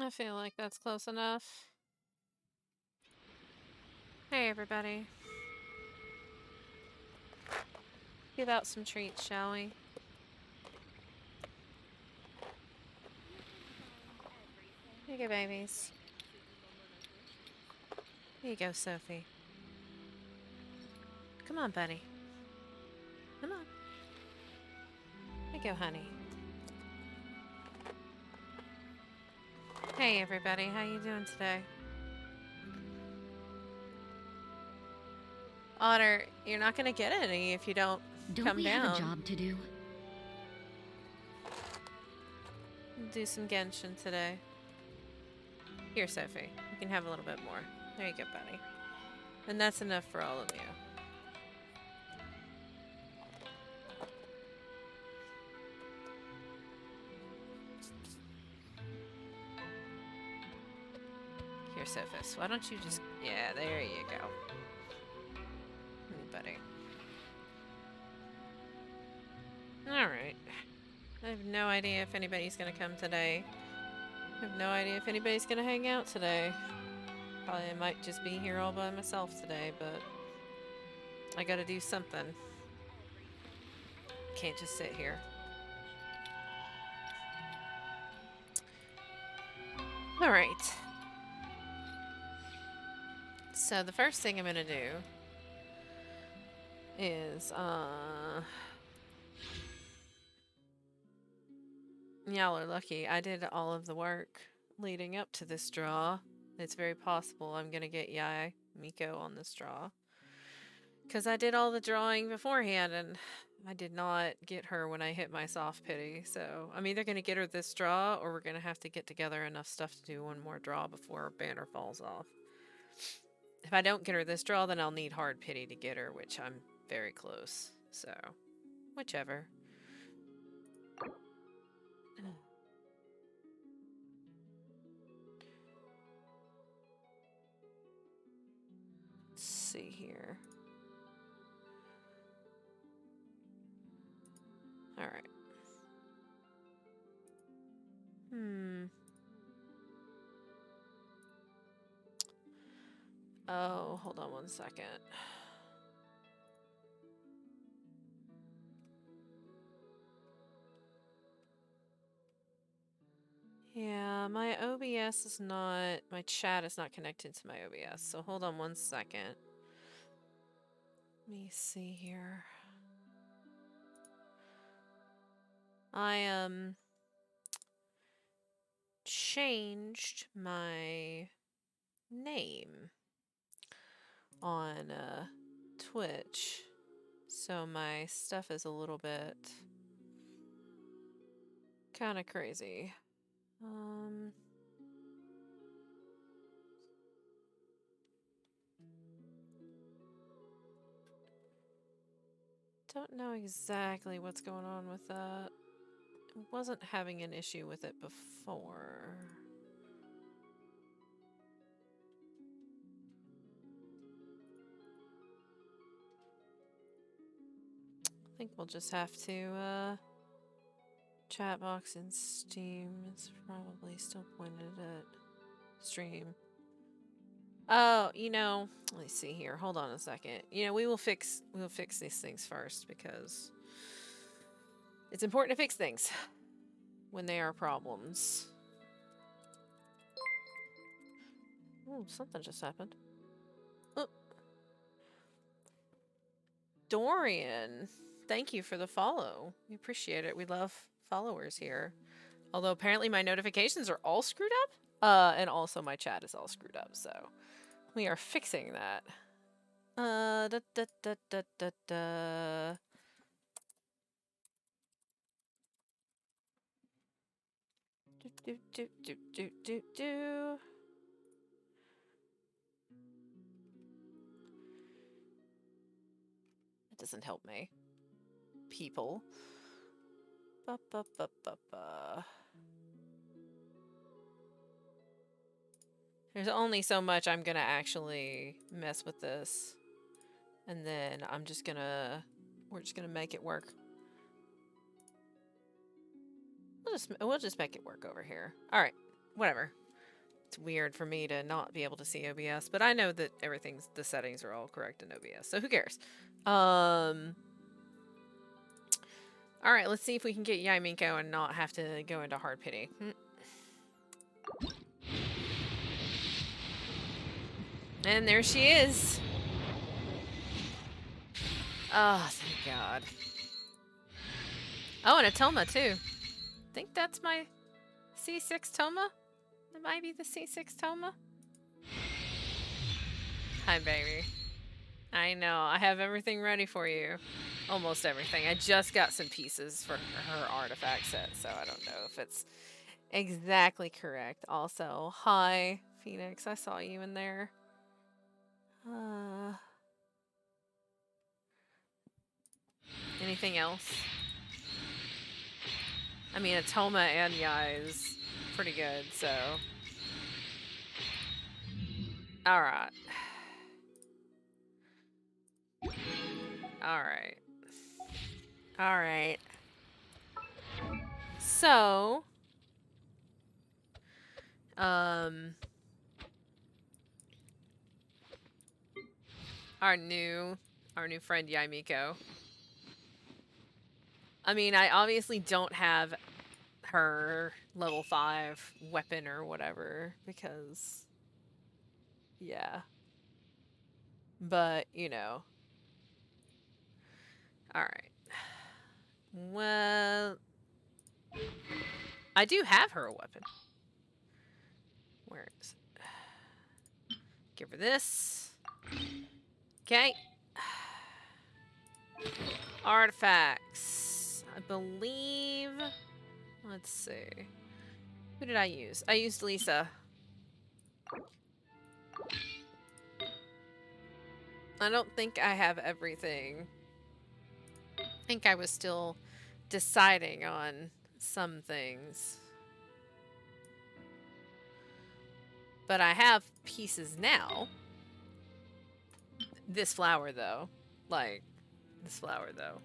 I feel like that's close enough. Hey, everybody. Give out some treats, shall we? Here you go, babies. Here you go, Sophie. Come on, buddy. Come on. Here you go, honey. Hey, everybody. How you doing today? Otter, you're not gonna get any if you don't come we down. have a job to do? Do some Genshin today. Here, Sophie. You can have a little bit more. There you go, buddy. And that's enough for all of you. Here, Sophis. Why don't you just... Yeah, there you go. Buddy. Alright. I have no idea if anybody's gonna come today. I have no idea if anybody's gonna hang out today. Probably I might just be here all by myself today, but... I gotta do something. Can't just sit here. Alright. So the first thing I'm gonna do is, y'all are lucky. I did all of the work leading up to this draw. It's very possible I'm gonna get Miko on this draw. Because I did all the drawing beforehand, and I did not get her when I hit my soft pity. So I'm either going to get her this draw, or we're going to have to get together enough stuff to do one more draw before banner falls off. If I don't get her this draw, then I'll need hard pity to get her, which I'm very close. So, whichever. Let's see here. Alright. Oh, hold on one second. Yeah, my OBS is not... My chat is not connected to my OBS, so hold on one second. Let me see here. I, changed my name on, Twitch. So my stuff is a little bit kind of crazy. Don't know exactly what's going on with that. I wasn't having an issue with it before. I think we'll just have to, chat box in Steam. It's probably still pointed at stream. Oh, you know, let's see here. Hold on a second. You know, we'll fix these things first because it's important to fix things when they are problems. Oh, something just happened. Oh. Dorian, thank you for the follow. We appreciate it. We love followers here. Although apparently my notifications are all screwed up. And also my chat is all screwed up, so we are fixing that. Da da da da da da. Do do do do do do. It doesn't help me. People. Ba ba ba ba ba. There's only so much I'm gonna actually mess with this. And then I'm just gonna... We're just gonna make it work. We'll just make it work over here. Alright, whatever. It's weird for me to not be able to see OBS, but I know that the settings are all correct in OBS, so who cares? Alright, let's see if we can get Yaimiko and not have to go into hard pity. And there she is. Oh, thank God. Oh, and a Toma, too. I think that's my C6 Toma? It might be the C6 Toma. Hi, baby. I know. I have everything ready for you. Almost everything. I just got some pieces for her artifact set, so I don't know if it's exactly correct. Also, hi, Phoenix. I saw you in there. Anything else? I mean, Atoma and Yai is pretty good, so... Alright. Alright. Alright. So... Our new friend Yaimiko. I mean, I obviously don't have her level 5 weapon or whatever, because... Yeah. But, you know. Alright. Well... I do have her a weapon. Where is it? Give her this. Okay. Artifacts. I believe... Let's see. Who did I use? I used Lisa. I don't think I have everything. I think I was still deciding on some things. But I have pieces now. This flower, though. Like, this flower, though.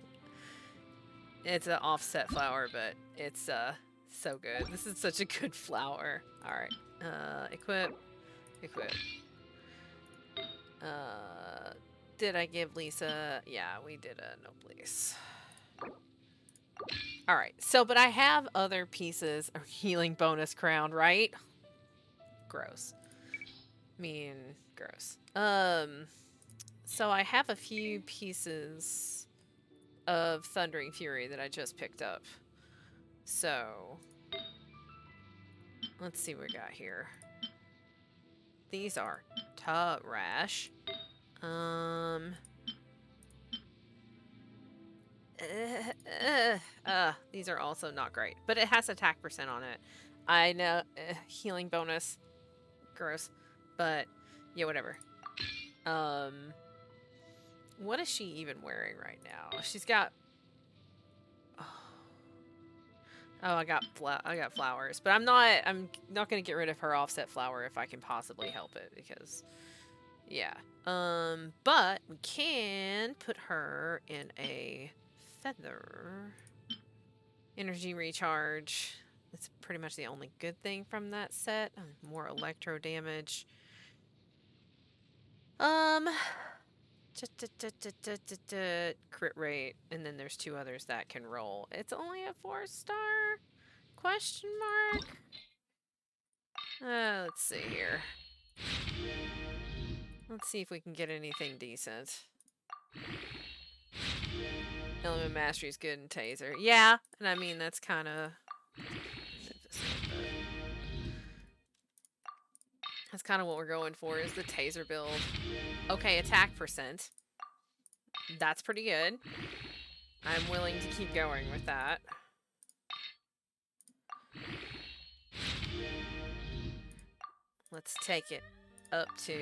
It's an offset flower, but it's, so good. This is such a good flower. Alright. Equip. Equip. Did I give Lisa... Yeah, we did a no place. Alright, so, but I have other pieces of healing bonus crown, right? Gross. I mean, gross. So I have a few pieces of Thundering Fury that I just picked up. So, let's see what we got here. These are trash. These are also not great, but it has attack percent on it. I know, healing bonus, gross, but yeah, whatever. What is she even wearing right now? She's got. Oh, I got flowers, but I'm not gonna get rid of her offset flower if I can possibly help it, because, yeah. But we can put her in a feather. Energy recharge. That's pretty much the only good thing from that set. More electro damage. Crit rate, and then there's 2 others that can roll. It's only a 4-star? Question mark? Let's see here. Let's see if we can get anything decent. Element Mastery is good in Taser. Yeah, and I mean, that's kind of... That's kind of what we're going for, is the Taser build. Okay, attack percent. That's pretty good. I'm willing to keep going with that. Let's take it up to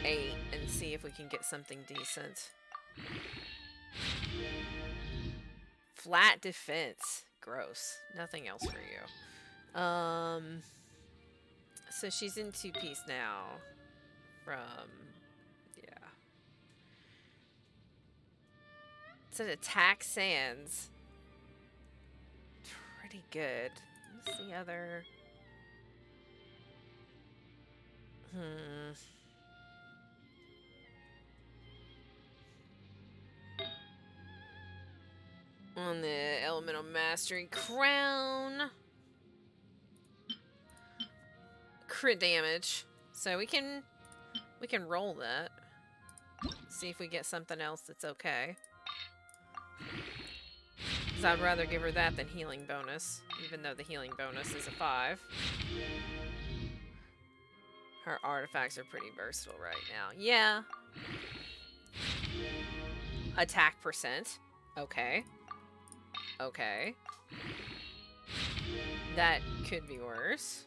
8 and see if we can get something decent. Flat defense. Gross. Nothing else for you. So she's in 2-piece now. From... Yeah. It's an attack sands. Pretty good. What's the other... Hmm. On the Elemental Mastery Crown. Crit damage. So we can roll that. See if we get something else that's okay. Because I'd rather give her that than healing bonus. Even though the healing bonus is a 5. Her artifacts are pretty versatile right now. Yeah. Attack percent. Okay. Okay. That could be worse.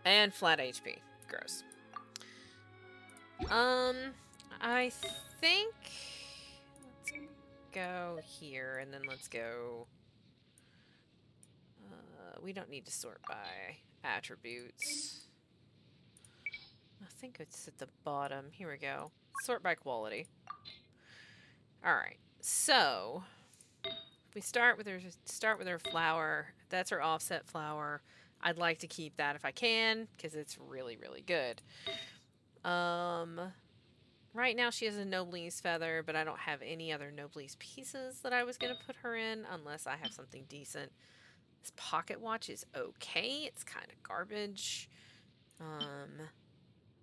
And flat HP. Gross. I think... Let's go here, and then let's go... we don't need to sort by attributes. I think it's at the bottom. Here we go. Sort by quality. Alright, so... If we start with her flower, that's her offset flower. I'd like to keep that if I can, because it's really, really good. Right now she has a Noblesse feather, but I don't have any other Noblesse pieces that I was going to put her in, unless I have something decent. This pocket watch is okay. It's kind of garbage.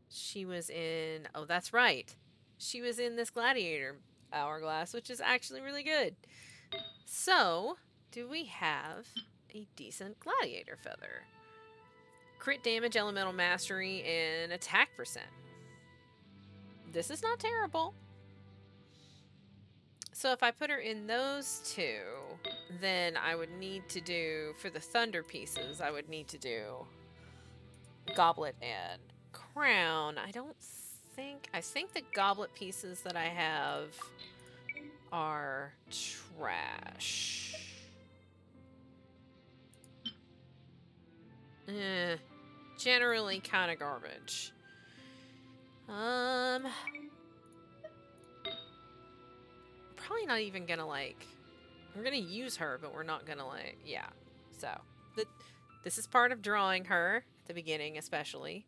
She was in... Oh, that's right. She was in this gladiator hourglass, which is actually really good. So, do we have a decent gladiator feather? Crit damage, elemental mastery, and attack percent. This is not terrible. So if I put her in those two, then I would need to do, for the thunder pieces, I would need to do goblet and crown. I think the goblet pieces that I have are trash. Generally kind of garbage. Probably not even gonna, like... We're gonna use her, but we're not gonna, like... Yeah. So, this is part of drawing her, at the beginning especially.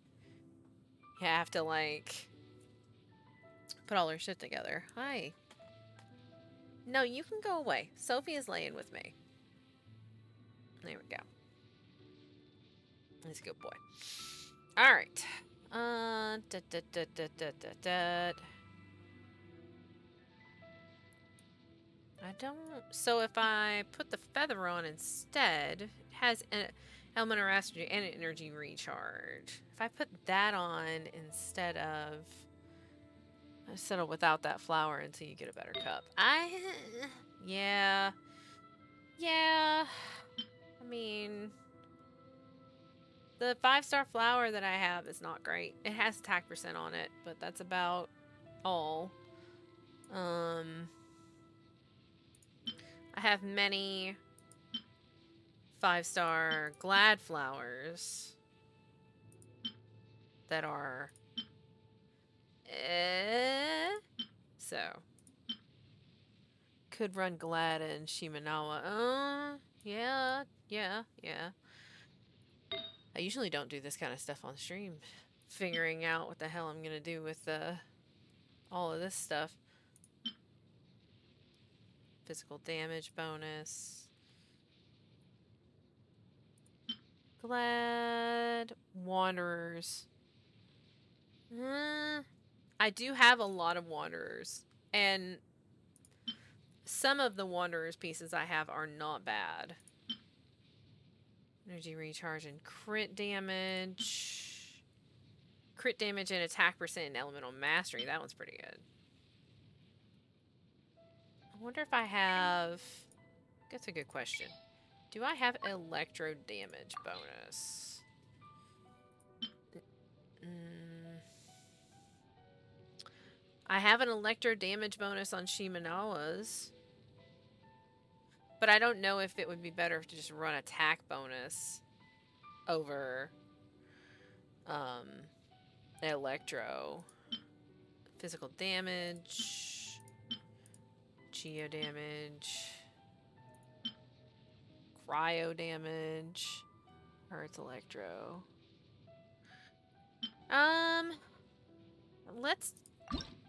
You have to, like... Put all her shit together. Hi. No, you can go away. Sophie is laying with me. There we go. He's a good boy. Alright. I don't... So if I put the feather on instead, it has an elemental mastery and an energy recharge. If I put that on instead of... I settle without that flower until you get a better cup. Yeah. Yeah. I mean... The 5-star flower that I have is not great. It has attack percent on it, but that's about all. I have many 5-star glad flowers that are... So. Could run glad and Shimenawa. Yeah. I usually don't do this kind of stuff on stream. Figuring out what the hell I'm gonna do with all of this stuff. Physical damage bonus. Glad. Wanderers. I do have a lot of Wanderers. And some of the Wanderers pieces I have are not bad. Energy recharge and crit damage. Crit damage and attack percent and elemental mastery. That one's pretty good. I wonder if I have... That's a good question. Do I have electro damage bonus? I have an electro damage bonus on Shimenawa's. But I don't know if it would be better to just run attack bonus over electro. Physical damage. Geo damage. Cryo damage. Or it's electro. Let's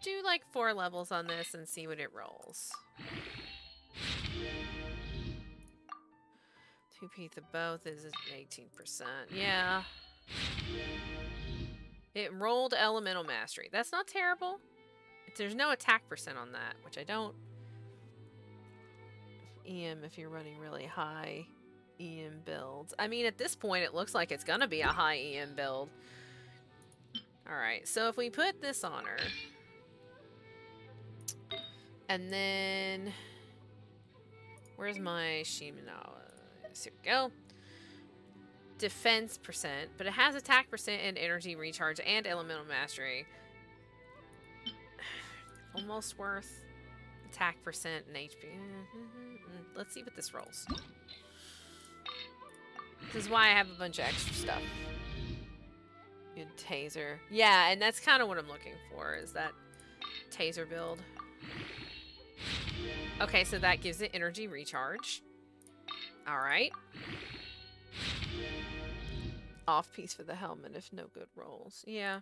do like 4 levels on this and see what it rolls. 2 piece of both is 18%. Yeah. It rolled elemental mastery. That's not terrible. There's no attack percent on that, which I don't. EM if you're running really high EM builds. I mean, at this point, it looks like it's gonna be a high EM build. Alright, so if we put this on her. And then... Where's my Shiminawa? Here we go. Defense percent, but it has attack percent and energy recharge and elemental mastery. Almost worth attack percent and HP. Let's see what this rolls. This is why I have a bunch of extra stuff. Good taser. Yeah, and that's kind of what I'm looking for, is that taser build. Okay, so that gives it energy recharge. Alright. Off piece for the helmet if no good rolls. Yeah.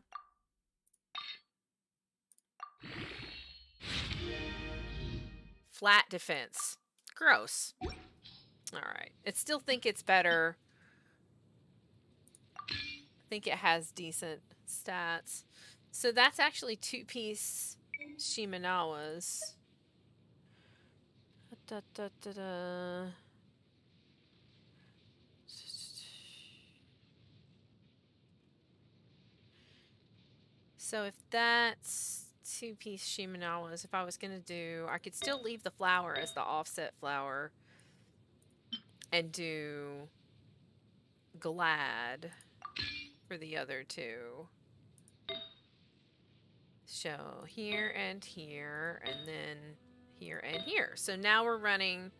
Flat defense. Gross. Alright. I still think it's better. I think it has decent stats. So that's actually 2-piece Shiminawas. Da, da, da, da. So if that's 2-piece Shiminawas, if I was going to do... I could still leave the flower as the offset flower. And do... Glad for the other 2. So here and here, and then here and here. So now we're running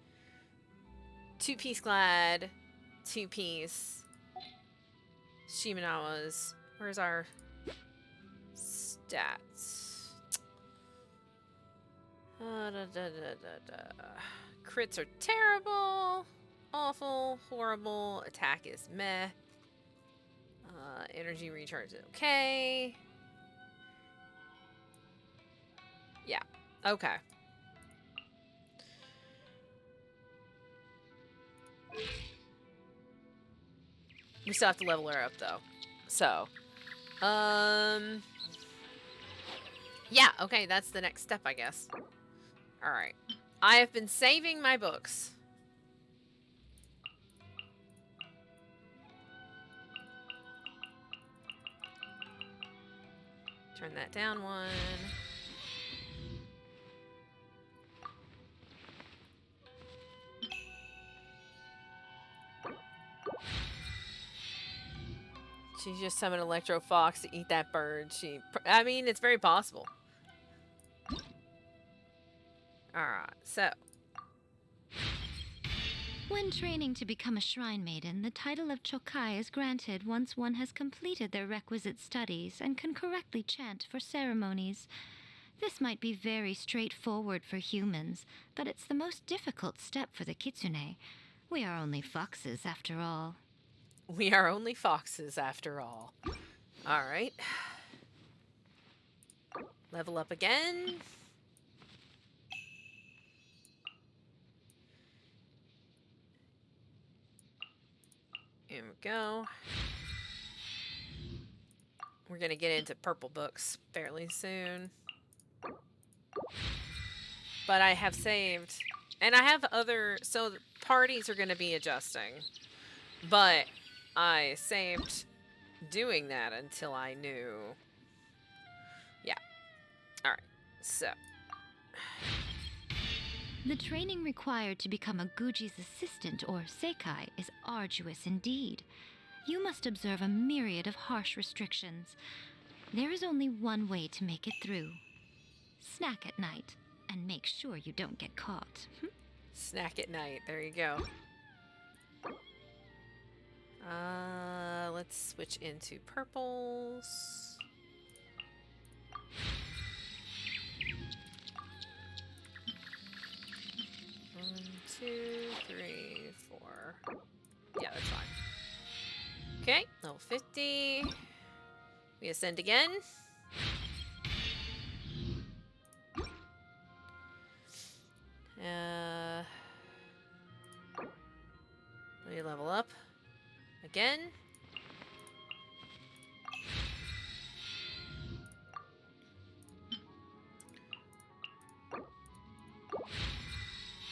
2-piece Glad, 2-piece Shiminawas. Where's our... stats? Crits are terrible, awful, horrible. Attack is meh. Energy recharge is okay. Yeah, okay. We still have to level her up though. So, yeah, okay, that's the next step, I guess. Alright. I have been saving my books. Turn that down 1. She just summoned Electro Fox to eat that bird. I mean, it's very possible. Alright, so. When training to become a shrine maiden, the title of Chokai is granted once one has completed their requisite studies and can correctly chant for ceremonies. This might be very straightforward for humans, but it's the most difficult step for the kitsune. We are only foxes, after all. We are only foxes, after all. Alright. Level up again. Here we go. We're gonna get into purple books fairly soon. But I have saved. And I have other... So parties are gonna be adjusting. But I saved doing that until I knew. Yeah. Alright. So. The training required to become a Guji's assistant, or Seikai, is arduous indeed. You must observe a myriad of harsh restrictions. There is only one way to make it through. Snack at night, and make sure you don't get caught. Snack at night. There you go. Let's switch into purples. 1, 2, 3, 4. Yeah, that's fine. Okay, level 50. We ascend again. We level up again.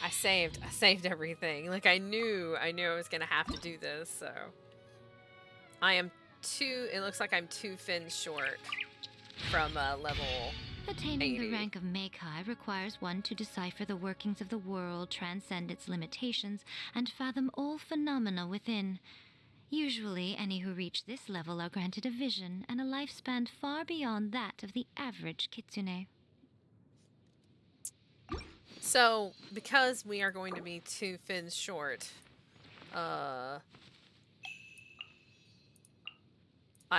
I saved everything. Like I knew I was gonna have to do this, so I am it looks like I'm 2 fins short from level Attaining 80. the rank of Meikai requires one to decipher the workings of the world, transcend its limitations, and fathom all phenomena within. Usually, any who reach this level are granted a vision and a lifespan far beyond that of the average kitsune. So, because we are going to be 2 fins short, I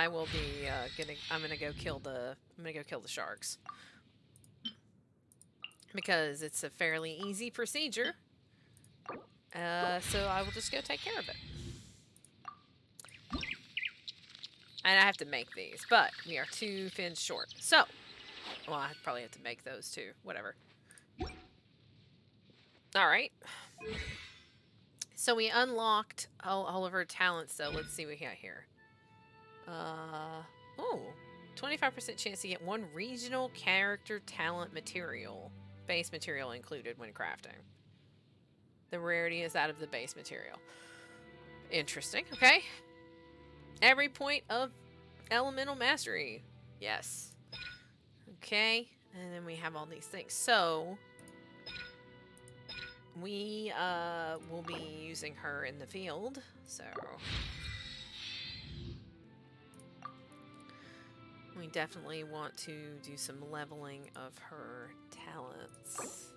will be I'm gonna go kill the sharks. Because it's a fairly easy procedure. So I will just go take care of it. And I have to make these, but we are 2 fins short. So, well, I probably have to make those too. Whatever. Alright. So we unlocked all of our talents, though. Let's see what we got here. Oh. 25% chance to get 1 regional character talent material. Base material included when crafting. The rarity is that of the base material. Interesting. Okay. Every point of elemental mastery. Yes. Okay. And then we have all these things. So we will be using her in the field. So we definitely want to do some leveling of her talents.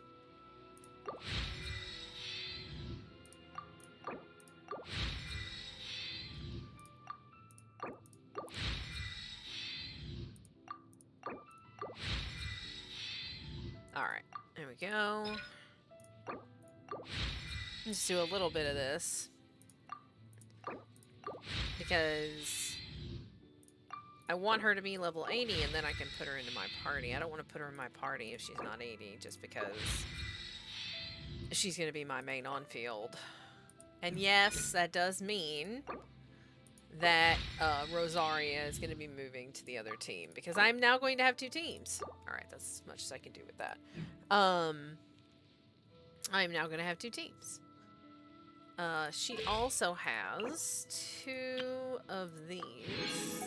Alright, there we go. Just do a little bit of this. Because I want her to be level 80 and then I can put her into my party. I don't want to put her in my party if she's not 80 just because she's going to be my main on-field. And yes, that does mean that Rosaria is going to be moving to the other team because I'm now going to have 2 teams. Alright, that's as much as I can do with that. I'm now going to have 2 teams. She also has 2 of these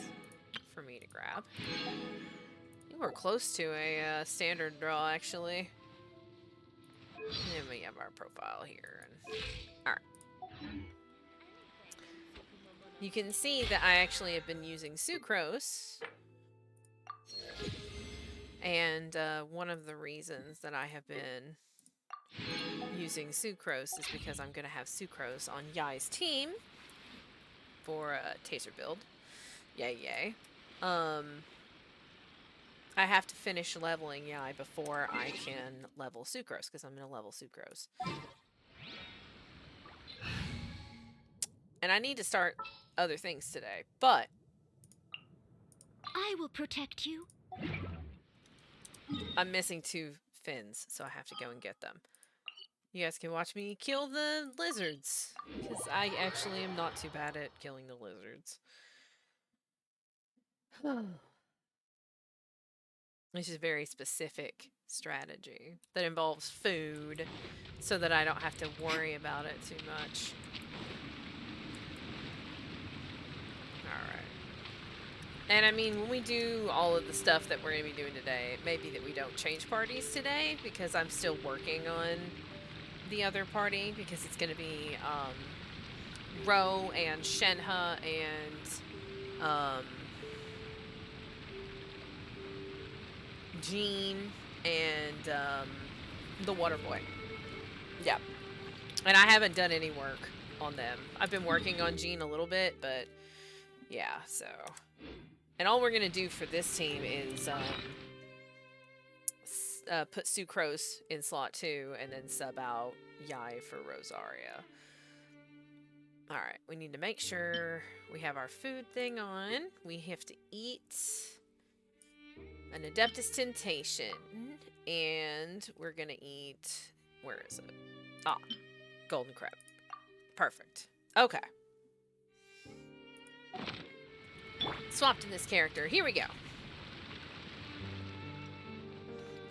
for me to grab. I think we're close to a standard draw, actually. And we have our profile here. Alright. You can see that I actually have been using sucrose. And one of the reasons that I have been using sucrose is because I'm going to have sucrose on Yai's team for a taser build. Yay, yay. I have to finish leveling Yai before I can level sucrose because I'm going to level sucrose. And I need to start other things today, but I will protect you. I'm missing 2 fins, so I have to go and get them. You guys can watch me kill the lizards, because I actually am not too bad at killing the lizards. It's just a very specific strategy that involves food, so that I don't have to worry about it too much. Alright. And I mean, when we do all of the stuff that we're going to be doing today, it may be that we don't change parties today, because I'm still working on the other party, because it's going to be Ro and Shenhe and Jean and the Water Boy. Yeah. And I haven't done any work on them. I've been working on Jean a little bit, but yeah, so. And all we're going to do for this team is put Sucrose in slot 2 and then sub out Yai for Rosaria. Alright, we need to make sure we have our food thing on. We have to eat an Adeptus Temptation. And we're gonna eat... Where is it? Ah, Golden Crab. Perfect. Okay. Swapped in this character. Here we go.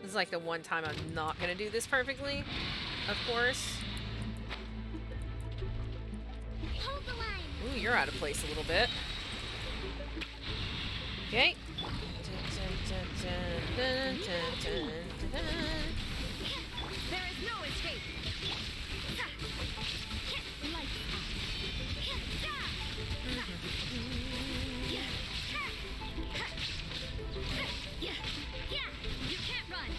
This is like the one time I'm not gonna do this perfectly, of course. Hold the line. Ooh, you're out of place a little bit. Okay. There is no escape. You can't run.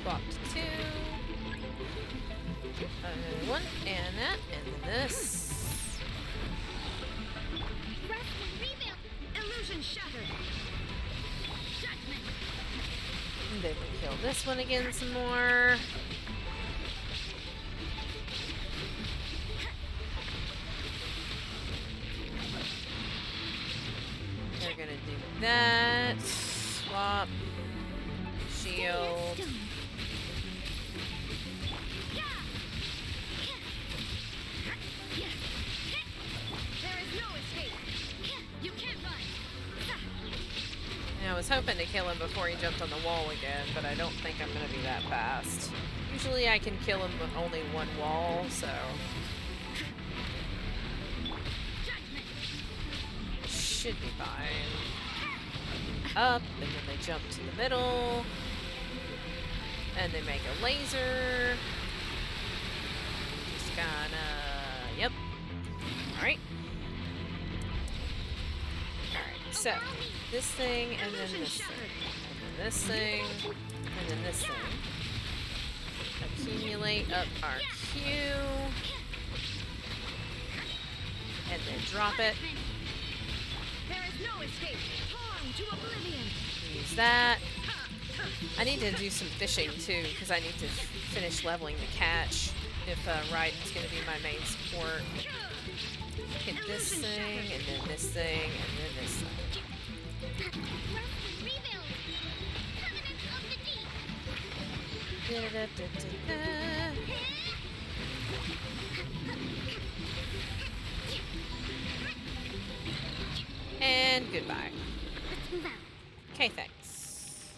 Swap to 2. One, and that, and then this. Illusion shattered. Judgment. And then we kill this one again some more. They're gonna do that. Swap. Shield. I was hoping to kill him before he jumped on the wall again, but I don't think I'm gonna be that fast. Usually I can kill him with only one wall, so... Should be fine. Up, and then they jump to the middle. And they make a laser. Just gonna... Yep. Alright. Alright, so... This thing, and then this thing. And then this thing, and then this thing. Accumulate up our Q. And then drop it. There is no escape. Torn to oblivion. Use that. I need to do some fishing too, because I need to finish leveling the catch if Raiden's going to be my main support. Hit this thing, and then this thing, and then this thing. And goodbye. Okay, thanks.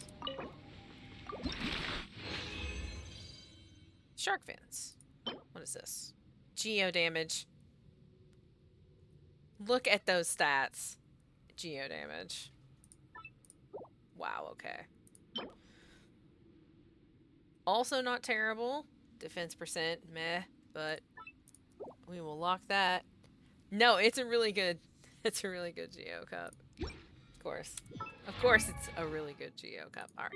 Shark fins. What is this? Geo damage. Look at those stats. Geo damage. Wow, okay. Also not terrible. Defense percent, meh, but we will lock that. No, it's a really good Geo Cup. Of course. Of course it's a really good Geo Cup. Alright.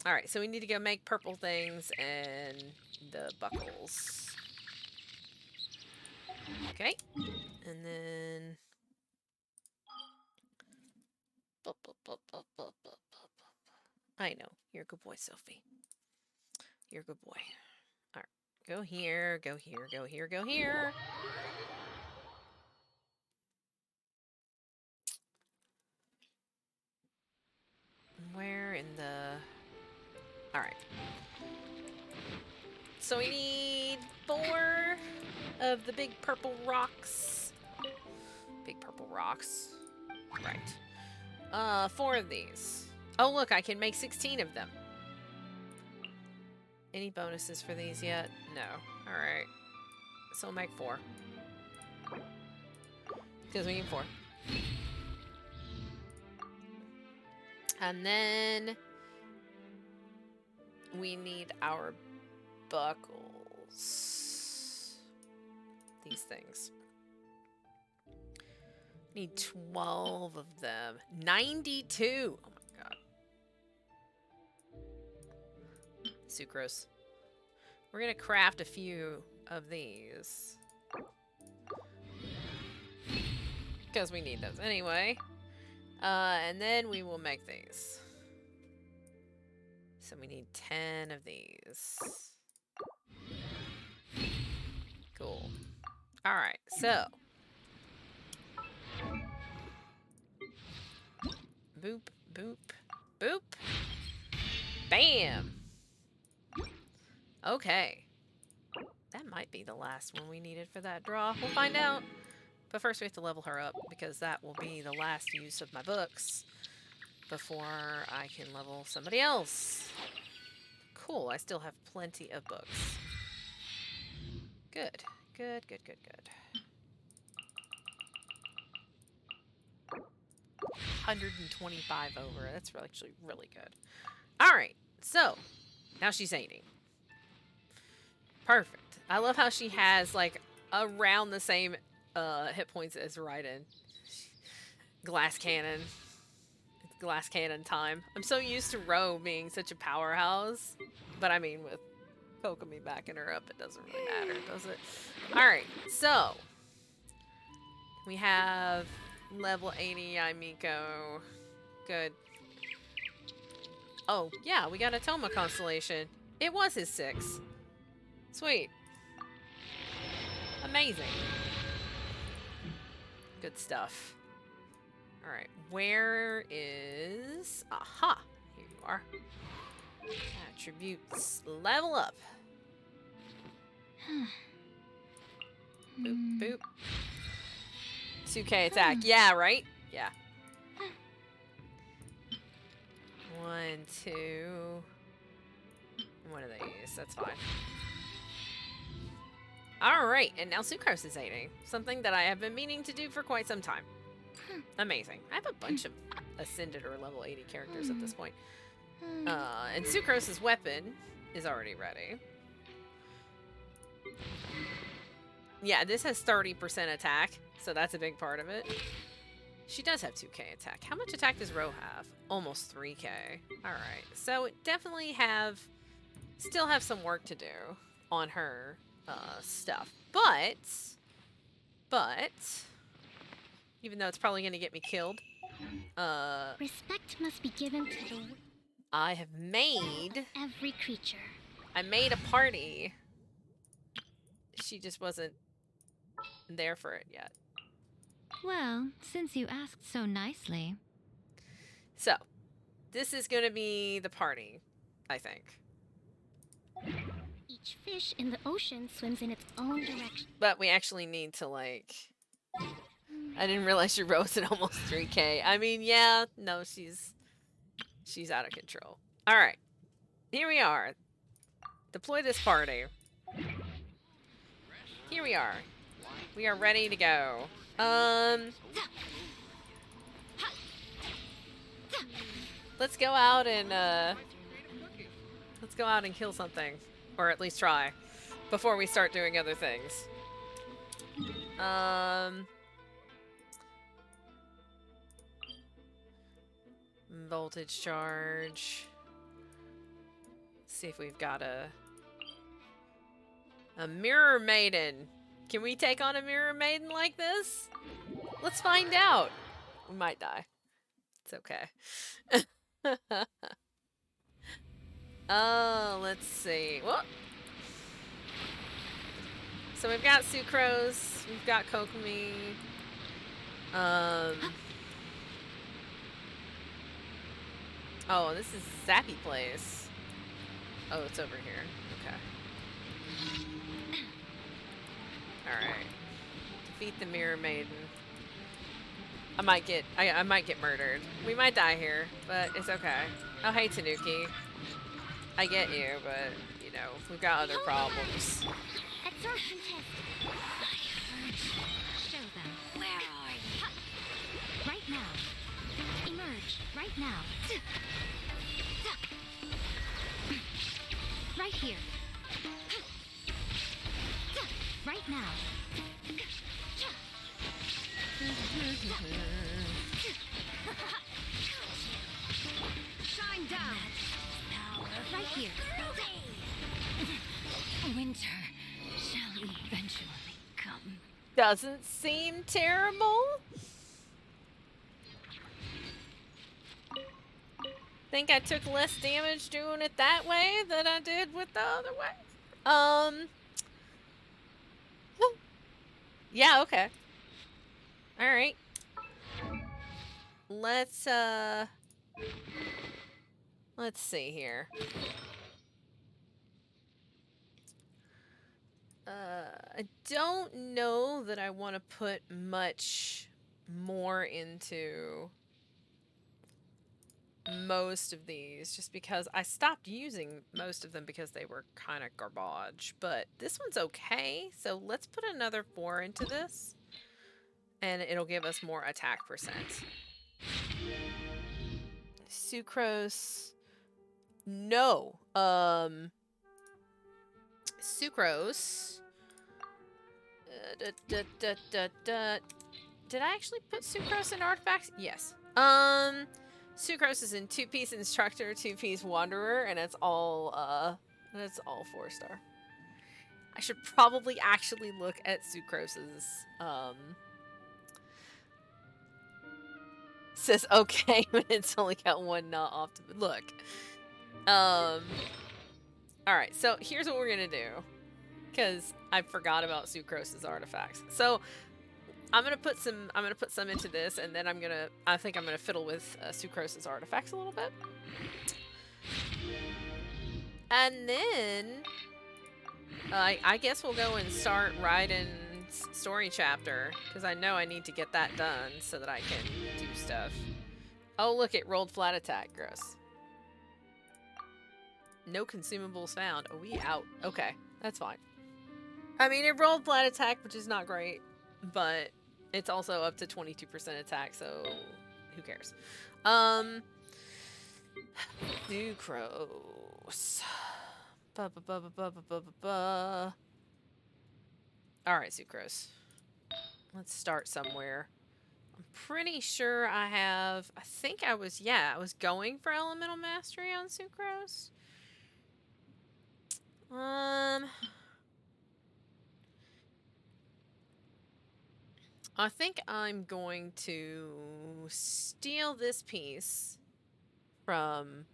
Alright, so we need to go make purple things and the buckles. Okay. And then... I know. You're a good boy, Sophie. You're a good boy. Alright. Go here, go here, go here, go here. Where in the... Alright. So we need 4 of the big purple rocks. Big purple rocks. Right. 4 of these. Oh, look, I can make 16 of them. Any bonuses for these yet? No. Alright. So I'll make 4. Because we need 4. And then we need our buckles. These things. Need 12 of them. 92! Oh my god. Sucrose. We're gonna craft a few of these. Because we need those anyway. And then we will make these. So we need 10 of these. Cool. Alright, so. Boop, boop, boop. Bam! Okay. That might be the last one we needed for that draw. We'll find out. But first we have to level her up, because that will be the last use of my books before I can level somebody else. Cool, I still have plenty of books. Good. Good, good, good, good. 125 over. That's actually really good. Alright, so now she's 80. Perfect. I love how she has like around the same hit points as Raiden. Glass cannon. It's glass cannon time. I'm so used to Ro being such a powerhouse. But I mean, with Kokomi backing her up, it doesn't really matter, does it? Alright, so we have level 80 Miko. Good. Oh, yeah, we got a Toma constellation. It was his 6. Sweet. Amazing. Good stuff. Alright, where is... Aha! Here you are. Attributes. Level up. Boop, boop. 2k attack. Yeah, right? Yeah. 1, 2... One of these. That's fine. Alright, and now Sucrose is 80. Something that I have been meaning to do for quite some time. Amazing. I have a bunch of Ascended or level 80 characters at this point. And Sucrose's weapon is already ready. Yeah, this has 30% attack, so that's a big part of it. She does have 2k attack. How much attack does Ro have? Almost 3k. Alright, so it definitely still have some work to do on her stuff. But, even though it's probably going to get me killed, Respect must be given to the I have made every creature. I made a party. She just wasn't there for it yet. Well, since you asked so nicely. So, this is going to be the party, I think. Each fish in the ocean swims in its own direction. But we actually need to, like... I didn't realize she rose at almost 3k. I mean, yeah, no, she's out of control. Alright. Here we are. Deploy this party. Here we are. We are ready to go. Let's go out and kill something. Or at least try. Before we start doing other things. Voltage charge. See if we've got a mirror maiden. Can we take on a mirror maiden like this? Let's find out. We might die. It's okay. Oh, let's see. Whoop. So we've got Sucrose. We've got Kokomi. Oh, this is Zappy Place. Oh, it's over here. Okay. Alright. Defeat the Mirror Maiden. I might get murdered. We might die here, but it's okay. Oh, hey, Tanuki. I get you, but, you know, we've got other problems. Absorption test. Show them. Where are you? Right now. Emerge. Right now. Right here. Right now. Shine down. Right here. Winter shall eventually come. Doesn't seem terrible. think I took less damage doing it that way than I did with the other way. Yeah, okay. Alright. Let's see here. I don't know that I want to put much more into most of these, just because I stopped using most of them because they were kind of garbage. But this one's okay, so let's put another 4 into this, and it'll give us more attack percent. Sucrose. No. Sucrose. Did I actually put sucrose in artifacts? Yes. Sucrose is in 2-piece instructor, 2-piece wanderer, and it's all 4-star. I should probably actually look at sucrose's says okay when it's only got one not off to look. Alright, so here's what we're gonna do. Because I forgot about sucrose's artifacts. So I'm gonna put some into this, and then I think I'm gonna fiddle with sucrose's artifacts a little bit. And then I guess we'll go and start writing story chapter, because I know I need to get that done so that I can do stuff. Oh, look, it rolled flat attack. Gross. No consumables found. Are we out? Okay, that's fine. I mean, it rolled flat attack, which is not great, but it's also up to 22% attack, so who cares? Sucrose. Alright, Sucrose. Let's start somewhere. I'm pretty sure I think I was going for Elemental Mastery on Sucrose. I think I'm going to steal this piece from...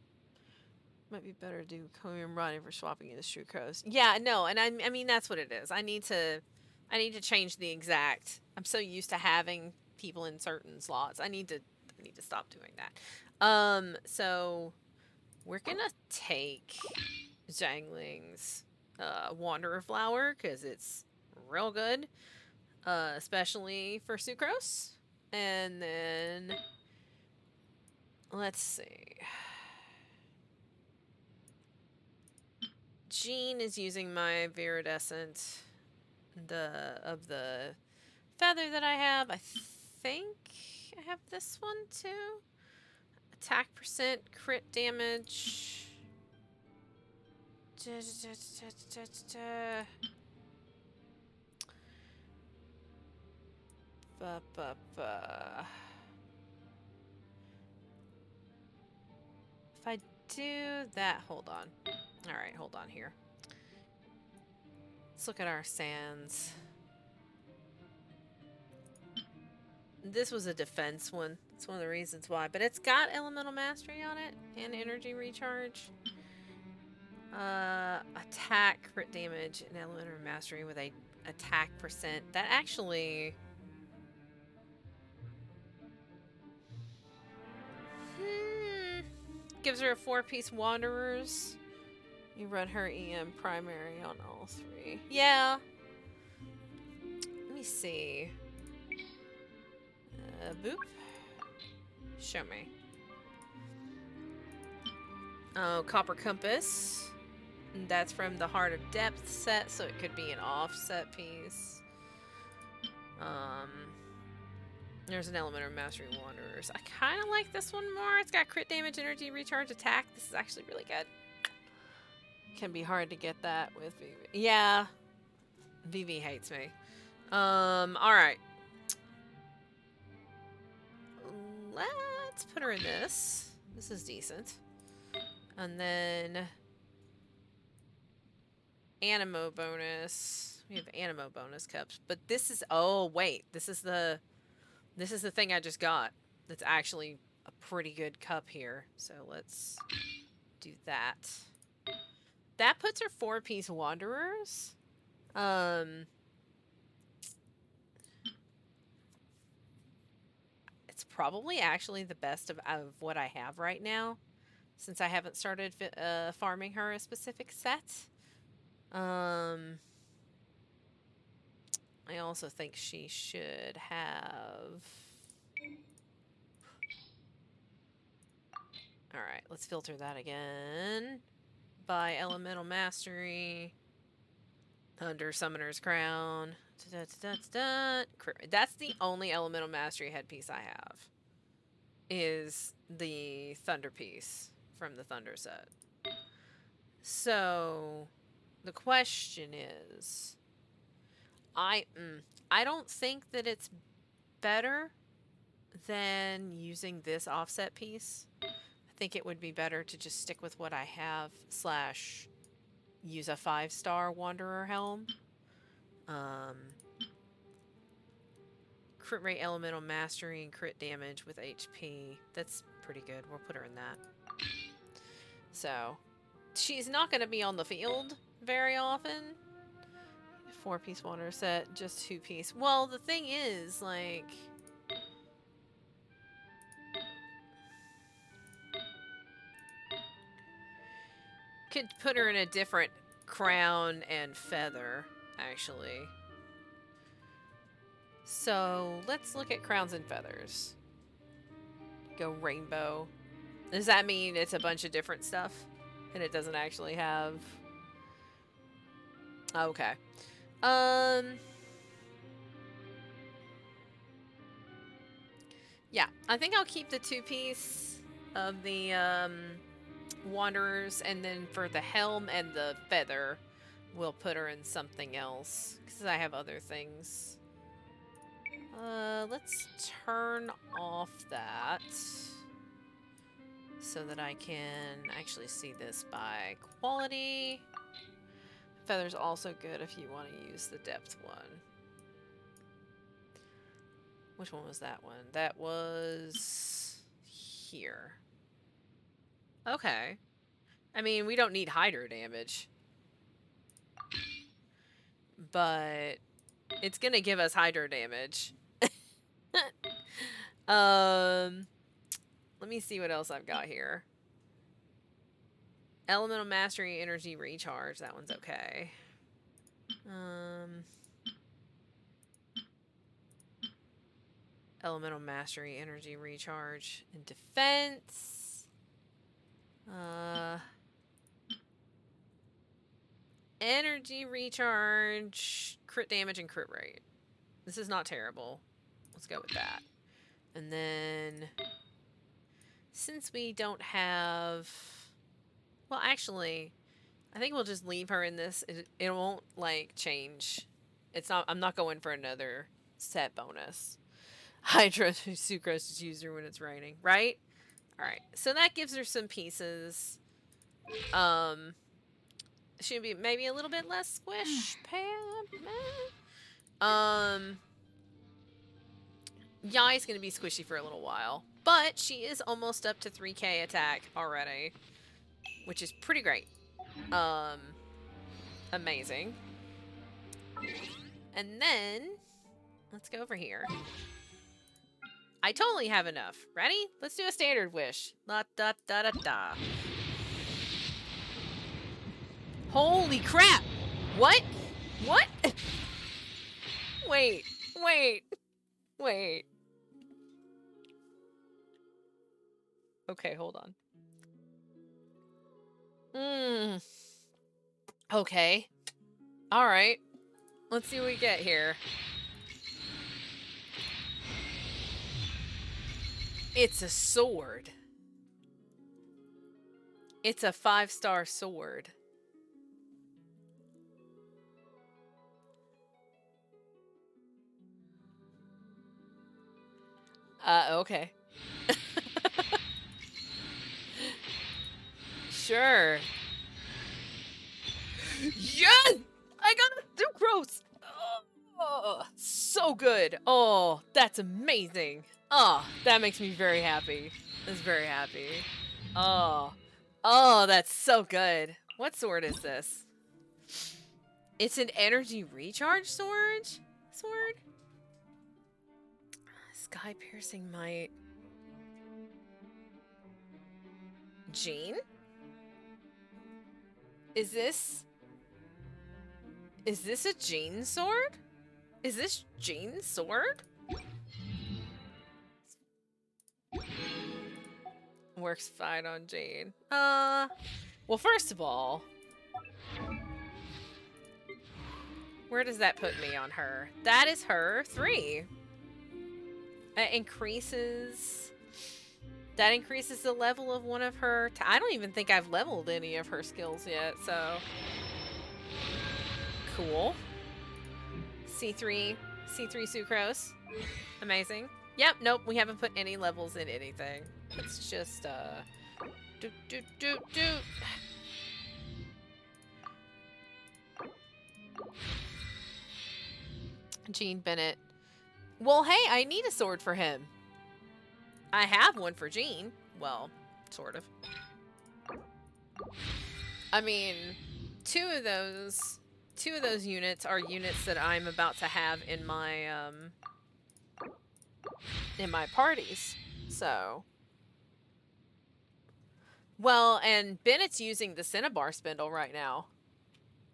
Might be better to do Chromium Running for swapping into Sucrose. Yeah, no, and I mean, that's what it is. I need to change the exact... I'm so used to having people in certain slots. I need to stop doing that. So we're gonna take Zhangling's Wanderer Flower, because it's real good. Especially for Sucrose. And then let's see. Jean is using my Viridescent of the feather that I have. I think I have this one too. Attack percent, crit damage. If I do that, hold on. Alright, hold on here. Let's look at our sands. This was a defense one. That's one of the reasons why. But it's got Elemental Mastery on it and Energy Recharge. Attack, crit damage, and Elemental Mastery with a attack percent. That actually... gives her a 4-piece Wanderers. You run her EM primary on all 3. Yeah. Let me see. Boop. Show me. Oh, Copper Compass. That's from the Heart of Depth set, so it could be an offset piece. There's an Elemental Mastery Wanderers. I kind of like this one more. It's got crit damage, energy, recharge, attack. This is actually really good. Can be hard to get that with VV. Yeah. VV hates me. Alright. Let's put her in this. This is decent. And then... Animo bonus. We have Animo bonus cups. But this is... Oh, wait. This is the thing I just got. That's actually a pretty good cup here. So let's do that. That puts her 4-piece wanderers. It's probably actually the best of what I have right now, since I haven't started farming her a specific set. I also think she should have... Alright, let's filter that again. By Elemental Mastery. Thunder Summoner's Crown. That's the only Elemental Mastery headpiece I have. Is the Thunder piece from the Thunder set. So, the question is... I don't think that it's better than using this offset piece. I think it would be better to just stick with what I have / use a 5-star Wanderer helm. Crit rate, elemental mastery, and crit damage with HP. That's pretty good. We'll put her in that. So, she's not going to be on the field very often. 4-piece Wanderer set, just 2-piece. Well, the thing is, like... Could put her in a different crown and feather, actually. So, let's look at crowns and feathers. Go rainbow. Does that mean it's a bunch of different stuff? And it doesn't actually have... Okay. Yeah, I think I'll keep the 2-piece of the Wanderers, and then for the helm and the feather, we'll put her in something else, because I have other things. Let's turn off that so that I can actually see this by quality. Feather's also good if you want to use the depth one. Which one was that one? That was here. Okay. I mean, we don't need hydro damage. But it's gonna give us hydro damage. Let me see what else I've got here. Elemental Mastery, Energy Recharge. That one's okay. Elemental Mastery, Energy Recharge, and Defense. Energy Recharge, crit damage, and crit rate. This is not terrible. Let's go with that. And then, since we don't have... Well, actually, I think we'll just leave her in this. It won't, like, change. It's not... I'm not going for another set bonus. Hydra Sucrose is used when it's raining, right? Alright, so that gives her some pieces. Should be maybe a little bit less squish pad. Yai's gonna be squishy for a little while, but she is almost up to 3k attack already, which is pretty great. Amazing. And then let's go over here. I totally have enough. Ready? Let's do a standard wish. La da da da da. Holy crap! What? What? Wait. Okay, hold on. Okay. Alright. Let's see what we get here. It's a sword. It's a 5-star sword. Okay. Sure. Yes! I got a sucrose! Oh, so good. Oh, that's amazing. Oh, that makes me very happy. That's very happy. Oh. Oh, that's so good. What sword is this? It's an energy recharge sword? Sky piercing might. Jean? Is this a Jean sword? Is this Jean's sword? Works fine on Jean. Well, first of all, where does that put me on her? That is her 3. That increases the level of one of her. I don't even think I've leveled any of her skills yet, so cool. C3 sucrose. Amazing. Yep, nope, we haven't put any levels in anything. Let's just doot. Jean Bennett. Well, hey, I need a sword for him. I have one for Jean. Well, sort of. I mean, two of those units are units that I'm about to have in my parties. So, well, and Bennett's using the Cinnabar spindle right now.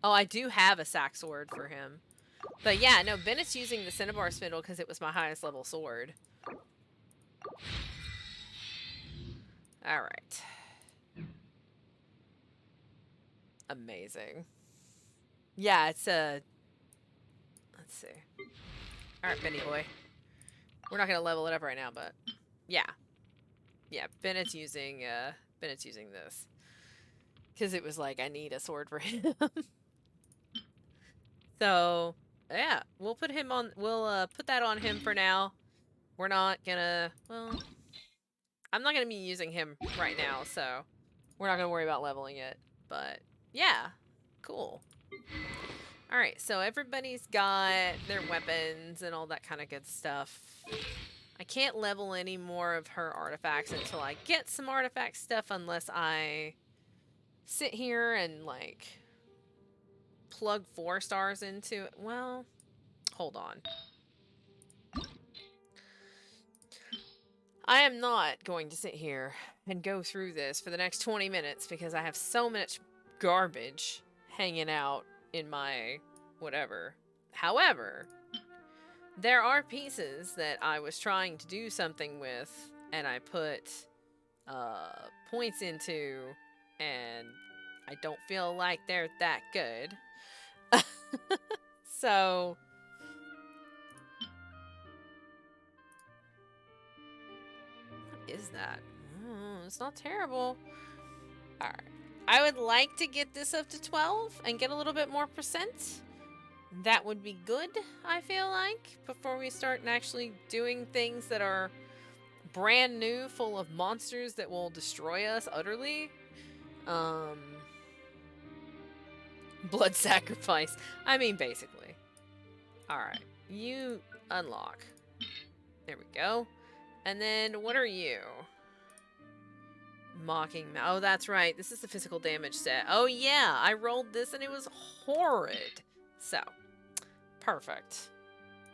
Oh, I do have a sack sword for him. But yeah, no, Bennett's using the Cinnabar spindle because it was my highest level sword. Alright. Amazing. Yeah, it's a... Let's see. Alright, Benny boy. We're not gonna level it up right now, but... Yeah. Yeah, Bennett's using this. Because it was like, I need a sword for him. So, yeah, we'll put him on... We'll put that on him for now. We're not gonna... Well... I'm not gonna be using him right now, so... We're not gonna worry about leveling it. But, yeah. Cool. Alright, so everybody's got their weapons and all that kind of good stuff. I can't level any more of her artifacts until I get some artifact stuff unless I sit here and, like, plug 4 stars into it. Well, hold on. I am not going to sit here and go through this for the next 20 minutes because I have so much garbage hanging out in my whatever. However, there are pieces that I was trying to do something with and I put points into and I don't feel like they're that good. So what is that? It's not terrible. Alright. I would like to get this up to 12 and get a little bit more percent. That would be good, I feel like, before we start actually doing things that are brand new, full of monsters that will destroy us utterly. Blood sacrifice. I mean, basically. Alright. You unlock. There we go. And then, what are you? Mocking. Oh, that's right. This is the physical damage set. Oh, yeah. I rolled this and it was horrid. So, perfect.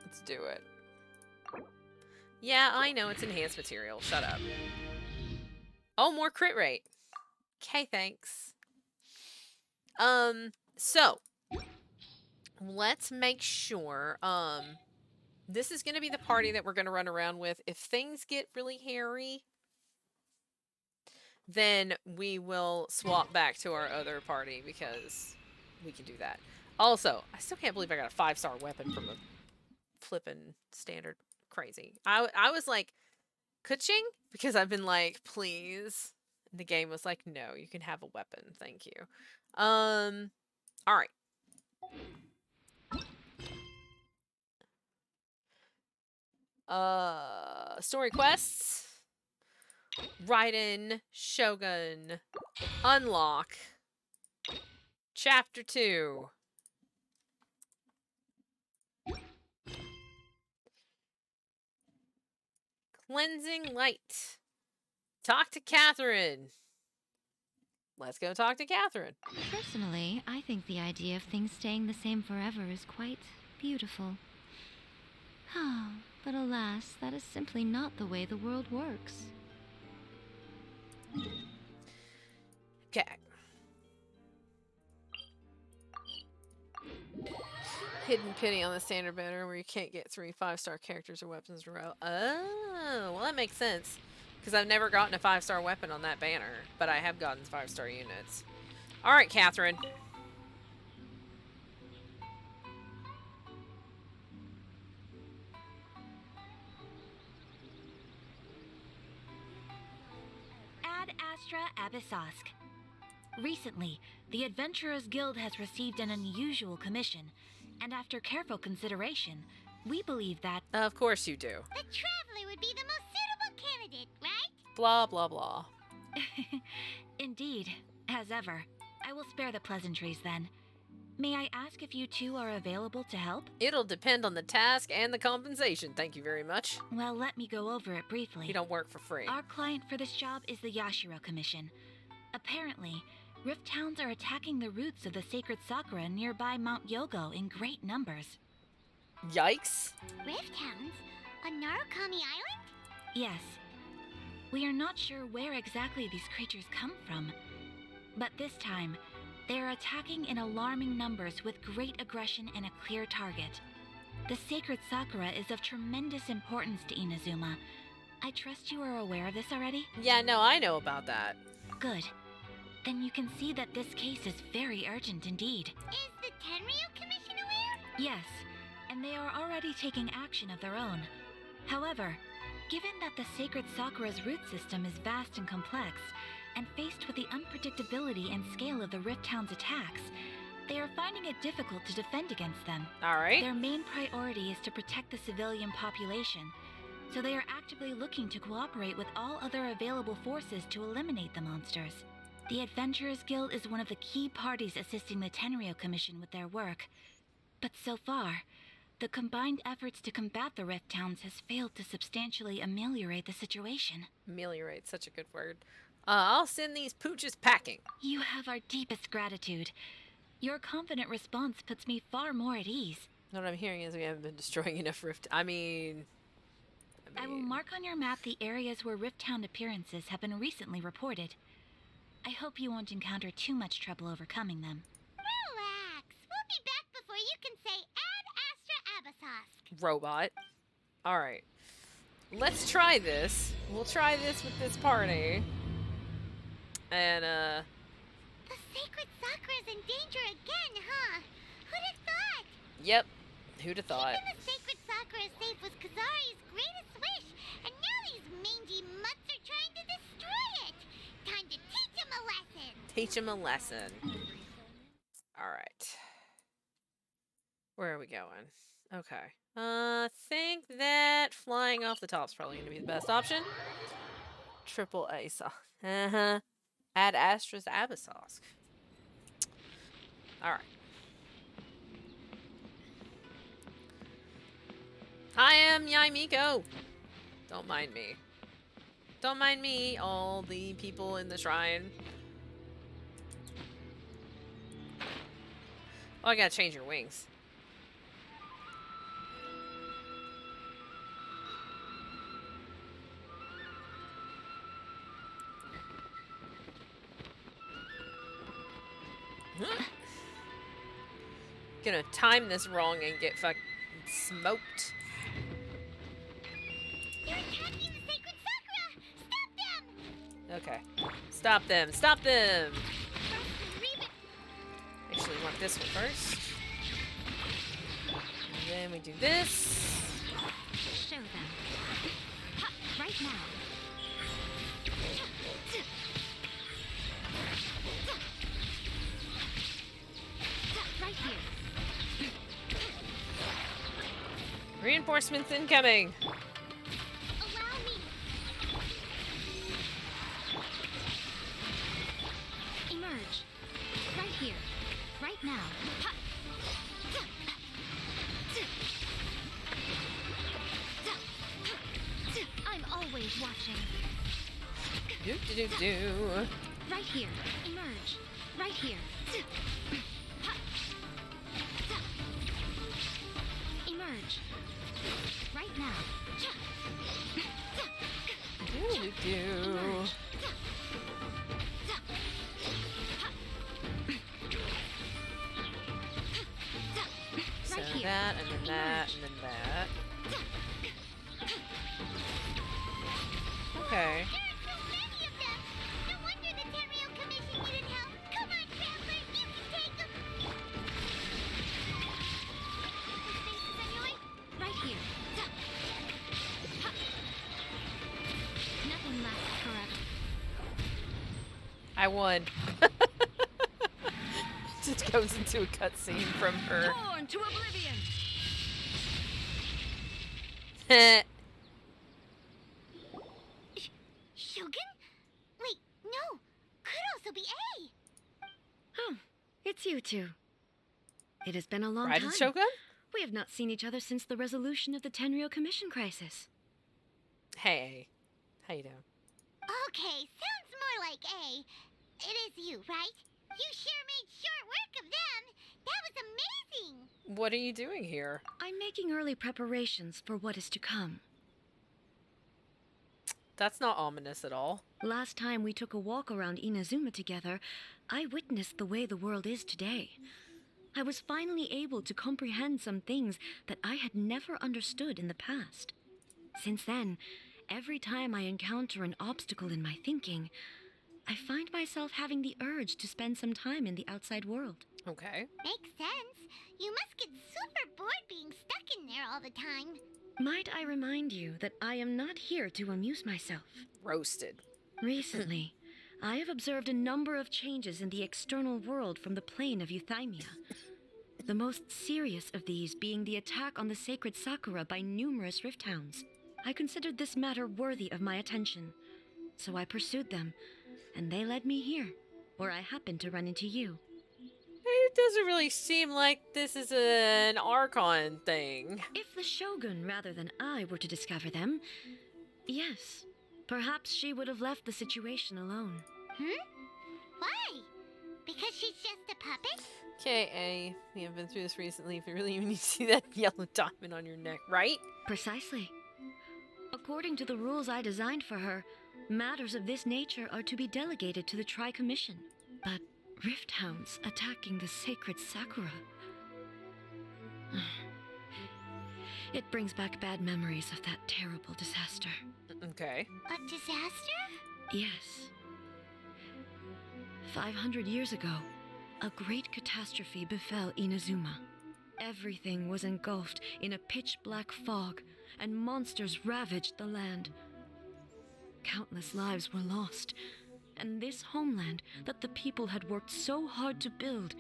Let's do it. Yeah, I know it's enhanced material. Shut up. Oh, more crit rate. Okay, thanks. So, let's make sure, this is going to be the party that we're going to run around with. If things get really hairy, then we will swap back to our other party because we can do that. Also, I still can't believe I got a 5-star weapon from a flippin' standard. Crazy. I was like, ka-ching? Because I've been like, please. The game was like, no, you can have a weapon. Thank you. Alright. Story quests. Raiden Shogun. Unlock. Chapter 2. Cleansing light. Talk to Catherine. Let's go talk to Catherine. Personally, I think the idea of things staying the same forever is quite beautiful. But alas, that is simply not the way the world works. Okay. Hidden pity on the standard banner where you can't get 3 5-star characters or weapons in a row. Oh, well that makes sense. Because I've never gotten a 5-star weapon on that banner. But I have gotten 5-star units. Alright, Catherine. Ad Astra Abyssosque. Recently, the Adventurers Guild has received an unusual commission, and after careful consideration, we believe that... Of course you do. The Traveler would be the most suitable candidate, right? Blah, blah, blah. Indeed, as ever. I will spare the pleasantries then. May I ask if you two are available to help? It'll depend on the task and the compensation. Thank you very much. Well, let me go over it briefly. You don't work for free. Our client for this job is the Yashiro Commission. Apparently, Rift Towns are attacking the roots of the sacred sakura nearby Mount Yogo in great numbers. Yikes. Rift Hounds? On Narukami Island? Yes. We are not sure where exactly these creatures come from. But this time, they are attacking in alarming numbers with great aggression and a clear target. The sacred sakura is of tremendous importance to Inazuma. I trust you are aware of this already? Yeah, no, I know about that. Good. Then you can see that this case is very urgent indeed. Is the Tenryu Commission aware? Yes, and they are already taking action of their own. However, given that the sacred sakura's root system is vast and complex, and faced with the unpredictability and scale of the Rift Town's attacks, they are finding it difficult to defend against them. Alright. Their main priority is to protect the civilian population, so they are actively looking to cooperate with all other available forces to eliminate the monsters. The Adventurers Guild is one of the key parties assisting the Tenryu Commission with their work. But so far, the combined efforts to combat the Rift Towns has failed to substantially ameliorate the situation. Ameliorate, such a good word. I'll send these pooches packing. You have our deepest gratitude. Your confident response puts me far more at ease. What I'm hearing is we haven't been destroying enough rift. I mean... I will mark on your map the areas where Rift Town appearances have been recently reported. I hope you won't encounter too much trouble overcoming them. Relax. We'll be back before you can say Ad Astra Abyssosque. Robot. Alright. Let's try this. We'll try this with this party. And, The sacred sakura's in danger again, huh? Who'd have thought? Yep. Who'd have thought? Keeping the sacred sakura safe was Kazari's greatest wish, and now these mangy mutts are trying to destroy it. Time to teach him a lesson. Teach him a lesson. Alright. Where are we going? Okay. Think that flying off the top's probably going to be the best option. Triple A sauce. Uh-huh. Ad Astra's Abyssosque. Alright. Hi, I'm Yaimiko. Don't mind me. Don't mind me, all the people in the shrine. Oh, I gotta change your wings. Gonna time this wrong and get fucking smoked. They're attacking the sacred sakura! Stop them! Okay. Stop them! Stop them! First, read it. Actually, we want this one first. And then we do this. Show them. Ha, right now. Right here. Reinforcements incoming! Allow me. Emerge. Right here. Right now. Ha. I'm all always watching. Do do do do. Right here. Emerge. Right here. Emerge. Right now. Do do do. So Right here. that, and then that, and then that. Okay. There are so many of them. No wonder the Tenryou Commission needed help. Come on, Traveler, you can take them. Spaces anyway? Right here. Nothing lasts forever. I won. Just goes into a cutscene from her. Born to oblivion! Shogun? Wait, no. Could also be A. Oh, it's you two. It has been a long Right, time. Shogun? We have not seen each other since the resolution of the Tenryou Commission crisis. Hey. How you doing? Okay, sounds more like A. It is you, right? You sure made short work of them. That was amazing. What are you doing here? I'm making early preparations for what is to come. That's not ominous at all. Last time we took a walk around Inazuma together, I witnessed the way the world is today. I was finally able to comprehend some things that I had never understood in the past. Since then, every time I encounter an obstacle in my thinking, I find myself having the urge to spend some time in the outside world. Okay. Makes sense. You must get super bored being stuck in there all the time. Might I remind you that I am not here to amuse myself? Roasted. Recently, I have observed a number of changes in the external world from the plane of Euthymia. The most serious of these being the attack on the sacred Sakura by numerous rift hounds. I considered this matter worthy of my attention, so I pursued them, and they led me here, where I happened to run into you. It doesn't really seem like this is an Archon thing. If the Shogun rather than I were to discover them, yes, perhaps she would have left the situation alone. Why? Because she's just a puppet? Okay, A. We have been through this recently. If you really even need to see that yellow diamond on your neck, right? Precisely. According to the rules I designed for her, matters of this nature are to be delegated to the Tri-Commission. But rift hounds attacking the sacred Sakura. It brings back bad memories of that terrible disaster. Okay. A disaster? Yes. 500 years ago, a great catastrophe befell Inazuma. Everything was engulfed in a pitch-black fog, and monsters ravaged the land. Countless lives were lost, and this homeland that the people had worked so hard to build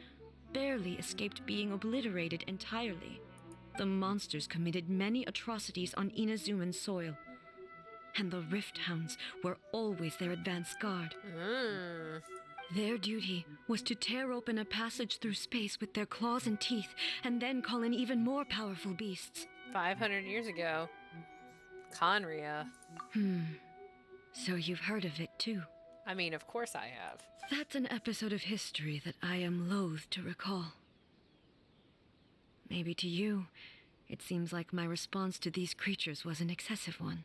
barely escaped being obliterated entirely. The monsters committed many atrocities on Inazuman soil, and the Rift Hounds were always their advance guard. Their duty was to tear open a passage through space with their claws and teeth, and then call in even more powerful beasts. 500 years ago. Conria. So you've heard of it too. I mean, of course I have. That's an episode of history that I am loath to recall. Maybe to you, it seems like my response to these creatures was an excessive one.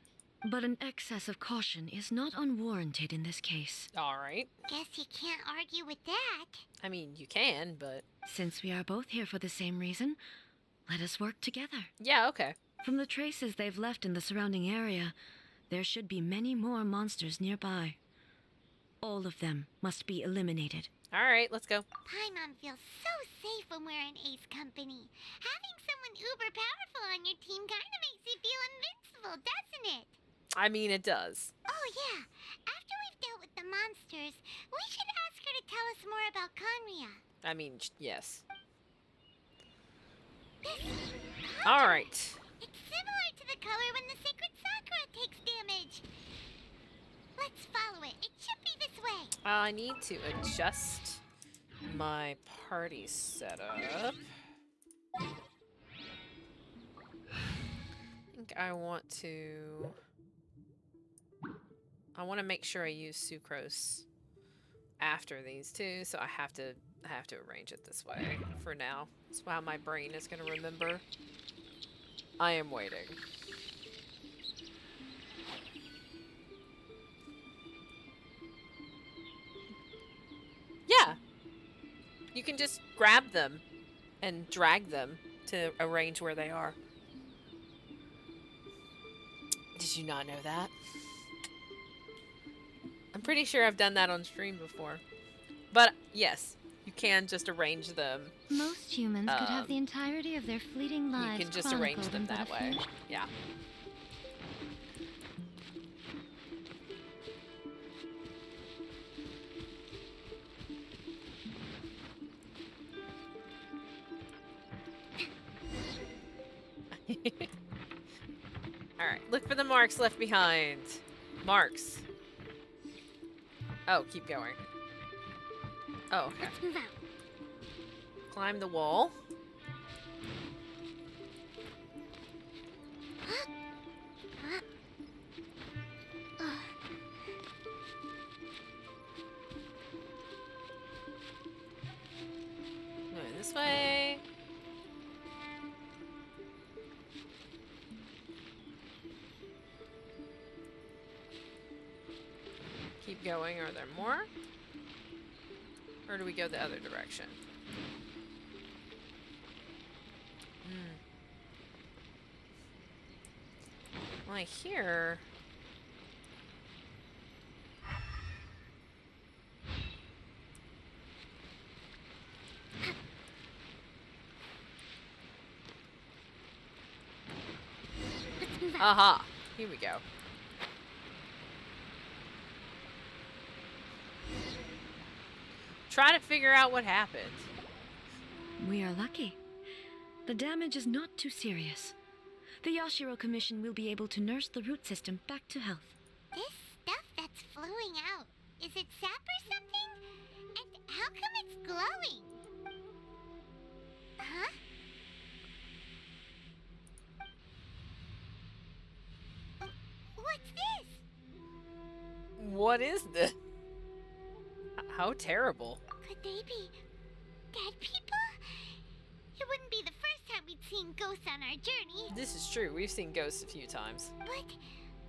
But an excess of caution is not unwarranted in this case. Alright. Guess you can't argue with that. I mean, you can, but... Since we are both here for the same reason, let us work together. Yeah, okay. From the traces they've left in the surrounding area, there should be many more monsters nearby. All of them must be eliminated. Alright, let's go. Paimon feels so safe when we're in Ace company. Having someone uber powerful on your team kinda makes you feel invincible, doesn't it? I mean, it does. Oh yeah, after we've dealt with the monsters, we should ask her to tell us more about Conria. I mean, yes. This Alright. It's similar to the color when the sacred Sakura takes damage. Let's follow it. It should be this way. I need to adjust my party setup. I think I want to I want to make sure I use sucrose after these two, so I have to arrange it this way for now. That's how my brain is going to remember. I am waiting. Yeah. You can just grab them and drag them to arrange where they are. Did you not know that? I'm pretty sure I've done that on stream before. But yes, you can just arrange them. Most humans could have the entirety of their fleeting lives You can just arrange them that way. Yeah. Alright, look for the marks left behind. Marks. Oh, keep going. Oh, okay. Let's move out. Climb the wall. Going this way. Keep going. Are there more? Or do we go the other direction? Well, I hear... Let's move out. Aha! Here we go. Try to figure out what happened. We are lucky. The damage is not too serious. The Yashiro Commission will be able to nurse the root system back to health. This stuff that's flowing out, is it sap or something? And how come it's glowing? Huh? What's this? What is this? How terrible. Could they be dead people? It wouldn't be the first time we'd seen ghosts on our journey. This is true. We've seen ghosts a few times. But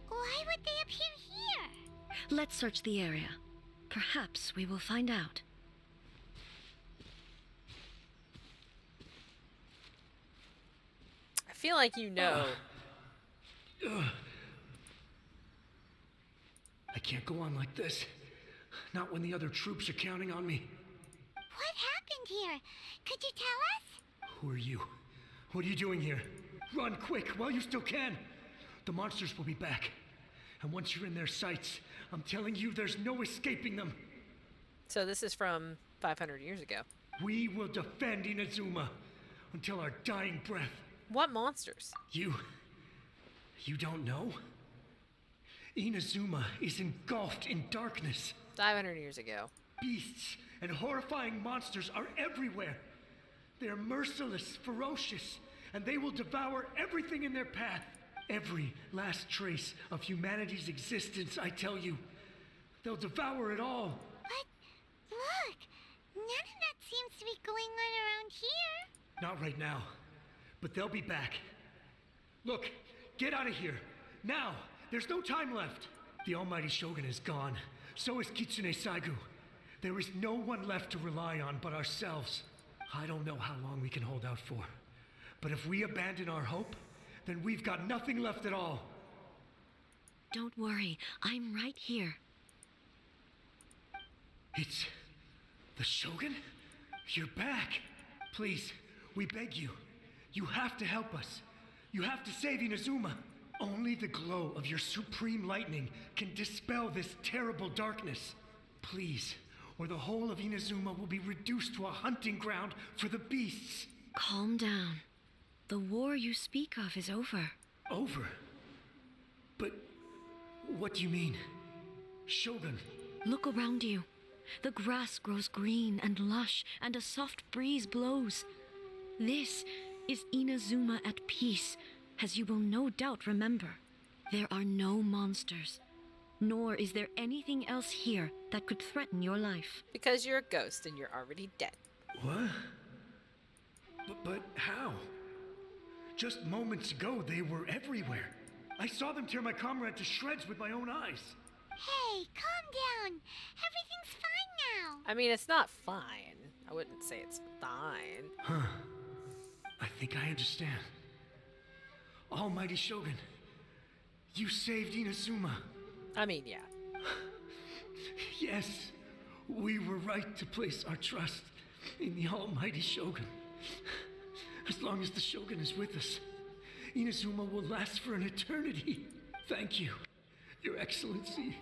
why would they appear here? Let's search the area. Perhaps we will find out. I feel like you know. I can't go on like this. Not when the other troops are counting on me. What happened here? Could you tell us? Who are you? What are you doing here? Run quick while you still can. The monsters will be back. And once you're in their sights, I'm telling you, there's no escaping them. So this is from 500 years ago. We will defend Inazuma until our dying breath. What monsters? You don't know? Inazuma is engulfed in darkness. 500 years ago. Beasts and horrifying monsters are everywhere. They're merciless, ferocious, and they will devour everything in their path. Every last trace of humanity's existence, I tell you. They'll devour it all. But look, none of that seems to be going on around here. Not right now, but they'll be back. Look, get out of here. Now! There's no time left. The almighty Shogun is gone. So is Kitsune Saigu. There is no one left to rely on but ourselves. I don't know how long we can hold out for. But if we abandon our hope, then we've got nothing left at all. Don't worry, I'm right here. It's... the Shogun? You're back. Please, we beg you. You have to help us. You have to save Inazuma. Only the glow of your supreme lightning can dispel this terrible darkness. Please, or the whole of Inazuma will be reduced to a hunting ground for the beasts. Calm down. The war you speak of is over. Over? But what do you mean? Shogun? Look around you. The grass grows green and lush, and a soft breeze blows. This is Inazuma at peace, as you will no doubt remember. There are no monsters. nor is there anything else here that could threaten your life. Because you're a ghost and you're already dead. What? But how? Just moments ago, they were everywhere. I saw them tear my comrade to shreds with my own eyes. Hey, calm down. Everything's fine now. I mean, it's not fine. I wouldn't say it's fine. Huh. I think I understand. Almighty Shogun, you saved Inazuma. I mean, yeah. Yes, we were right to place our trust in the Almighty Shogun. As long as the Shogun is with us, Inazuma will last for an eternity. Thank you, Your Excellency.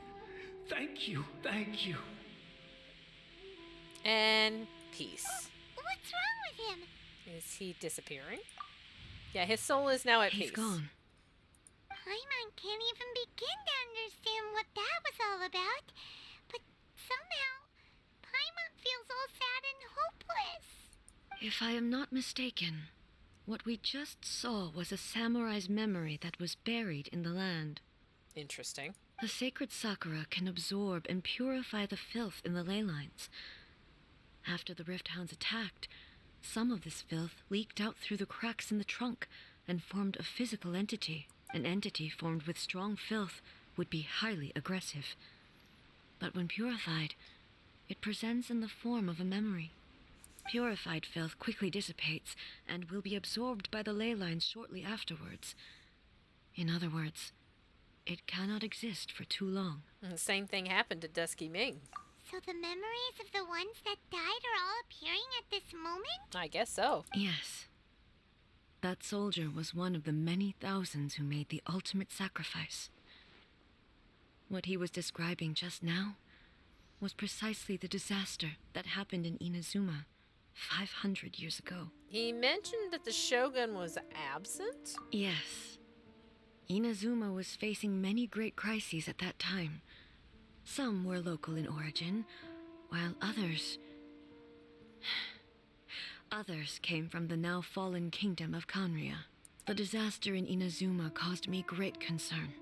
Thank you, thank you. And peace. What's wrong with him? Is he disappearing? Yeah, his soul is now at He's peace. gone. Paimon can't even begin to understand what that was all about. But somehow, Paimon feels all sad and hopeless. If I am not mistaken, what we just saw was a samurai's memory that was buried in the land. Interesting. The sacred sakura can absorb and purify the filth in the ley lines. After the Rift Hounds attacked, some of this filth leaked out through the cracks in the trunk and formed a physical entity. An entity formed with strong filth would be highly aggressive. But when purified, it presents in the form of a memory. Purified filth quickly dissipates and will be absorbed by the ley lines shortly afterwards. In other words, it cannot exist for too long. And the same thing happened to Dusky Ming. So the memories of the ones that died are all appearing at this moment? I guess so. Yes. That soldier was one of the many thousands who made the ultimate sacrifice. What he was describing just now was precisely the disaster that happened in Inazuma 500 years ago. He mentioned that the Shogun was absent? Yes. Inazuma was facing many great crises at that time. Some were local in origin, while others came from the now fallen kingdom of Kanria. The disaster in Inazuma caused me great concern.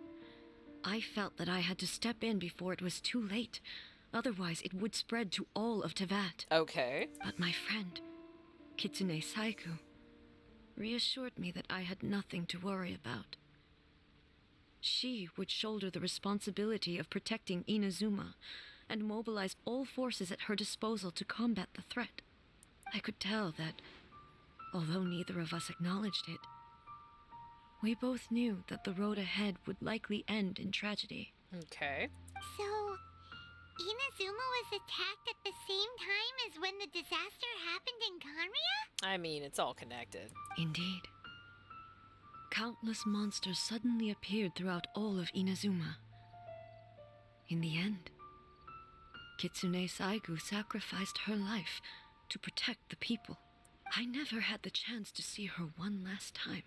I felt that I had to step in before it was too late. Otherwise, it would spread to all of Tevat. Okay. But my friend, Kitsune Saiku, reassured me that I had nothing to worry about. She would shoulder the responsibility of protecting Inazuma and mobilize all forces at her disposal to combat the threat. I could tell that, although neither of us acknowledged it, we both knew that the road ahead would likely end in tragedy. Okay. So, Inazuma was attacked at the same time as when the disaster happened in Kanria? I mean, it's all connected. Indeed. Countless monsters suddenly appeared throughout all of Inazuma. In the end, Kitsune Saigu sacrificed her life to protect the people. I never had the chance to see her one last time.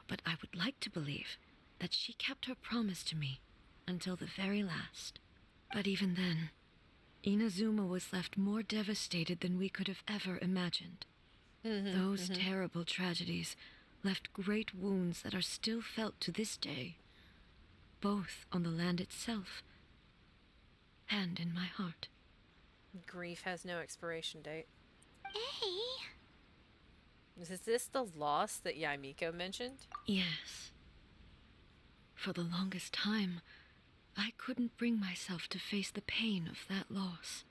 But I would like to believe that she kept her promise to me until the very last. But even then, Inazuma was left more devastated than we could have ever imagined. Those terrible tragedies left great wounds that are still felt to this day, both on the land itself and in my heart. Grief has no expiration date. Hey, Is this the loss that Yaimiko mentioned? Yes. For the longest time, I couldn't bring myself to face the pain of that loss.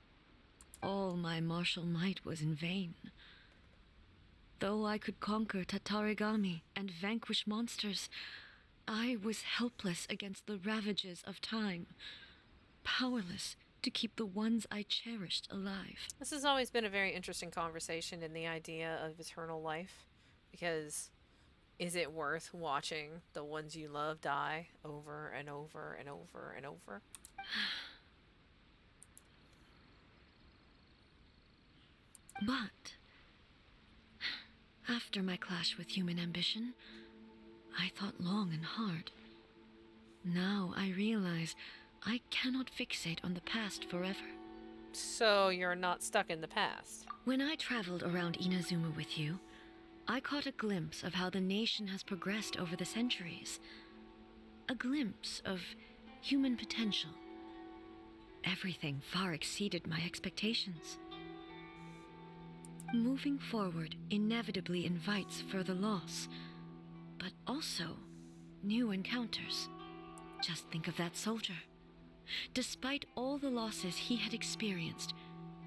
All my martial might was in vain. Though I could conquer Tatarigami and vanquish monsters, I was helpless against the ravages of time, powerless to keep the ones I cherished alive. This has always been a very interesting conversation in the idea of eternal life, because is it worth watching the ones you love die over and over and over and over? But after my clash with human ambition, I thought long and hard. Now I realize I cannot fixate on the past forever. So you're not stuck in the past. When I traveled around Inazuma with you, I caught a glimpse of how the nation has progressed over the centuries. A glimpse of human potential. Everything far exceeded my expectations. Moving forward inevitably invites further loss, but also new encounters. Just think of that soldier. Despite all the losses he had experienced,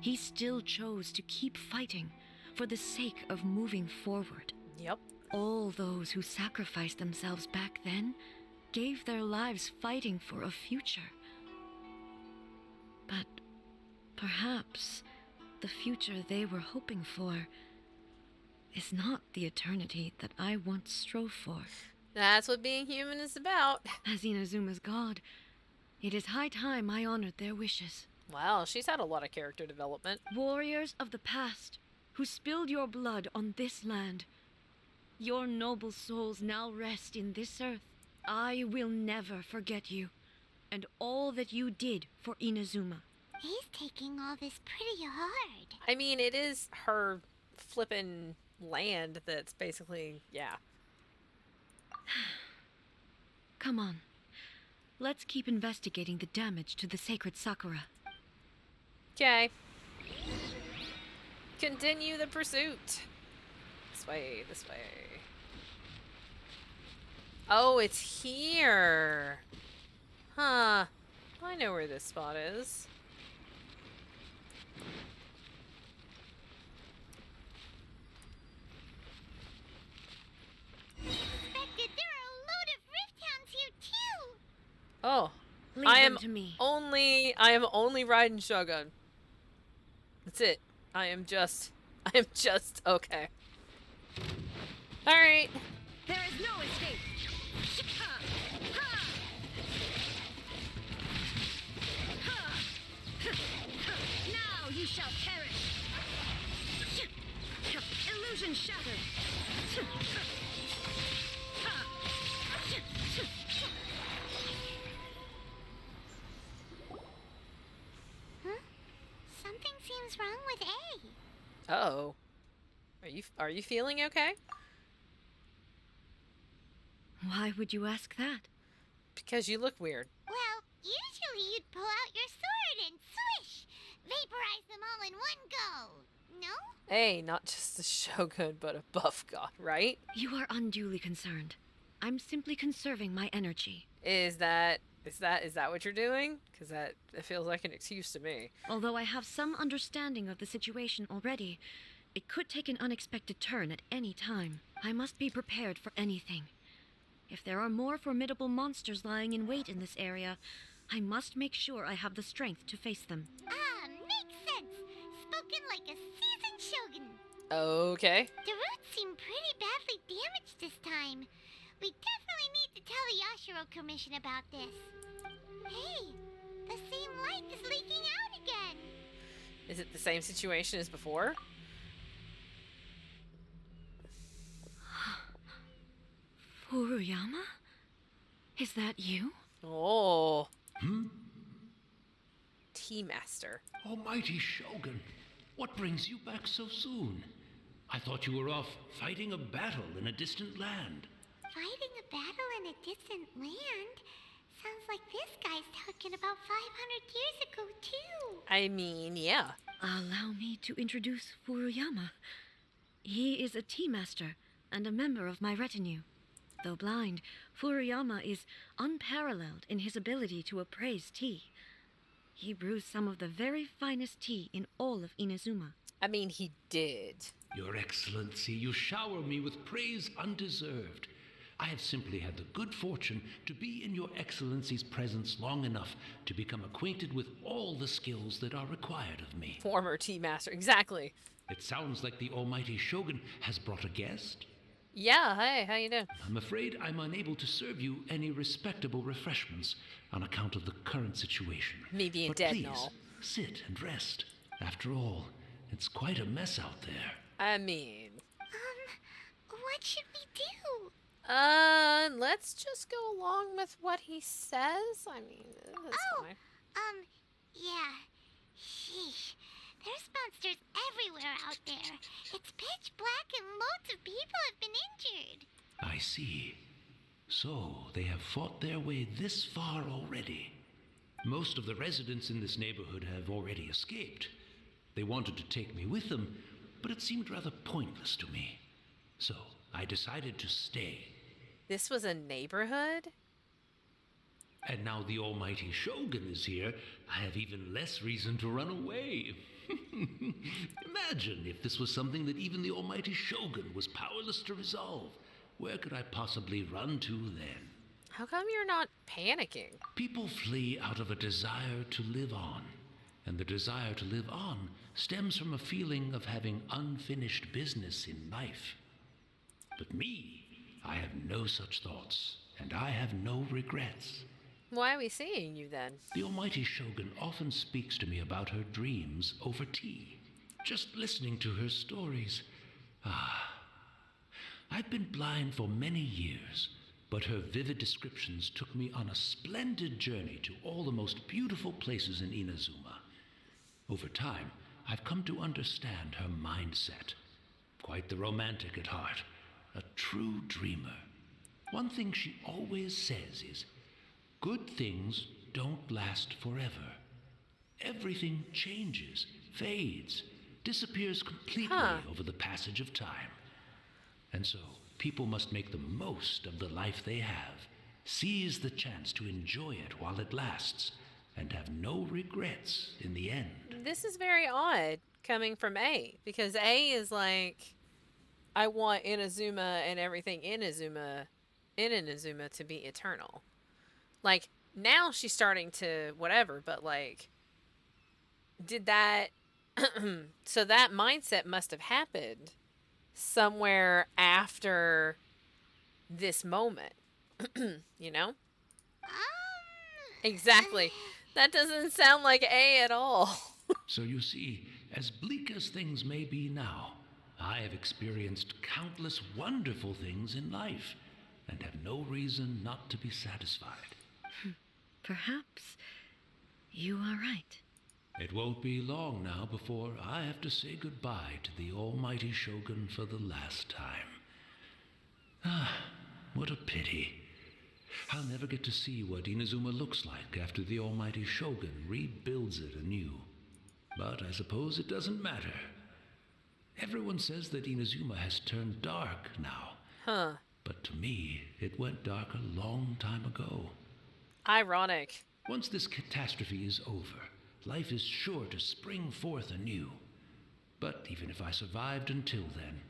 he still chose to keep fighting for the sake of moving forward. Yep. All those who sacrificed themselves back then gave their lives fighting for a future. But perhaps the future they were hoping for is not the eternity that I once strove for. That's what being human is about. As Inazuma's god, it is high time I honored their wishes. Wow, she's had a lot of character development. Warriors of the past, who spilled your blood on this land, your noble souls now rest in this earth. I will never forget you, and all that you did for Inazuma. He's taking all this pretty hard. I mean, it is her flippin' land that's basically, yeah. Come on. Let's keep investigating the damage to the sacred Sakura. Okay. Continue the pursuit. This way, this way. Oh, it's here. Huh. I know where this spot is. Expected there are a load of Rift Hounds here too. Oh. Leave I them am to me. I am only riding Shogun. That's it. I am just okay. Alright. There is no escape. Now you shall perish. Illusion shattered. Huh? Something seems wrong with A. Uh-oh. Are you feeling okay? Why would you ask that? Because you look weird. Well, usually you'd pull out your sword and swish, vaporize them all in one go. No? Hey, not just a Shogun, but a buff god, right? You are unduly concerned. I'm simply conserving my energy. Is that what you're doing? Because that it feels like an excuse to me. Although I have some understanding of the situation already, it could take an unexpected turn at any time. I must be prepared for anything. If there are more formidable monsters lying in wait in this area, I must make sure I have the strength to face them. Ah, makes sense. Spoken like a seasoned shogun. Okay. The roots seem pretty badly damaged this time. We definitely need to tell the Yashiro Commission about this. Hey, the same light is leaking out again. Is it the same situation as before? Furuyama? Is that you? Oh. Hmm? Tea Master. Almighty Shogun, what brings you back so soon? I thought you were off fighting a battle in a distant land. Fighting a battle in a distant land? Sounds like this guy's talking about 500 years ago, too. I mean, yeah. Allow me to introduce Furuyama. He is a tea master and a member of my retinue. Though blind, Furuyama is unparalleled in his ability to appraise tea. He brews some of the very finest tea in all of Inazuma. I mean, he did. Your Excellency, you shower me with praise undeserved. I have simply had the good fortune to be in your Excellency's presence long enough to become acquainted with all the skills that are required of me. Former Tea Master, exactly. It sounds like the Almighty Shogun has brought a guest. Yeah, hey, how you doing? I'm afraid I'm unable to serve you any respectable refreshments on account of the current situation. Me being but dead please, and all. sit and rest. After all, it's quite a mess out there. I mean... What should we do? Let's just go along with what he says. I mean, that's fine. Yeah. Sheesh. There's monsters everywhere out there. It's pitch black and loads of people have been injured. I see. So, they have fought their way this far already. Most of the residents in this neighborhood have already escaped. They wanted to take me with them, but it seemed rather pointless to me. So, I decided to stay. This was a neighborhood? And now the almighty Shogun is here, I have even less reason to run away. Imagine if this was something that even the almighty Shogun was powerless to resolve. Where could I possibly run to then? How come you're not panicking? People flee out of a desire to live on. And the desire to live on stems from a feeling of having unfinished business in life. But me, I have no such thoughts, and I have no regrets. Why are we seeing you then? The almighty Shogun often speaks to me about her dreams over tea. Just listening to her stories. I've been blind for many years, but her vivid descriptions took me on a splendid journey to all the most beautiful places in Inazuma. Over time, I've come to understand her mindset. Quite the romantic at heart, a true dreamer. One thing she always says is, good things don't last forever. Everything changes, fades, disappears completely over the passage of time. And so, people must make the most of the life they have, seize the chance to enjoy it while it lasts, and have no regrets in the end. This is very odd coming from A, because A is like, I want Inazuma and everything in Inazuma to be eternal. Like, now she's starting to whatever, but like, did that, so that mindset must have happened somewhere after this moment, you know? Exactly. That doesn't sound like A at all. So you see, as bleak as things may be now, I have experienced countless wonderful things in life, and have no reason not to be satisfied. Perhaps you are right. It won't be long now before I have to say goodbye to the almighty Shogun for the last time. What a pity. I'll never get to see what Inazuma looks like after the almighty Shogun rebuilds it anew. But I suppose it doesn't matter. Everyone says that Inazuma has turned dark now. But to me, it went dark a long time ago. Ironic. Once this catastrophe is over, life is sure to spring forth anew. But even if I survived until then,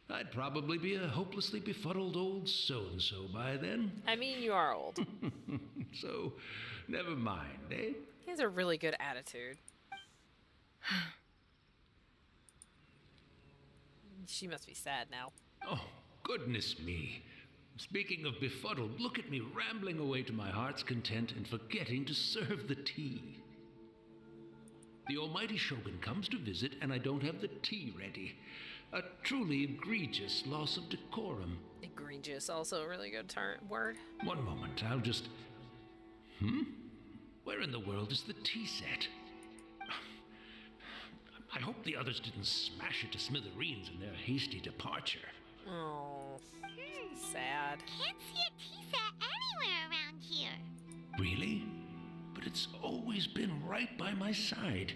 I'd probably be a hopelessly befuddled old so-and-so by then. I mean, you are old. So, never mind, eh? He has a really good attitude. She must be sad now. Oh, goodness me. Speaking of befuddled, look at me rambling away to my heart's content and forgetting to serve the tea. The almighty Shogun comes to visit and I don't have the tea ready. A truly egregious loss of decorum. Egregious, also a really good word. One moment, I'll just... Where in the world is the tea set? I hope the others didn't smash it to smithereens in their hasty departure. Oh, sad. Can't see a tea set anywhere around here. Really? But it's always been right by my side.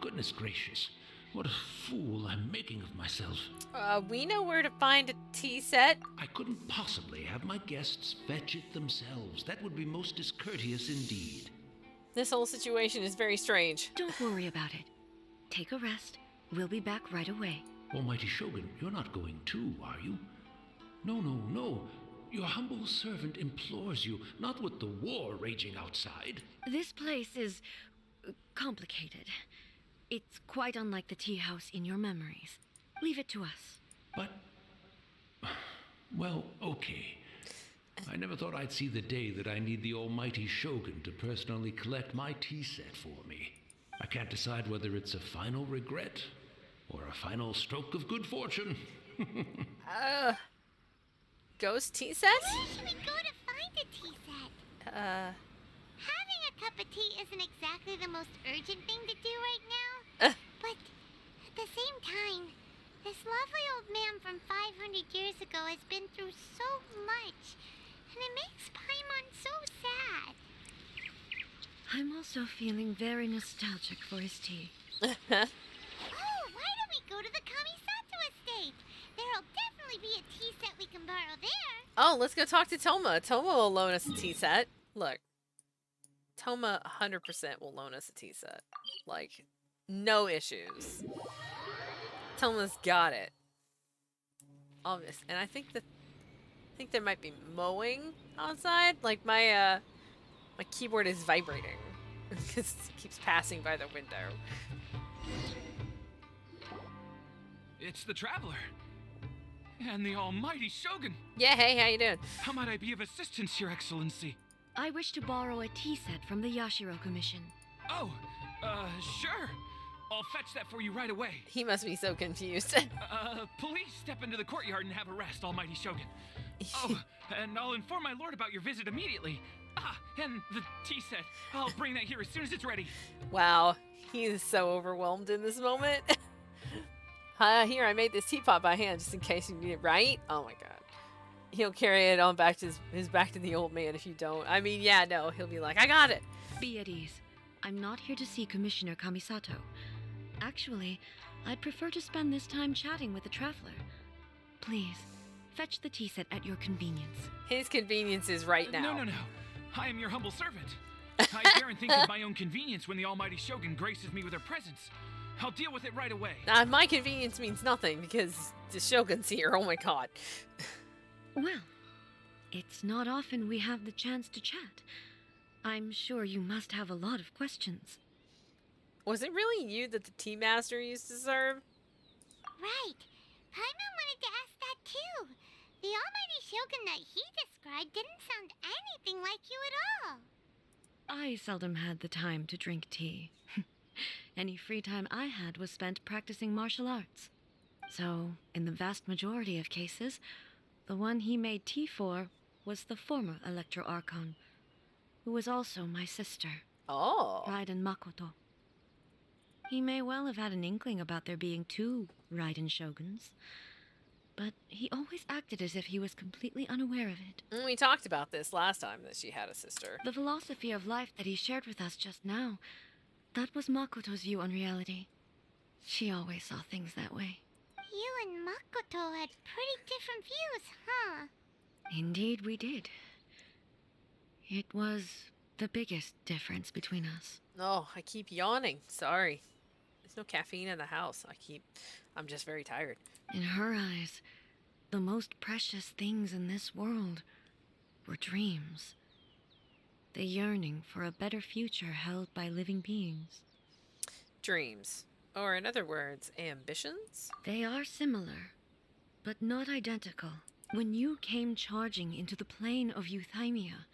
Goodness gracious, what a fool I'm making of myself. We know where to find a tea set. I couldn't possibly have my guests fetch it themselves. That would be most discourteous indeed. This whole situation is very strange. Don't worry about it. Take a rest. We'll be back right away. Almighty Shogun, you're not going too, are you? No. Your humble servant implores you, not with the war raging outside. This place is complicated. It's quite unlike the tea house in your memories. Leave it to us. But... well, okay. I never thought I'd see the day that I need the almighty Shogun to personally collect my tea set for me. I can't decide whether it's a final regret or a final stroke of good fortune. Ghost tea set? Where should we go to find a tea set? Having a cup of tea isn't exactly the most urgent thing to do right now. But at the same time, this lovely old man from 500 years ago has been through so much. I'm also feeling very nostalgic for his tea. Oh, why don't we go to the Kamisato estate? There'll definitely be a tea set we can borrow there. Oh, let's go talk to Toma. Toma will loan us a tea set. Look, Toma 100% will loan us a tea set. Like, no issues. Toma's got it. Obvious. And I think there might be mowing outside. Like my keyboard is vibrating because it keeps passing by the window. It's the Traveler. And the almighty Shogun. Yeah, hey, how you doing? How might I be of assistance, Your Excellency? I wish to borrow a tea set from the Yashiro Commission. Oh, sure. I'll fetch that for you right away. He must be so confused. Please step into the courtyard and have a rest, almighty Shogun. Oh, and I'll inform my lord about your visit immediately. Ah, and the tea set. I'll bring that here as soon as it's ready. Wow, he is so overwhelmed in this moment. Here, I made this teapot by hand just in case you need it, right? Oh my god. He'll carry it on back to his back to the old man if you don't. I mean, yeah, no, he'll be like, I got it. Be at ease. I'm not here to see Commissioner Kamisato. Actually, I'd prefer to spend this time chatting with the Traveler. Please, fetch the tea set at your convenience. His convenience is right now. No. I am your humble servant. I dare and think of my own convenience when the almighty Shogun graces me with her presence. I'll deal with it right away. My convenience means nothing because the Shogun's here. Oh my god. Well, it's not often we have the chance to chat. I'm sure you must have a lot of questions. Was it really you that the tea master used to serve? Right. Paimon wanted to ask that too. The almighty Shogun that he described didn't sound anything like you at all. I seldom had the time to drink tea. Any free time I had was spent practicing martial arts. So, in the vast majority of cases, the one he made tea for was the former Electro Archon, who was also my sister, Oh. Raiden Makoto. He may well have had an inkling about there being two Raiden Shoguns, but he always acted as if he was completely unaware of it. We talked about this last time that she had a sister. The philosophy of life that he shared with us just now, that was Makoto's view on reality. She always saw things that way. You and Makoto had pretty different views, huh? Indeed we did. It was the biggest difference between us. Oh, I keep yawning. Sorry. There's no caffeine in the house. I'm just very tired. In her eyes, the most precious things in this world were dreams. The yearning for a better future held by living beings. Dreams. Or in other words, ambitions? They are similar, but not identical. When you came charging into the plane of Euthymia,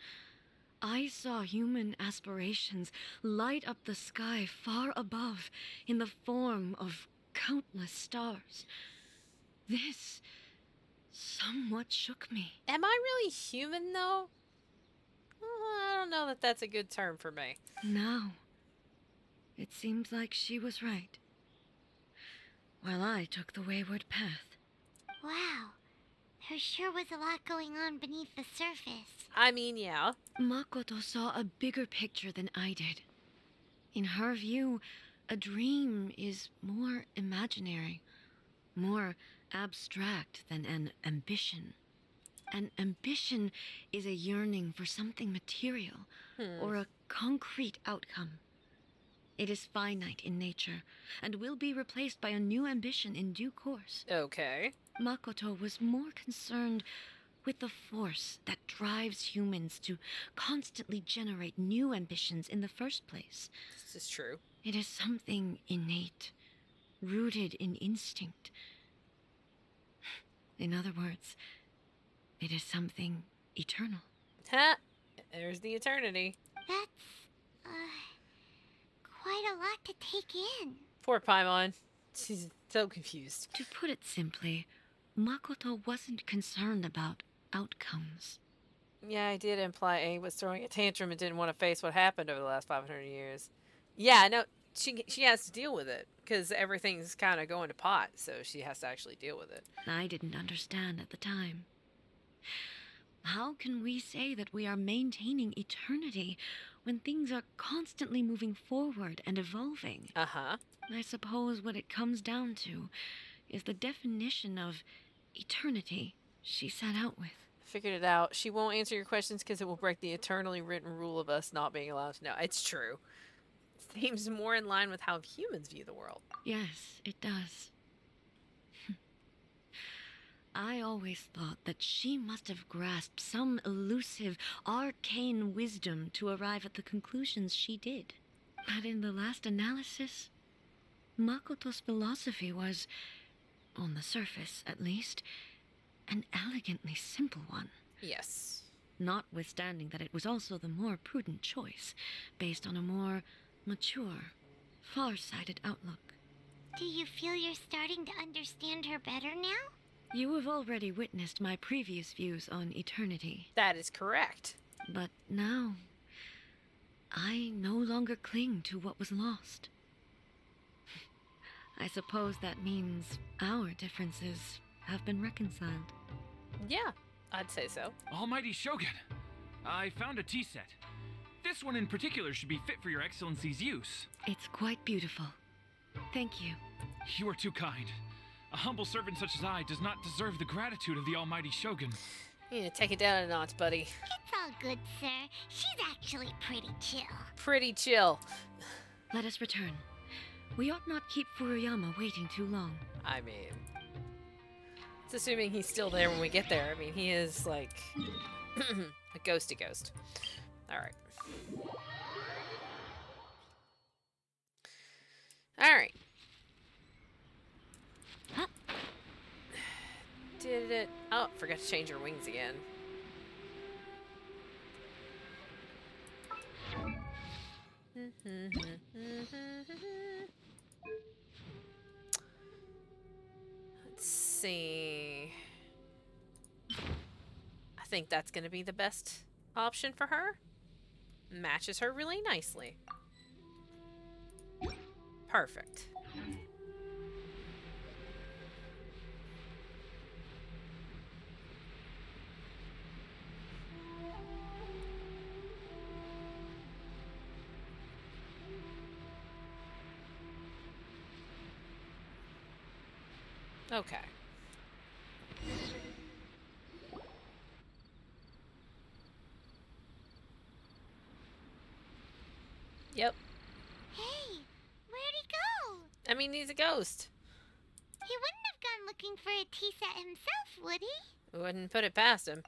I saw human aspirations light up the sky far above in the form of countless stars. This somewhat shook me. Am I really human, though? I don't know that that's a good term for me. Now, it seems like she was right, while I took the wayward path. Wow. There sure was a lot going on beneath the surface. I mean, yeah. Makoto saw a bigger picture than I did. In her view, a dream is more imaginary, more abstract than an ambition. An ambition is a yearning for something material or a concrete outcome. It is finite in nature and will be replaced by a new ambition in due course. Okay. Makoto was more concerned with the force that drives humans to constantly generate new ambitions in the first place. This is true. It is something innate, rooted in instinct. In other words, it is something eternal. Ha! There's the eternity. That's, quite a lot to take in. Poor Paimon. She's so confused. To put it simply, Makoto wasn't concerned about outcomes. Yeah, I did imply A was throwing a tantrum and didn't want to face what happened over the last 500 years. Yeah, no, she has to deal with it because everything's kind of going to pot, so she has to actually deal with it. I didn't understand at the time. How can we say that we are maintaining eternity when things are constantly moving forward and evolving? Uh-huh. I suppose what it comes down to is the definition of eternity she set out with. Figured it out. She won't answer your questions because it will break the eternally written rule of us not being allowed to know. It's true. Seems more in line with how humans view the world. Yes, it does. I always thought that she must have grasped some elusive, arcane wisdom to arrive at the conclusions she did. But in the last analysis, Makoto's philosophy was, on the surface at least, an elegantly simple one. Yes. Notwithstanding that it was also the more prudent choice, based on a more mature, far-sighted outlook. Do you feel you're starting to understand her better now? You have already witnessed my previous views on eternity. That is correct. But now, I no longer cling to what was lost. I suppose that means our differences have been reconciled. Yeah, I'd say so. Almighty Shogun, I found a tea set. This one in particular should be fit for your excellency's use. It's quite beautiful. Thank you. You are too kind. A humble servant such as I does not deserve the gratitude of the Almighty Shogun. You need to take it down a notch, buddy. It's all good, sir. She's actually pretty chill. Pretty chill. Let us return. We ought not keep Furuyama waiting too long. I mean, it's assuming he's still there when we get there. I mean, he is like a ghosty ghost. All right. All right. Huh? Did it? Oh, forgot to change her wings again. Let's see. I think that's going to be the best option for her. Matches her really nicely. Perfect. Okay. Yep. Hey, where'd he go? I mean, he's a ghost. He wouldn't have gone looking for a tea set himself, would he? Wouldn't put it past him.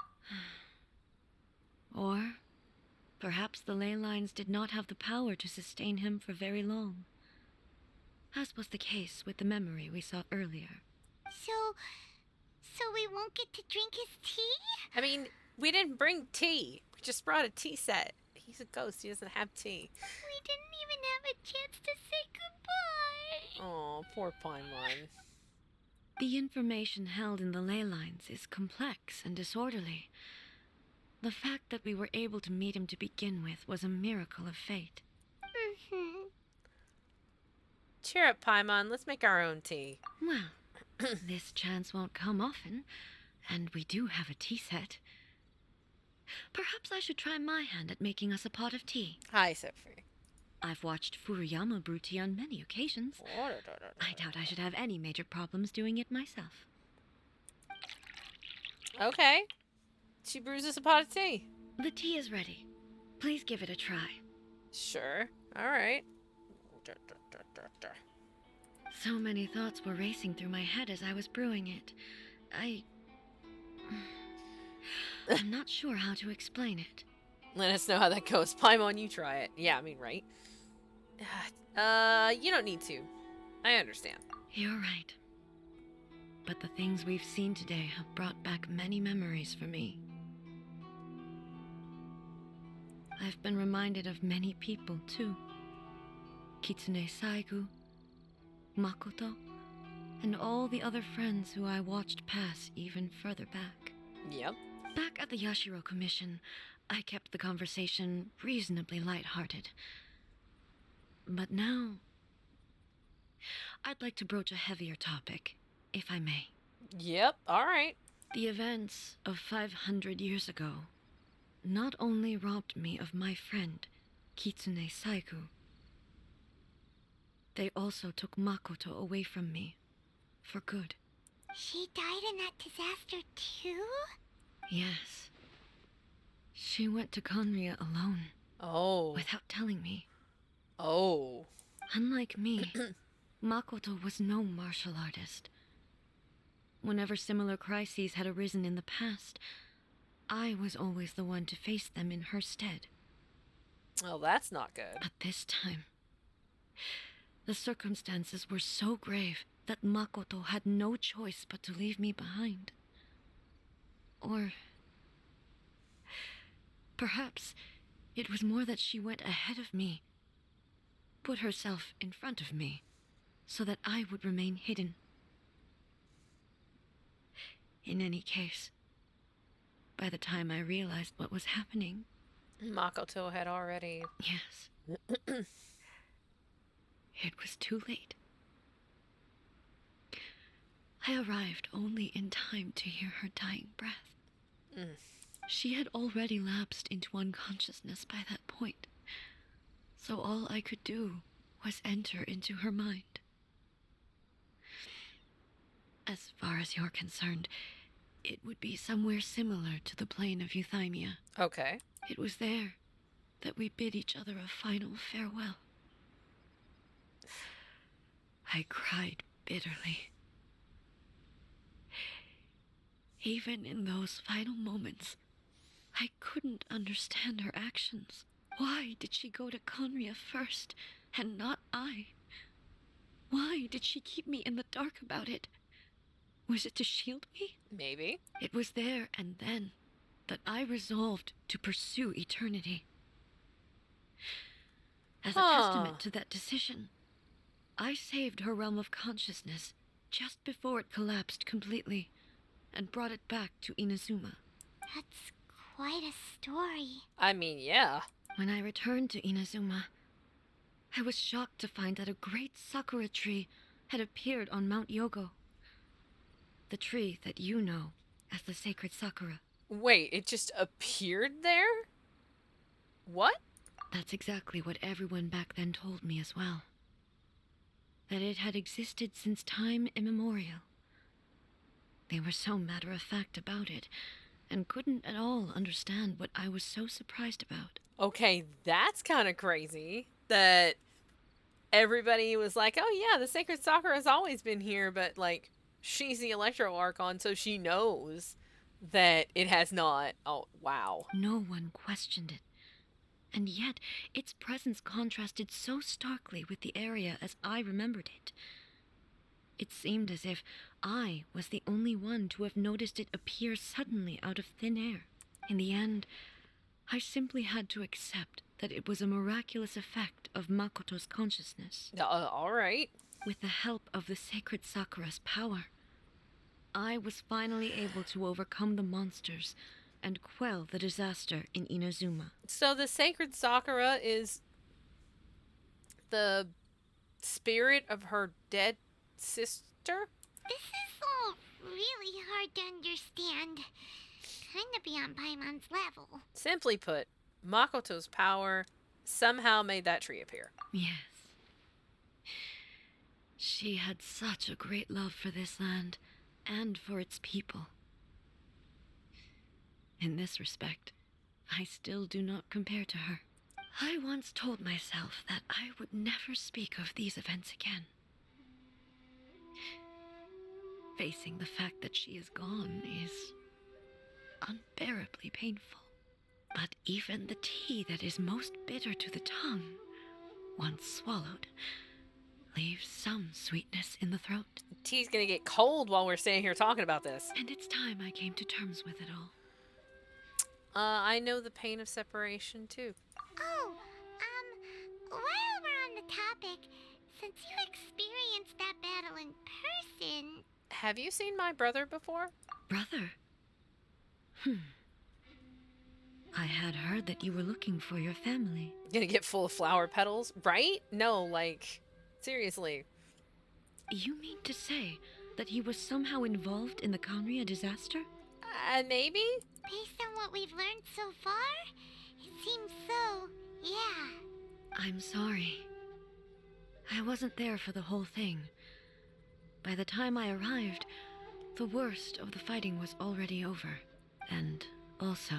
Or perhaps the ley lines did not have the power to sustain him for very long, as was the case with the memory we saw earlier. So we won't get to drink his tea? I mean, we didn't bring tea. We just brought a tea set. He's a ghost. He doesn't have tea. We didn't even have a chance to say goodbye. Oh, poor Paimon. The information held in the ley lines is complex and disorderly. The fact that we were able to meet him to begin with was a miracle of fate. Mm-hmm. Cheer up, Paimon. Let's make our own tea. Well, this chance won't come often, and we do have a tea set. Perhaps I should try my hand at making us a pot of tea. Hi, Sophie. I've watched Furuyama brew tea on many occasions. I doubt I should have any major problems doing it myself. Okay. She brews us a pot of tea. The tea is ready. Please give it a try. Sure. All right. So many thoughts were racing through my head as I was brewing it. I'm not sure how to explain it. Let us know how that goes. Paimon, you try it. Yeah, I mean, right? You don't need to. I understand. You're right. But the things we've seen today have brought back many memories for me. I've been reminded of many people, too. Kitsune Saigu, Makoto, and all the other friends who I watched pass even further back. Yep. Back at the Yashiro Commission, I kept the conversation reasonably light-hearted. But now, I'd like to broach a heavier topic, if I may. Yep. All right. The events of 500 years ago not only robbed me of my friend, Kitsune Saiku, they also took Makoto away from me for good. She died in that disaster too? Yes. She went to Conria alone, Oh. without telling me. Oh. Unlike me, Makoto was no martial artist. Whenever similar crises had arisen in the past, I was always the one to face them in her stead. Well, that's not good. But this time, the circumstances were so grave that Makoto had no choice but to leave me behind. Or perhaps it was more that she went ahead of me, put herself in front of me, so that I would remain hidden. In any case, by the time I realized what was happening... Makoto had already... Yes. It was too late. I arrived only in time to hear her dying breath. She had already lapsed into unconsciousness by that point, so all I could do was enter into her mind. As far as you're concerned, it would be somewhere similar to the plane of Euthymia. Okay. It was there that we bid each other a final farewell. I cried bitterly. Even in those final moments, I couldn't understand her actions. Why did she go to Conria first, and not I? Why did she keep me in the dark about it? Was it to shield me? Maybe. It was there and then that I resolved to pursue eternity. As a testament to that decision, I saved her realm of consciousness just before it collapsed completely and brought it back to Inazuma. That's quite a story. I mean, yeah. When I returned to Inazuma, I was shocked to find that a great sakura tree had appeared on Mount Yogo. The tree that you know as the sacred sakura. Wait, it just appeared there? What? That's exactly what everyone back then told me as well. That it had existed since time immemorial. They were so matter-of-fact about it, and couldn't at all understand what I was so surprised about. Okay, that's kind of crazy. That everybody was like, oh yeah, the sacred sakura has always been here, but like, she's the Electro Archon, so she knows that it has not. Oh, wow. No one questioned it. And yet, its presence contrasted so starkly with the area as I remembered it. It seemed as if I was the only one to have noticed it appear suddenly out of thin air. In the end, I simply had to accept that it was a miraculous effect of Makoto's consciousness. All right. With the help of the sacred Sakura's power, I was finally able to overcome the monsters and quell the disaster in Inazuma. So the sacred sakura is the spirit of her dead sister? This is all really hard to understand. Kinda beyond Paimon's level. Simply put, Makoto's power somehow made that tree appear. Yes. She had such a great love for this land and for its people. In this respect, I still do not compare to her. I once told myself that I would never speak of these events again. Facing the fact that she is gone is unbearably painful. But even the tea that is most bitter to the tongue, once swallowed, leaves some sweetness in the throat. Tea's gonna get cold while we're staying here talking about this. And it's time I came to terms with it all. I know the pain of separation too. Oh, while we're on the topic, since you experienced that battle in person... Have you seen my brother before? Brother? I had heard that you were looking for your family. Gonna get full of flower petals, right? No, like, seriously. You mean to say that he was somehow involved in the Conria disaster? Maybe? Based on what we've learned so far, it seems so, yeah. I'm sorry. I wasn't there for the whole thing. By the time I arrived, the worst of the fighting was already over. And also,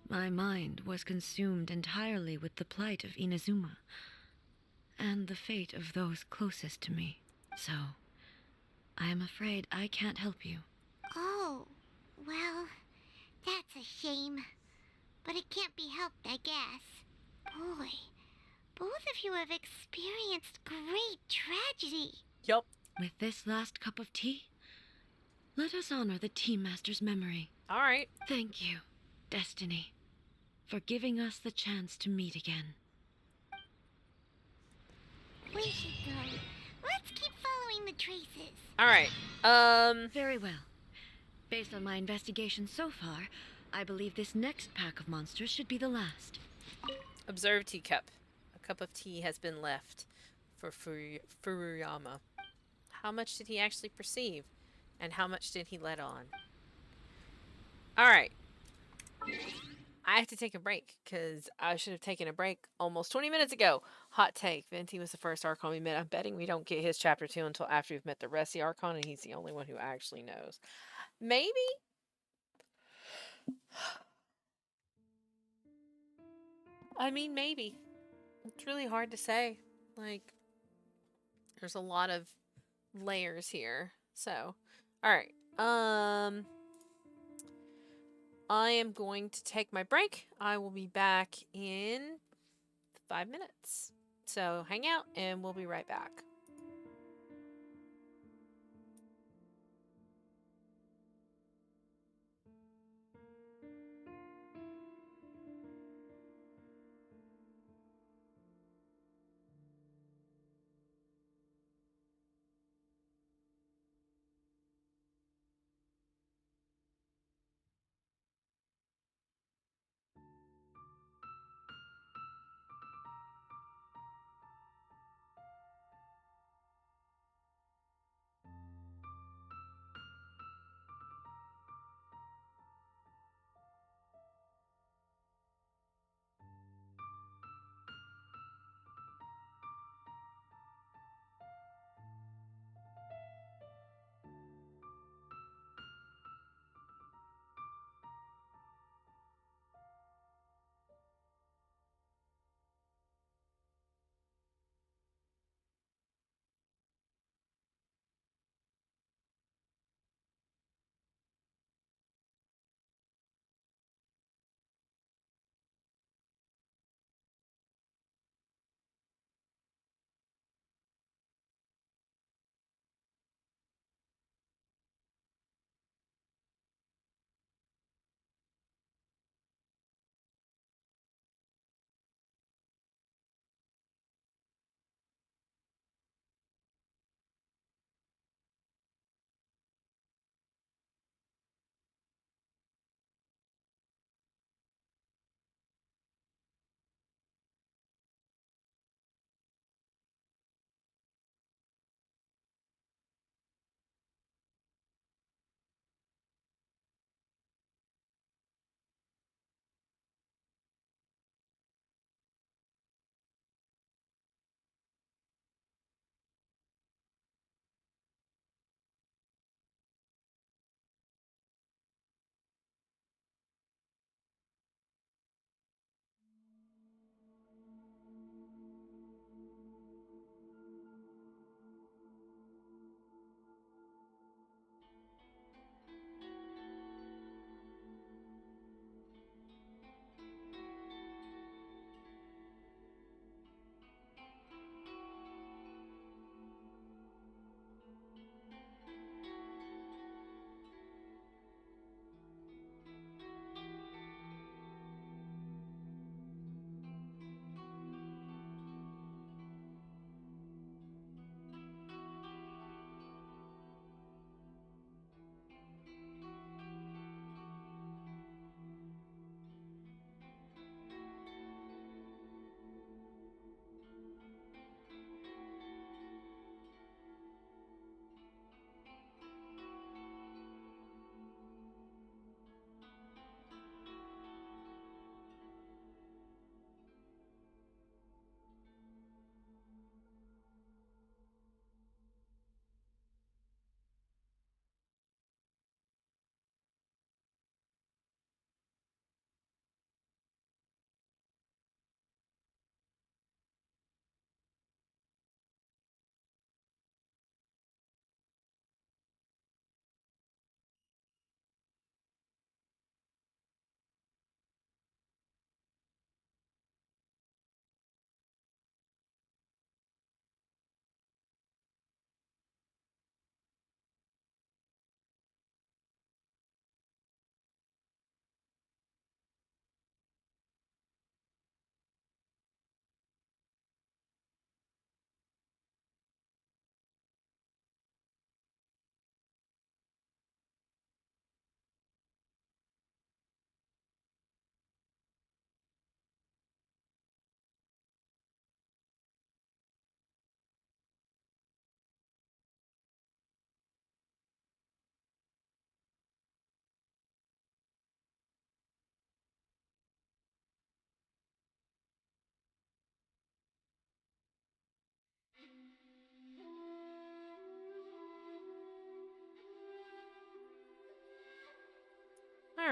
my mind was consumed entirely with the plight of Inazuma and the fate of those closest to me. So, I am afraid I can't help you. Oh, well, that's a shame. But it can't be helped, I guess. Boy, both of you have experienced great tragedy. Yup. With this last cup of tea, let us honor the Tea Master's memory. Alright. Thank you, Destiny, for giving us the chance to meet again. We should go. Let's keep following the traces. Alright. Very well. Based on my investigation so far, I believe this next pack of monsters should be the last. Observe teacup. A cup of tea has been left for Furuyama. How much did he actually perceive? And how much did he let on? Alright. I have to take a break, because I should have taken a break almost 20 minutes ago. Hot take. Venti was the first Archon we met. I'm betting we don't get his chapter 2 until after we've met the rest of the Archon, and he's the only one who actually knows. Maybe? I mean, maybe. It's really hard to say. Like, there's a lot of layers here. So, alright. I am going to take my break. I will be back in 5 minutes. So hang out and we'll be right back.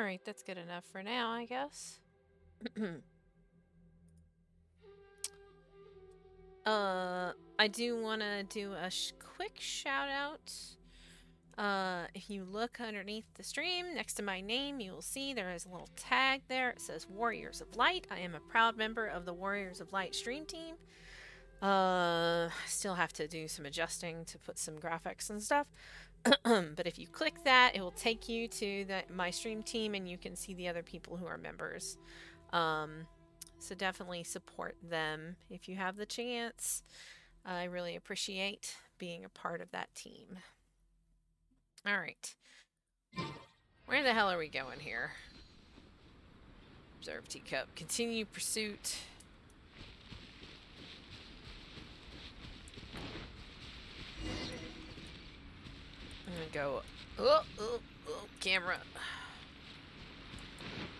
Alright, that's good enough for now, I guess. I do want to do a quick shout out. If you look underneath the stream, next to my name, you will see there is a little tag there. It says Warriors of Light. I am a proud member of the Warriors of Light stream team. Still have to do some adjusting to put some graphics and stuff. But if you click that, it will take you to my stream team, and you can see the other people who are members. So definitely support them if you have the chance. I really appreciate being a part of that team. All right. Where the hell are we going here? Observe teacup. Continue pursuit. I'm gonna go. Oh, camera.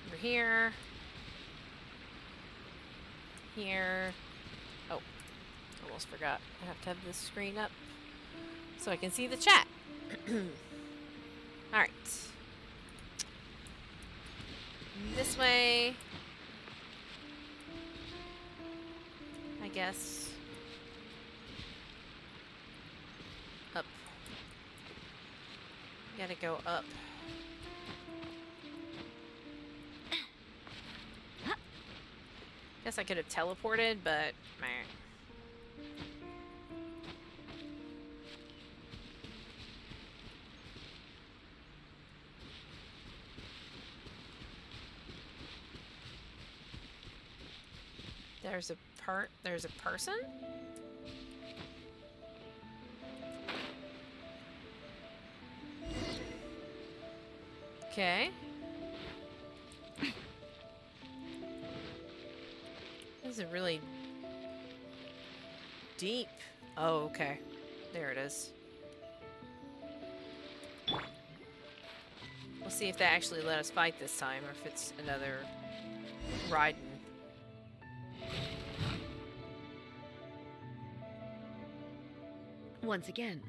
Over here. Here. Oh, almost forgot. I have to have this screen up so I can see the chat. Alright. This way. I guess. Up. Gotta go up. Guess I could have teleported, but meh. There's a person? Okay. This is really deep. Oh, okay. There it is. We'll see if they actually let us fight this time, or if it's another Raiden. Once again,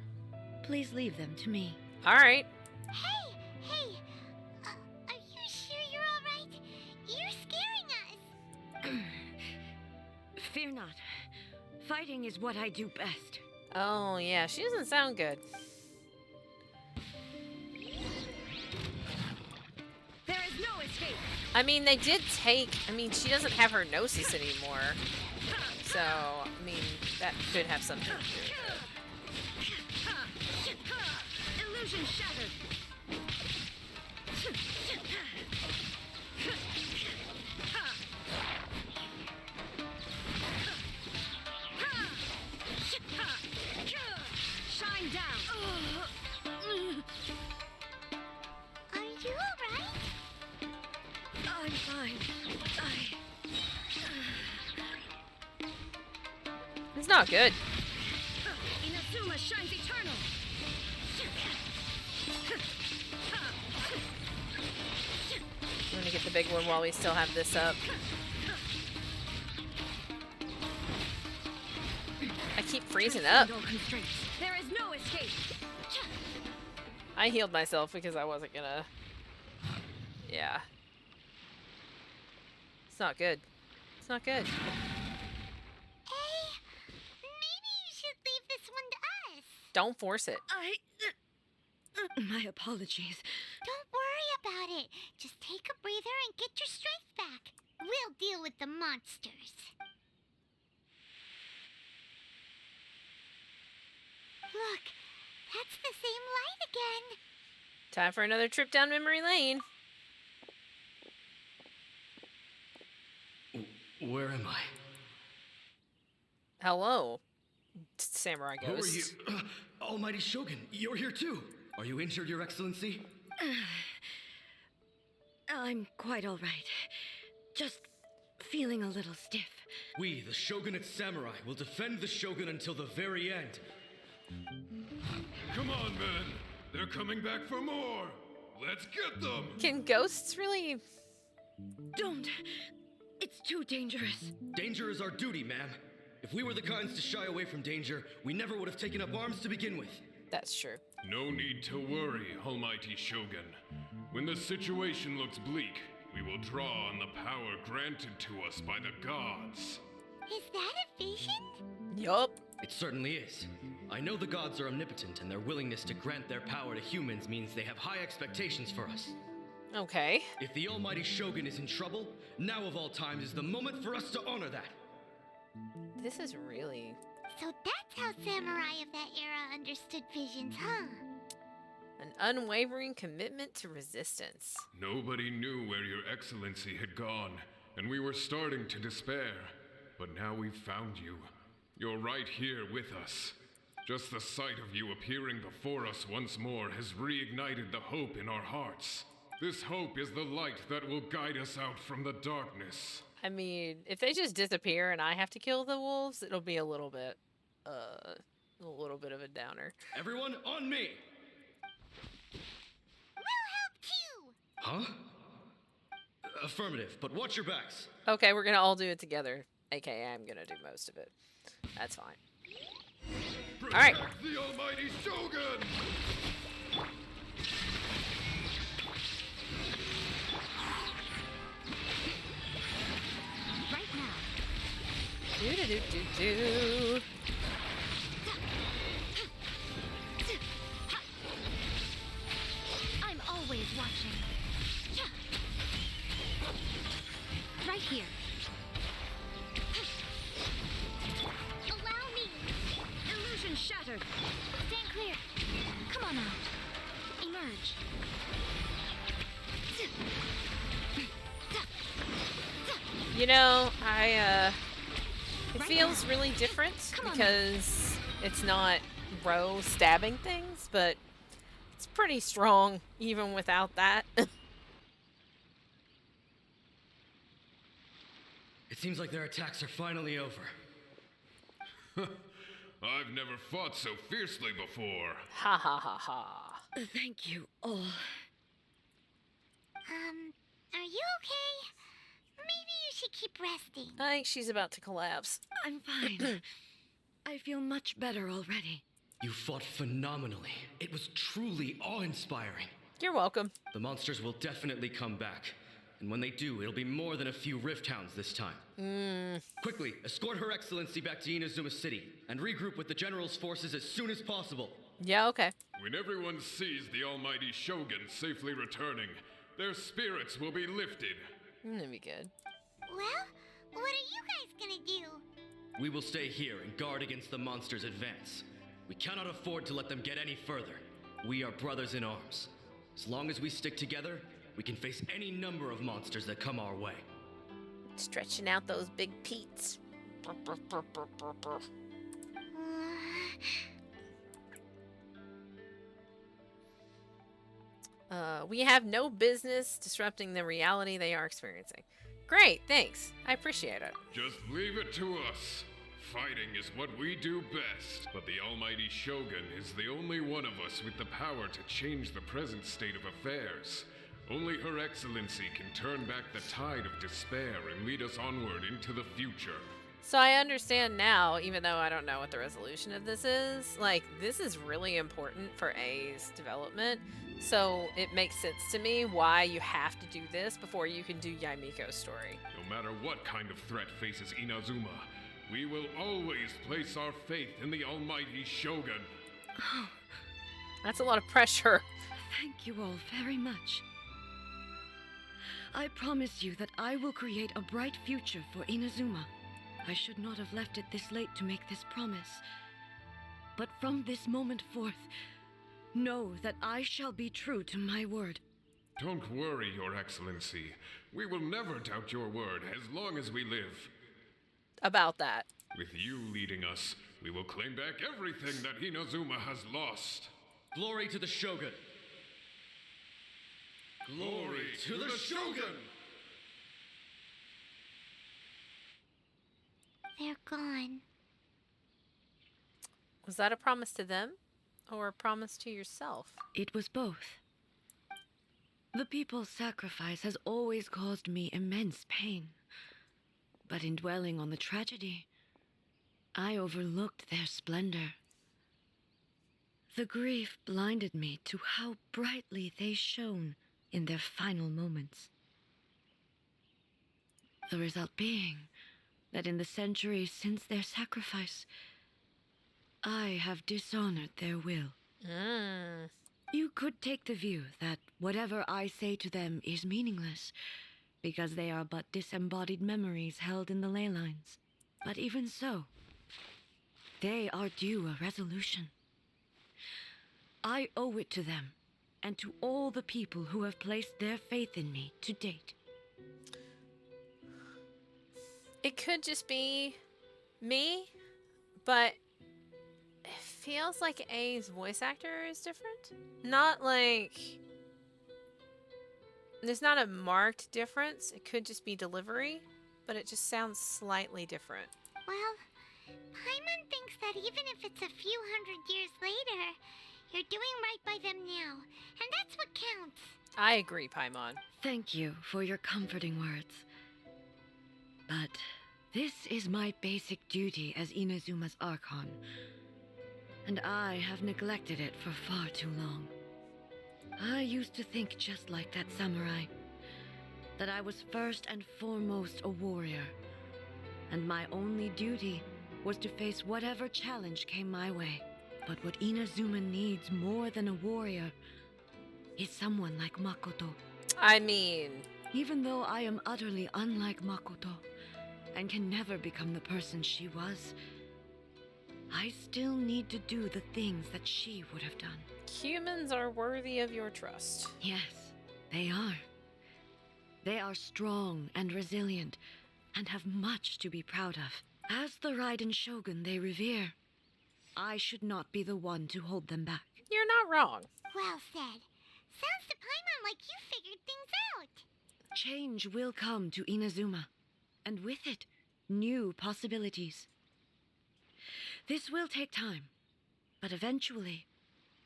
please leave them to me. Alright. Hey! Are you sure you're alright? You're scaring us! Fear not. Fighting is what I do best. Oh, yeah. She doesn't sound good. There is no escape. I mean, they did take... I mean, she doesn't have her gnosis anymore. So, I mean, that could have something to do with it. Illusion shattered. Shine down. Are you alright? I'm fine. It's not good. Inazuma shines eternal. I'm gonna get the big one while we still have this up. I keep freezing up. There is no escape. I healed myself because I wasn't gonna... Yeah. It's not good. It's not good. Hey, maybe you should leave this one to us. Don't force it. My apologies. Don't worry about it. Just take a breather and get your strength back. We'll deal with the monsters. Look, that's the same light again. Time for another trip down memory lane. Where am I? Hello, Samurai Who are Ghost. you? Almighty Shogun, you're here too. Are you injured, Your Excellency? I'm quite all right. Just feeling a little stiff. We, the Shogunate Samurai, will defend the Shogun until the very end. Come on, men. They're coming back for more. Let's get them. Can ghosts really... Don't. It's too dangerous. Danger is our duty, ma'am. If we were the kinds to shy away from danger, we never would have taken up arms to begin with. That's true. No need to worry, Almighty Shogun. When the situation looks bleak, we will draw on the power granted to us by the gods. Is that a vision? Yup. It certainly is. I know the gods are omnipotent, and their willingness to grant their power to humans means they have high expectations for us. Okay. If the almighty Shogun is in trouble, now of all times is the moment for us to honor that. This is really... So that's how samurai of that era understood visions, huh? an unwavering commitment to resistance. Nobody knew where your excellency had gone, and we were starting to despair. But now we've found you. You're right here with us. Just the sight of you appearing before us once more has reignited the hope in our hearts. This hope is the light that will guide us out from the darkness. I mean, if they just disappear and I have to kill the wolves, it'll be a little bit of a downer. Everyone on me! We'll help too! Huh? Affirmative, but watch your backs. Okay, we're gonna all do it together. AKA, I'm gonna do most of it. That's fine. Protect All right. the almighty Shogun! Right now. Do do do do do. I'm always watching. Right here. Allow me! Illusion shattered. Stand clear. Come on out. Emerge. You know, it Right feels now. really different Come on. because it's not Ro stabbing things, but it's pretty strong even without that. It seems like their attacks are finally over. I've never fought so fiercely before. Ha ha ha ha. Thank you all. Are you okay? Maybe you should keep resting. I think she's about to collapse. I'm fine. I feel much better already. You fought phenomenally. It was truly awe-inspiring. You're welcome. The monsters will definitely come back. And when they do, it'll be more than a few Rift Hounds this time. Quickly, escort Her Excellency back to Inazuma City, and regroup with the General's forces as soon as possible. Yeah, okay. When everyone sees the almighty Shogun safely returning, their spirits will be lifted. That'd be good. Well, what are you guys gonna do? We will stay here and guard against the monsters' advance. We cannot afford to let them get any further. We are brothers in arms. As long as we stick together, we can face any number of monsters that come our way. Stretching out those big peats. We have no business disrupting the reality they are experiencing. Great, thanks. I appreciate it. Just leave it to us. Fighting is what we do best, but the almighty Shogun is the only one of us with the power to change the present state of affairs. Only Her Excellency can turn back the tide of despair and lead us onward into the future. So I understand now, even though I don't know what the resolution of this is, like, this is really important for A's development. So it makes sense to me why you have to do this before you can do Yaimiko's story. No matter what kind of threat faces Inazuma, we will always place our faith in the almighty Shogun. That's a lot of pressure. Thank you all very much. I promise you that I will create a bright future for Inazuma. I should not have left it this late to make this promise. But from this moment forth, know that I shall be true to my word. Don't worry, Your Excellency. We will never doubt your word as long as we live. About that. With you leading us, we will claim back everything that Inazuma has lost. Glory to the Shogun! Glory to the Shogun! They're gone. Was that a promise to them or a promise to yourself? It was both. The people's sacrifice has always caused me immense pain. But in dwelling on the tragedy, I overlooked their splendor. The grief blinded me to how brightly they shone in their final moments. The result being that in the centuries since their sacrifice, I have dishonored their will. You could take the view that whatever I say to them is meaningless, because they are but disembodied memories held in the ley lines. But even so, they are due a resolution. I owe it to them, and to all the people who have placed their faith in me to date. It could just be me, but it feels like A's voice actor is different. Not like... There's not a marked difference. It could just be delivery, but it just sounds slightly different. Well, Paimon thinks that even if it's a few hundred years later, you're doing right by them now, and that's what counts. I agree, Paimon. Thank you for your comforting words. But this is my basic duty as Inazuma's Archon, and I have neglected it for far too long. I used to think just like that samurai, that I was first and foremost a warrior, and my only duty was to face whatever challenge came my way. But what Inazuma needs more than a warrior is someone like Makoto. I mean... Even though I am utterly unlike Makoto, and can never become the person she was, I still need to do the things that she would have done. Humans are worthy of your trust. Yes, they are. They are strong and resilient, and have much to be proud of. As the Raiden Shogun they revere, I should not be the one to hold them back. You're not wrong. Well said. Sounds to Paimon like you figured things out. Change will come to Inazuma, and with it, new possibilities. This will take time, but eventually,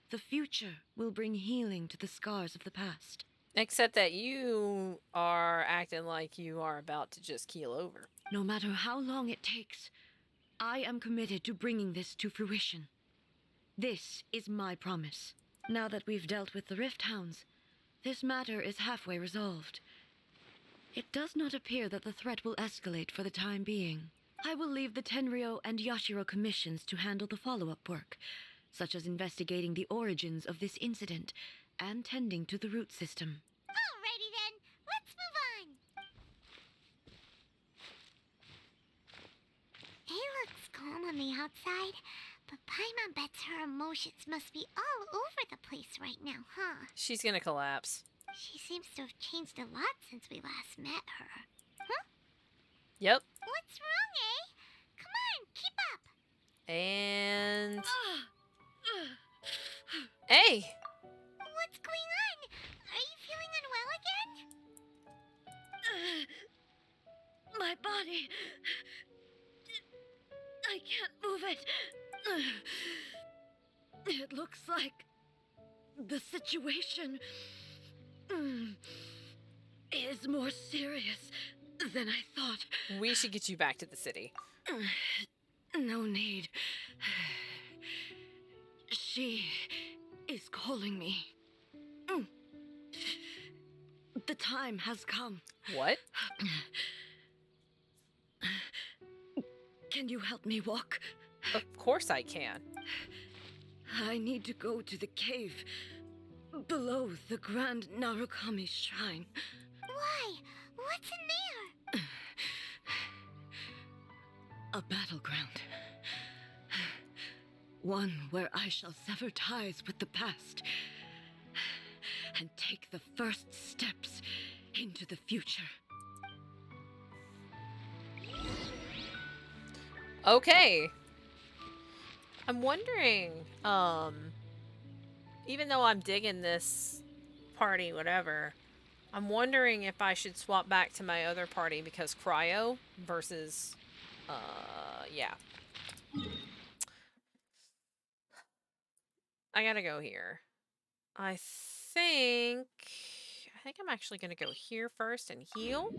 the future will bring healing to the scars of the past. Except that you are acting like you are about to just keel over. No matter how long it takes, I am committed to bringing this to fruition. This is my promise. Now that we've dealt with the Rift Hounds, this matter is halfway resolved. It does not appear that the threat will escalate for the time being. I will leave the Tenryo and Yashiro commissions to handle the follow-up work, such as investigating the origins of this incident and tending to the root system. Alrighty then, let's move on. It looks calm on the outside, but Paimon bets her emotions must be all over the place right now, huh? She's gonna collapse. She seems to have changed a lot since we last met her. Huh? Yep. What's wrong, eh? Come on, keep up. And... Hey! What's going on? Are you feeling unwell again? My body... I can't move it. It looks like the situation is more serious than I thought. We should get you back to the city. No need. She is calling me. The time has come. What? Can you help me walk? Of course I can. I need to go to the cave below the Grand Narukami Shrine. Why? What's in there? A battleground. One where I shall sever ties with the past and take the first steps into the future. Okay. I'm wondering, even though I'm digging this party, whatever, I'm wondering if I should swap back to my other party because cryo versus, yeah. I gotta go here. I think I'm actually gonna go here first and heal.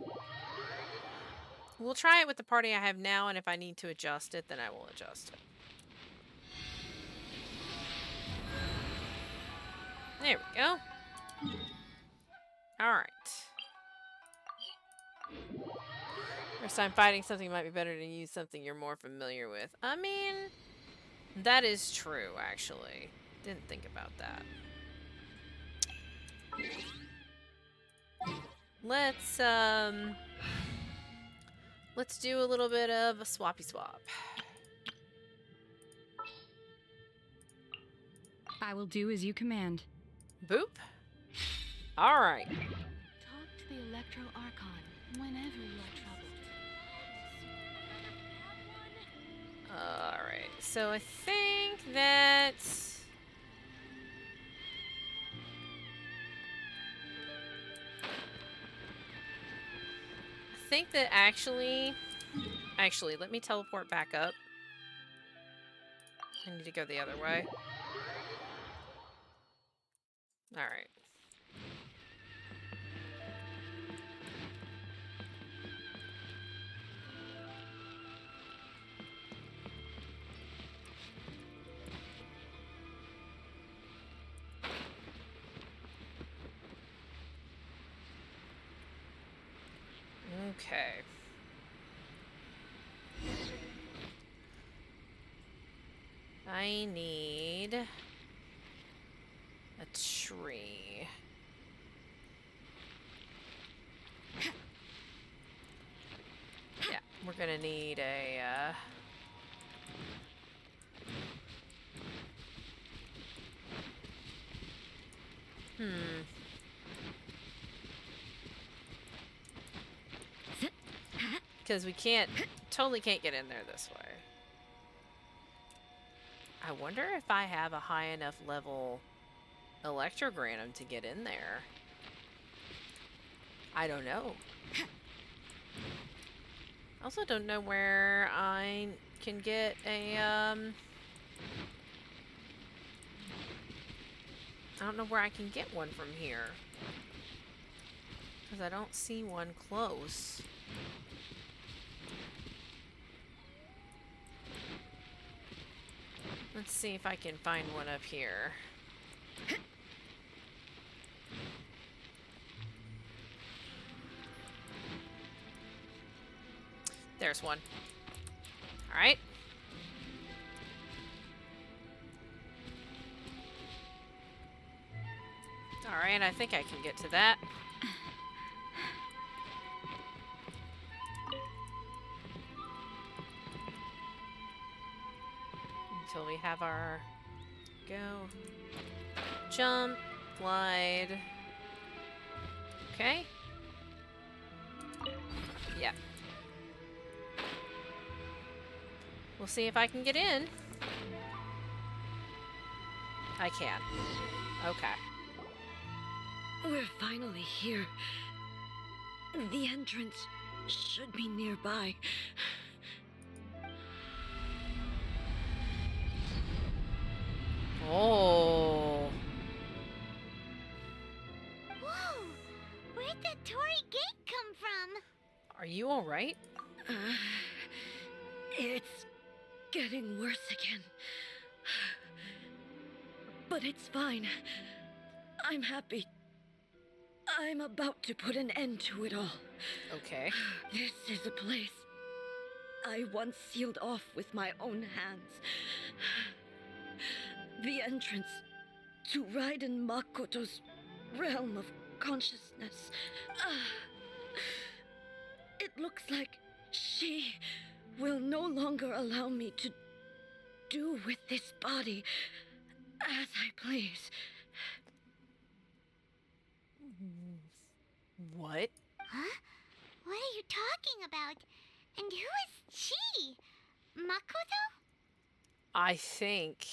We'll try it with the party I have now, and if I need to adjust it, then I will adjust it. There we go. Alright. First time fighting something might be better to use something you're more familiar with. I mean, that is true, actually. Didn't think about that. Let's do a little bit of a swappy swap. I will do as you command. Boop. Alright. Talk to the Electro Archon whenever you are troubled. Alright. So I think that... actually, let me teleport back up. I need to go the other way. Alright. Okay. I need a tree. Yeah, we're gonna need a, because we totally can't get in there this way. I wonder if I have a high enough level Electrogranum to get in there. I don't know. I also don't know where I can get a, I don't know where I can get one from here. Because I don't see one close. Let's see if I can find one up here. There's one. Alright. Alright, I think I can get to that. Until we have our go, jump, glide. Okay. Yeah. We'll see if I can get in. I can. Okay. We're finally here. The entrance should be nearby. Oh. Whoa! Where'd that Torii gate come from? Are you alright? It's getting worse again. But it's fine. I'm happy. I'm about to put an end to it all. Okay. This is a place I once sealed off with my own hands. The entrance to Raiden Makoto's realm of consciousness. It looks like she will no longer allow me to do with this body as I please. What? Huh? What are you talking about? And who is she? Makoto? I think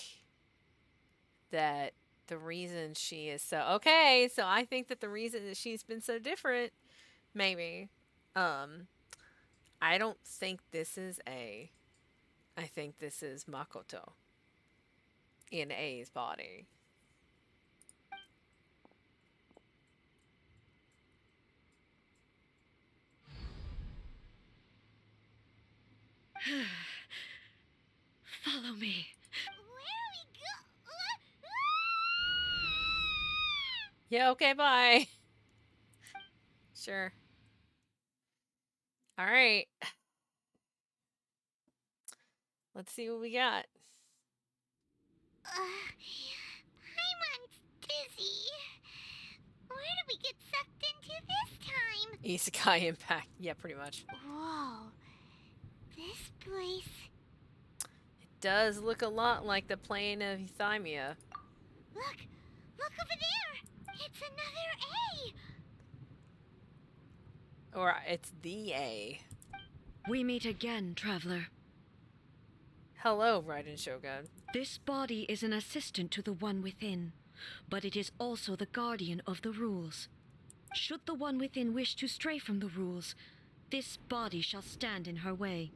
that the reason she is so... Okay, so I think that the reason that she's been so different, maybe, I don't think this is A. I think this is Makoto in A's body. Follow me. Where do we go? Yeah, okay, bye. Sure. All right. Let's see what we got. Paimon's dizzy. Where did we get sucked into this time? Isekai impact. Yeah, pretty much. Whoa. This place... It does look a lot like the plane of Euthymia. Look! Look over there! It's another A! Or it's the A. We meet again, traveler. Hello, Raiden Shogun. This body is an assistant to the one within, but it is also the guardian of the rules. Should the one within wish to stray from the rules, this body shall stand in her way.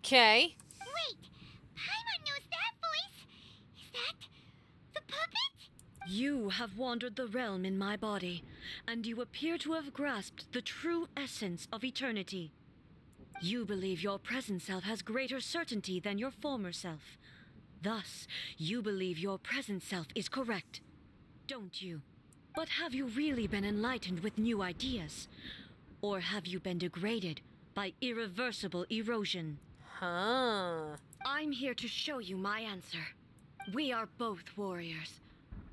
Okay. Wait! Paimon knows that voice! Is that... the puppet? You have wandered the realm in my body, and you appear to have grasped the true essence of eternity. You believe your present self has greater certainty than your former self. Thus, you believe your present self is correct, don't you? But have you really been enlightened with new ideas? Or have you been degraded by irreversible erosion? Huh. I'm here to show you my answer. We are both warriors,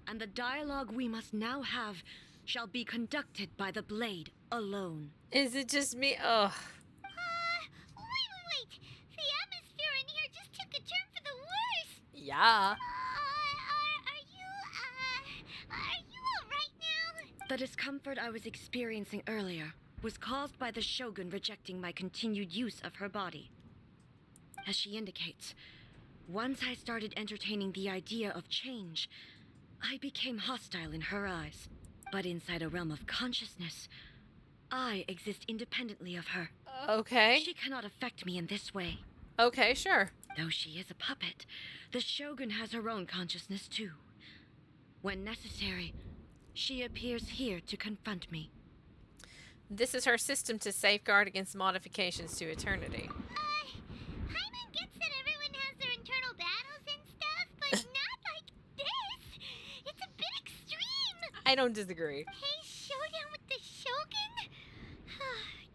and the dialogue we must now have shall be conducted by the blade alone. Is it just me? Ugh. Wait! The atmosphere in here just took a turn for the worse! Yeah. Are you alright now? The discomfort I was experiencing earlier was caused by the Shogun rejecting my continued use of her body. As she indicates, once I started entertaining the idea of change, I became hostile in her eyes. But inside a realm of consciousness, I exist independently of her. Okay. She cannot affect me in this way. Okay, sure. Though she is a puppet, the Shogun has her own consciousness too. When necessary, she appears here to confront me. This is her system to safeguard against modifications to eternity. Paimon gets that everyone has their internal battles and stuff, but not like this. It's a bit extreme. I don't disagree. Hey, showdown with the Shogun?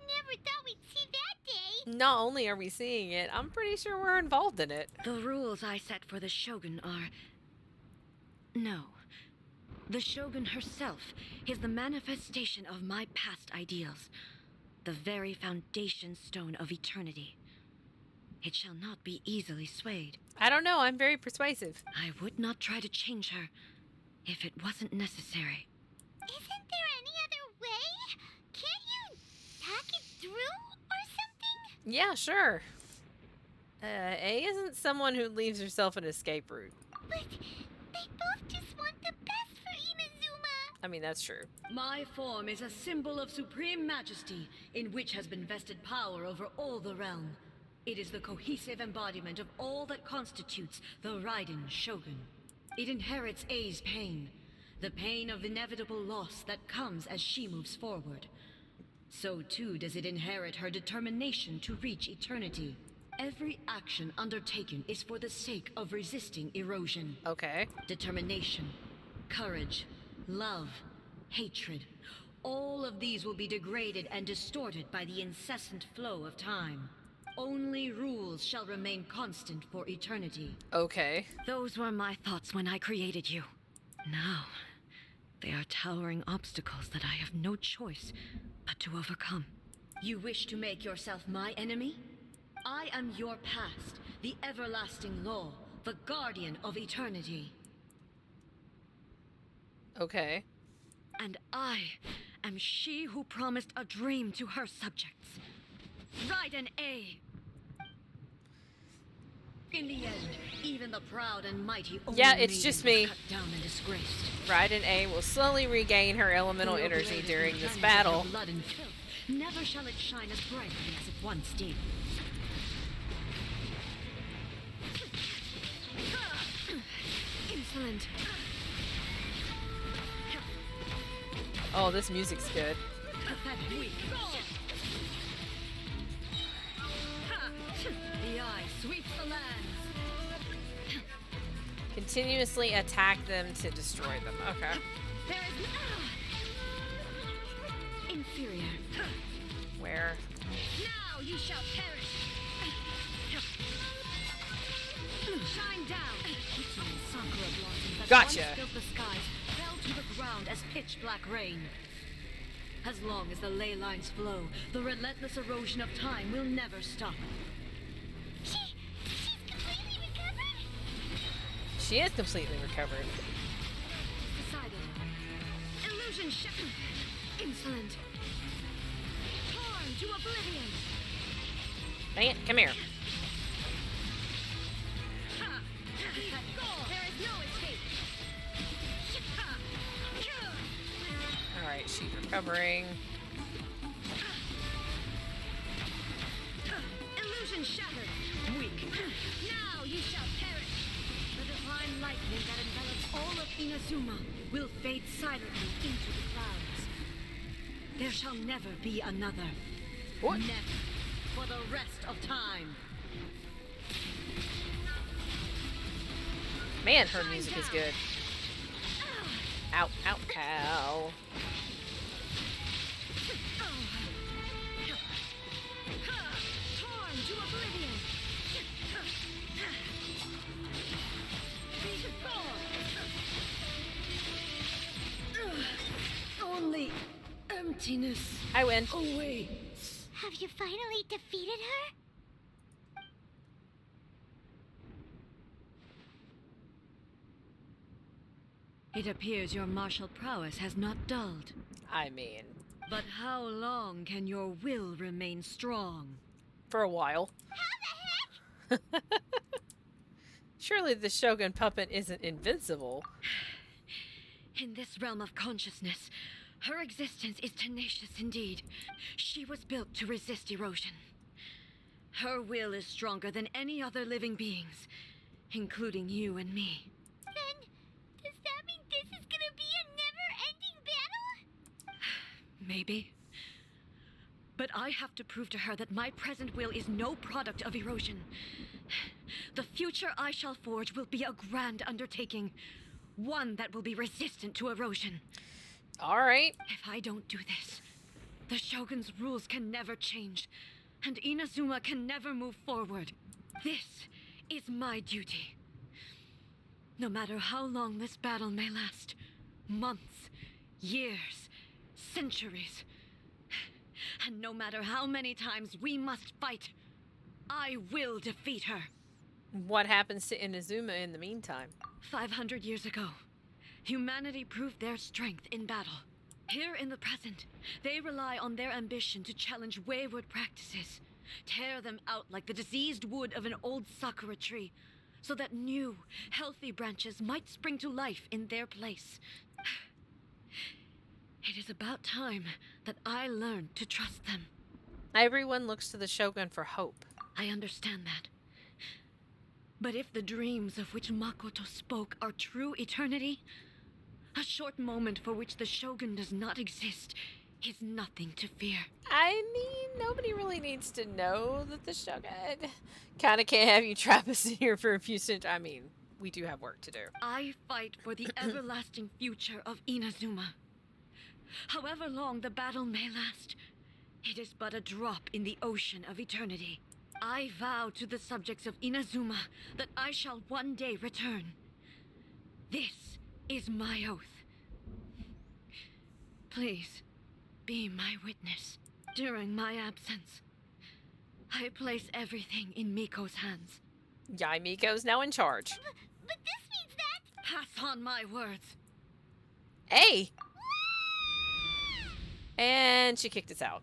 Never thought we'd see that day. Not only are we seeing it, I'm pretty sure we're involved in it. The rules I set for the Shogun are... No. The Shogun herself is the manifestation of my past ideals, the very foundation stone of eternity. It shall not be easily swayed. I don't know, I'm very persuasive. I would not try to change her if it wasn't necessary. Isn't there any other way? Can't you hack it through or something? Yeah, sure. A isn't someone who leaves herself an escape route. But they both just want the best for Inazuma. I mean, that's true. My form is a symbol of supreme majesty, in which has been vested power over all the realm. It is the cohesive embodiment of all that constitutes the Raiden Shogun. It inherits A's pain, the pain of inevitable loss that comes as she moves forward. So too does it inherit her determination to reach eternity. Every action undertaken is for the sake of resisting erosion. Okay. Determination, courage, love, hatred. All of these will be degraded and distorted by the incessant flow of time. Only rules shall remain constant for eternity. Okay. Those were my thoughts when I created you. Now, they are towering obstacles that I have no choice but to overcome. You wish to make yourself my enemy? I am your past, the everlasting law, the guardian of eternity. Okay. And I am she who promised a dream to her subjects. Raiden A. In the end, even the proud and mighty Yeah, it's just me. cut down and disgraced. Raiden A will slowly regain her elemental The energy obliterated during this companions of battle. your blood and filth. Never shall it shine as brightly as it once did. Insolent. Oh, this music's good. Pathetic weak. The eye sweeps the lands. Continuously attack them to destroy them. Okay. There is inferior. Where? Now you shall perish. Shine down. Sakura blossoms that Gotcha. once filled the skies fell to the ground as pitch black rain. As long as the ley lines flow, the relentless erosion of time will never stop. She's completely recovered? She is completely recovered. Decided. Illusion shatter. Insolent. Torn to oblivion. Man, come here. Ha! There is no escape. Alright, she's recovering. Illusion shattered. Weak. Now you shall perish. The divine lightning that envelops all of Inazuma will fade silently into the clouds. There shall never be another. What? Never. For the rest of time. Man, her music is good. Ow, ow, ow. Torn to oblivion. Only emptiness I win. awaits. Have you finally defeated her? It appears your martial prowess has not dulled. I mean, But how long can your will remain strong? for a while. How the heck? Surely the Shogun puppet isn't invincible. In this realm of consciousness, her existence is tenacious indeed. She was built to resist erosion. Her will is stronger than any other living beings, including you and me. Then, does that mean this is gonna be a never-ending battle? Maybe. But I have to prove to her that my present will is no product of erosion. The future I shall forge will be a grand undertaking, one that will be resistant to erosion. Alright. If I don't do this, the Shogun's rules can never change, and Inazuma can never move forward. This is my duty. No matter how long this battle may last, months, years, centuries, and no matter how many times we must fight, I will defeat her. What happens to Inazuma in the meantime? 500 years ago, humanity proved their strength in battle. Here in the present, they rely on their ambition to challenge wayward practices, tear them out like the diseased wood of an old sakura tree, so that new, healthy branches might spring to life in their place. It is about time that I learned to trust them. Everyone looks to the Shogun for hope. I understand that. But if the dreams of which Makoto spoke are true eternity, a short moment for which the Shogun does not exist is nothing to fear. I mean, nobody really needs to know that the Shogun kinda can't have you trap us in here for a few cents. I mean, we do have work to do. I fight for the everlasting future of Inazuma. However long the battle may last, it is but a drop in the ocean of eternity. I vow to the subjects of Inazuma that I shall one day return. This is my oath. Please, be my witness. During my absence, I place everything in Miko's hands. Yai Miko's now in charge. But this means that... Pass on my words. Hey! And she kicked us out.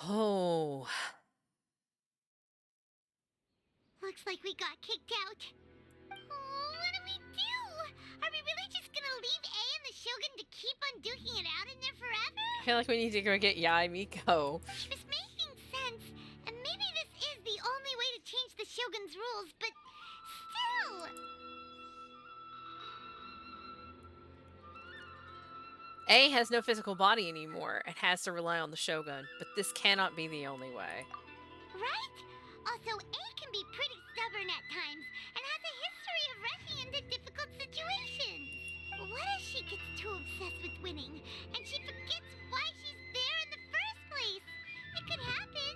Oh. Looks like we got kicked out. Oh, what do we do? Are we really just gonna leave A and the Shogun to keep on duking it out in there forever? I feel like we need to go get Yai Miko. This making sense, and maybe this is the only way to change the Shogun's rules, but still... A has no physical body anymore and has to rely on the Shogun, but this cannot be the only way. Right? Also, A can be pretty stubborn at times, and has a history of rushing into difficult situations. situations. What if she gets too obsessed with winning and she forgets why she's there in the first place? It could happen.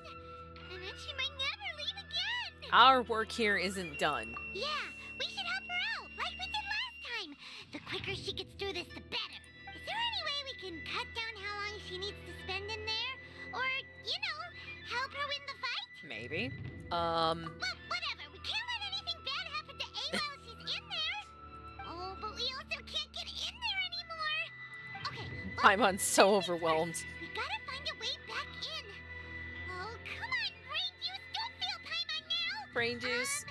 And then she might never leave again. Our work here isn't done. Yeah, we should help her out, like we did last time. The quicker she gets through this, the better. Is there any way we can cut down how long she needs to spend in there? Or, you know, help her win the fight? Maybe. Well, whatever. We can't let anything bad happen to A while she's in there. Oh, but we also can't get in there anymore. Okay, well, Paimon's so overwhelmed. we gotta find a way back in. Oh, come on, brain juice. Don't feel Paimon now. Brain juice.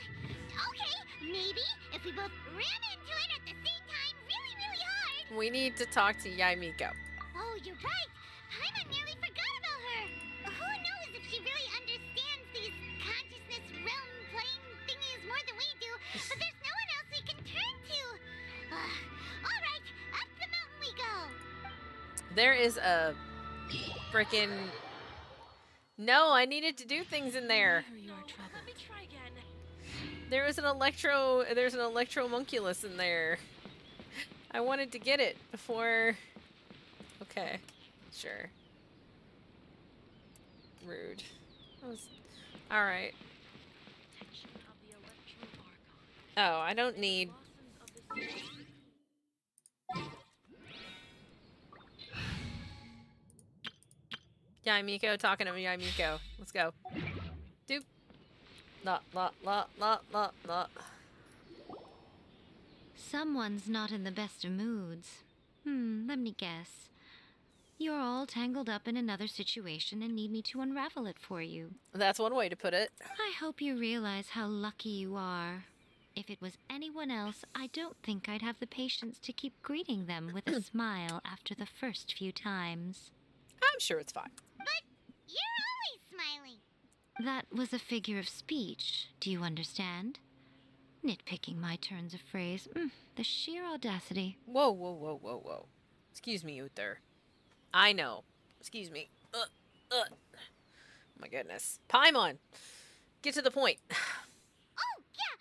Okay, maybe if we both ran into it at the same time really, really hard. We need to talk to Yaimiko. Oh, you're right. Paimon nearly forgot about her. Who knows if she really understands these consciousness realm plane thingies more than we do, but there's no one else we can turn to. All right, up the mountain we go. There is a frickin'... No, I needed to do things in there. Let me try again. There's an electromunculus in there. I wanted to get it before... Okay, sure. Rude. Alright. Oh, I don't need... Yaimiko, talking to Yaimiko. Let's go. Doop. La la la la la la. Someone's not in the best of moods. Let me guess. You're all tangled up in another situation and need me to unravel it for you. That's one way to put it. I hope you realize how lucky you are. If it was anyone else, I don't think I'd have the patience to keep greeting them with a smile after the first few times. I'm sure it's fine. But you're always smiling. That was a figure of speech, do you understand? Nitpicking my turns of phrase. The sheer audacity. Whoa, whoa, whoa, whoa, whoa. Excuse me, Uther. I know. Excuse me. Oh my goodness. Paimon! Get to the point. Oh, yeah.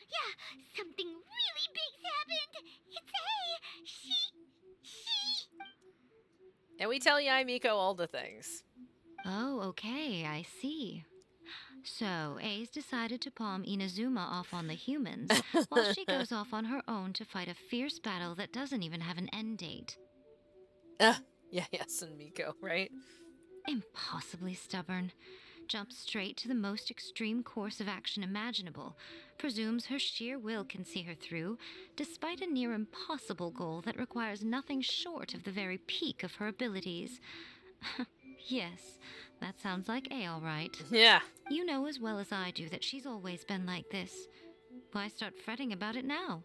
Something really big's happened. It's she. And we tell Yaimiko all the things. Oh, okay, I see. So, A's decided to palm Inazuma off on the humans, while she goes off on her own to fight a fierce battle that doesn't even have an end date. Yes, and Miko, right? Impossibly stubborn. Jumps straight to the most extreme course of action imaginable. Presumes her sheer will can see her through, despite a near impossible goal that requires nothing short of the very peak of her abilities. Yes, that sounds like A, all right. Yeah. You know as well as I do that she's always been like this. Why start fretting about it now?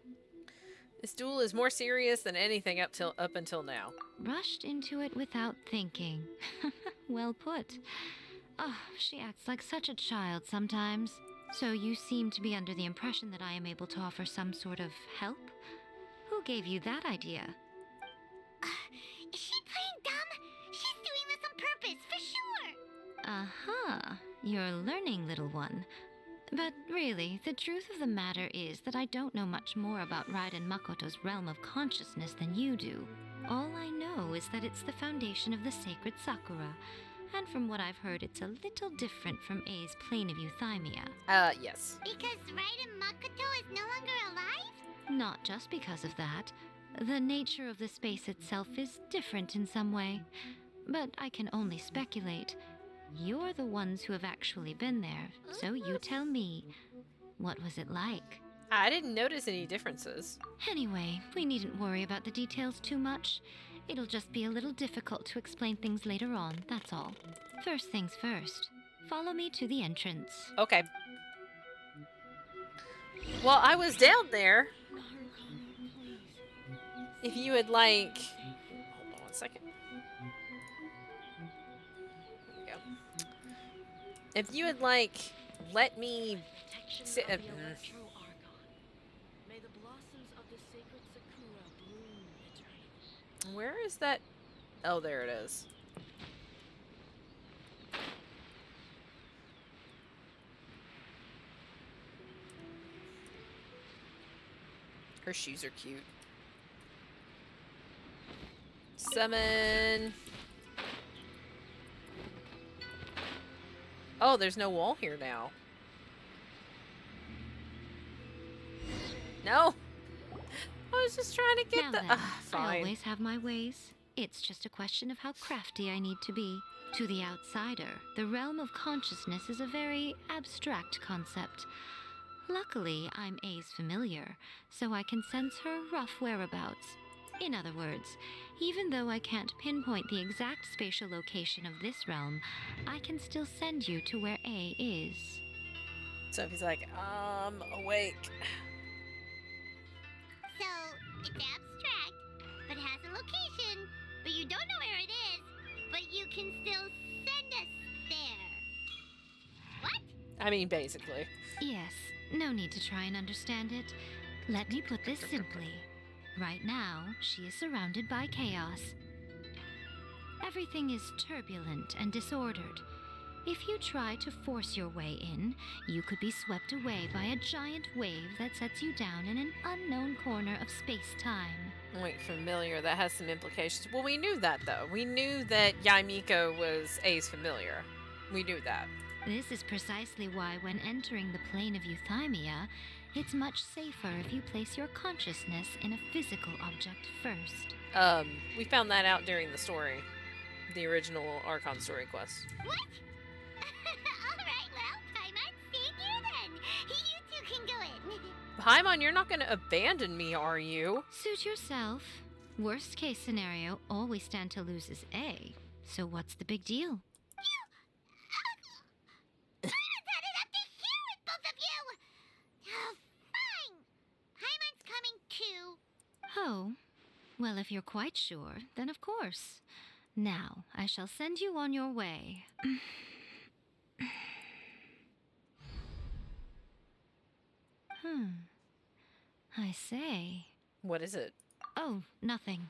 This duel is more serious than anything up until now. Rushed into it without thinking. Well put. Oh, she acts like such a child sometimes. So you seem to be under the impression that I am able to offer some sort of help? Who gave you that idea? Is she playing dumb? She's doing this on purpose, for sure. Uh-huh. You're learning, little one. But really, the truth of the matter is that I don't know much more about Raiden Makoto's realm of consciousness than you do. All I know is that it's the foundation of the sacred Sakura, and from what I've heard, it's a little different from A's plane of euthymia. Yes. Because Raiden Makoto is no longer alive? Not just because of that. The nature of the space itself is different in some way. But I can only speculate. You're the ones who have actually been there, so you tell me. What was it like? I didn't notice any differences. Anyway, we needn't worry about the details too much. It'll just be a little difficult to explain things later on, that's all. First things first. Follow me to the entrance. Okay. Well, I was down there. If you would like... Hold on one second. There we go. If you would like, let me... sit... May the blossoms of the sacred Sakura bloom eternally. Where is that? Oh, there it is. Her shoes are cute. Summon. Oh, there's no wall here now. No. I was just trying to get Now the. then, I Fine. always have my ways. It's just a question of how crafty I need to be. To the outsider, the realm of consciousness is a very abstract concept. Luckily, I'm A's familiar, so I can sense her rough whereabouts. In other words, even though I can't pinpoint the exact spatial location of this realm, I can still send you to where A is. So he's like, awake. So, it's abstract, but has a location, but you don't know where it is, but you can still send us there. What? I mean, basically. Yes, no need to try and understand it. Let me put this simply. Right now, she is surrounded by chaos. Everything is turbulent and disordered. If you try to force your way in, you could be swept away by a giant wave that sets you down in an unknown corner of space-time. Wait, familiar. That has some implications. Well, we knew that, though. We knew that Yaimiko was A's familiar. We knew that. This is precisely why when entering the plane of euthymia, it's much safer if you place your consciousness in a physical object first. We found that out during the story. The original Archon story quest. What? Alright, well, Paimon, stay here then. You two can go in. Paimon, you're not going to abandon me, are you? Suit yourself. Worst case scenario, all we stand to lose is A. So what's the big deal? Paimon had it up to here with both of you! Oh, fine. Paimon's coming too. Oh, well, if you're quite sure, then of course. Now, I shall send you on your way. I say. What is it? Oh, nothing.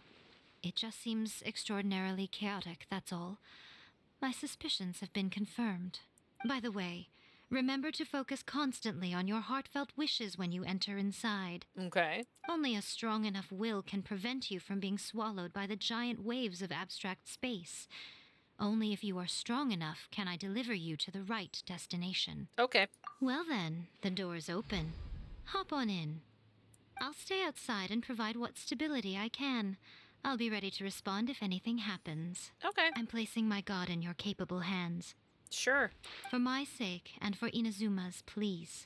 It just seems extraordinarily chaotic, that's all. My suspicions have been confirmed. By the way, remember to focus constantly on your heartfelt wishes when you enter inside. Okay. Only a strong enough will can prevent you from being swallowed by the giant waves of abstract space. Only if you are strong enough can I deliver you to the right destination. Okay. Well then, the door is open. Hop on in. I'll stay outside and provide what stability I can. I'll be ready to respond if anything happens. Okay. I'm placing my god in your capable hands. Sure. For my sake and for Inazuma's, please.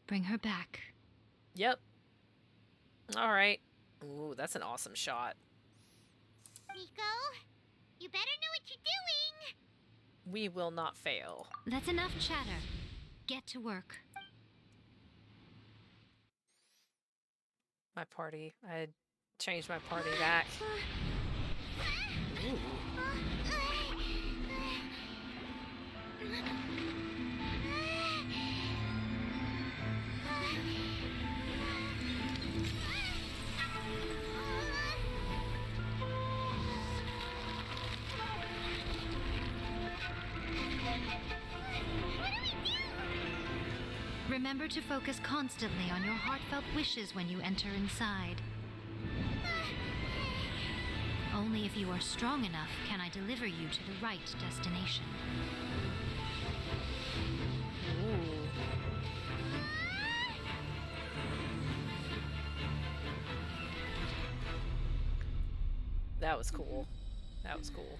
Bring her back. Yep. All right. Ooh, that's an awesome shot. Nico, you better know what you're doing. We will not fail. That's enough chatter. Get to work. My party. I had changed my party back. Ooh. Remember to focus constantly on your heartfelt wishes when you enter inside. Only if you are strong enough can I deliver you to the right destination. Ooh. That was cool. That was cool.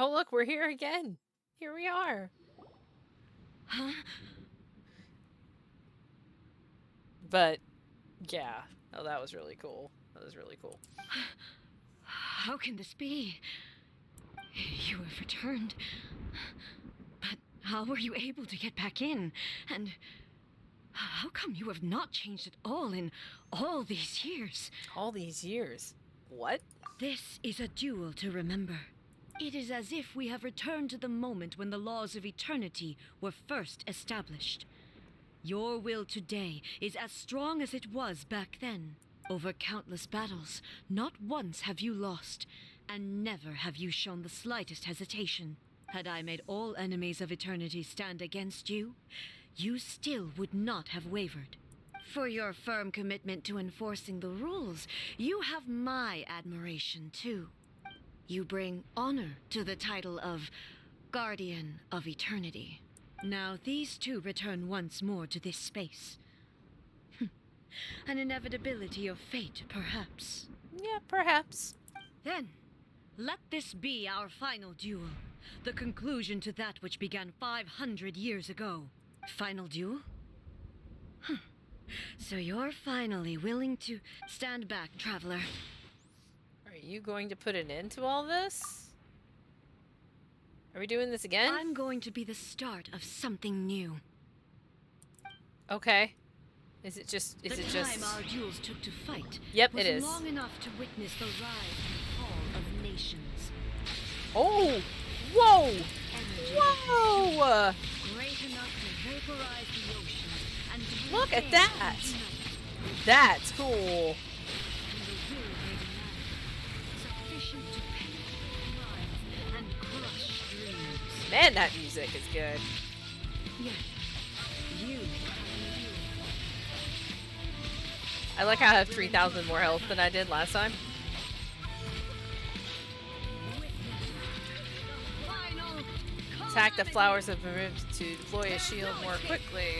Oh, look, we're here again. Here we are. Huh? But, yeah. Oh, that was really cool. That was really cool. How can this be? You have returned. But how were you able to get back in? And how come you have not changed at all in all these years? All these years. What? This is a duel to remember. It is as if we have returned to the moment when the laws of eternity were first established. Your will today is as strong as it was back then. Over countless battles, not once have you lost, and never have you shown the slightest hesitation. Had I made all enemies of eternity stand against you, you still would not have wavered. For your firm commitment to enforcing the rules, you have my admiration too. You bring honor to the title of Guardian of Eternity. Now these two return once more to this space. An inevitability of fate, perhaps. Yeah, perhaps. Then, let this be our final duel. The conclusion to that which began 500 years ago. Final duel? So you're finally willing to stand back, traveler. Are you going to put an end to all this? Are we doing this again? I'm going to be the start of something new. Okay. Is it just... The time our duels took to fight Yep, was it is. long enough to witness the rise and fall of nations. Oh! Whoa! Energy Whoa! great enough to vaporize the oceans and to Look at regain that! the united. That's cool. And the will made man, sufficient to penetrate minds and crush dreams. Man, that music is good. Yet, you I like how I have 3,000 more health than I did last time. Attack the flowers of Marim to deploy a shield more quickly.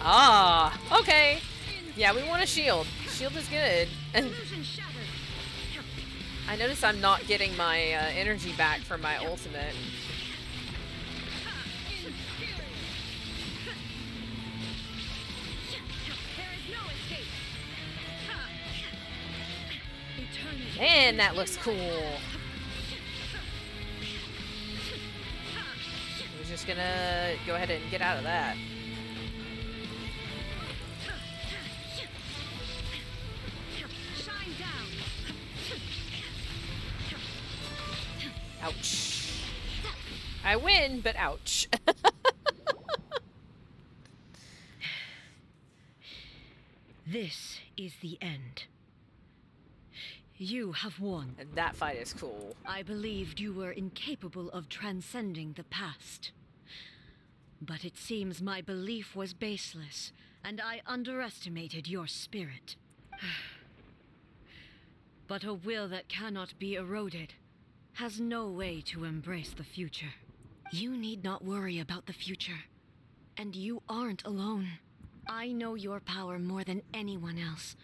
Ah, okay. Yeah, we want a shield. Shield is good. I notice I'm not getting my energy back from my ultimate. Man, that looks cool. We're just gonna go ahead and get out of that. Ouch. I win, but ouch. This is the end. You have won. And that fight is cool. I believed you were incapable of transcending the past. But it seems my belief was baseless, and I underestimated your spirit. But a will that cannot be eroded has no way to embrace the future. You need not worry about the future. And you aren't alone. I know your power more than anyone else.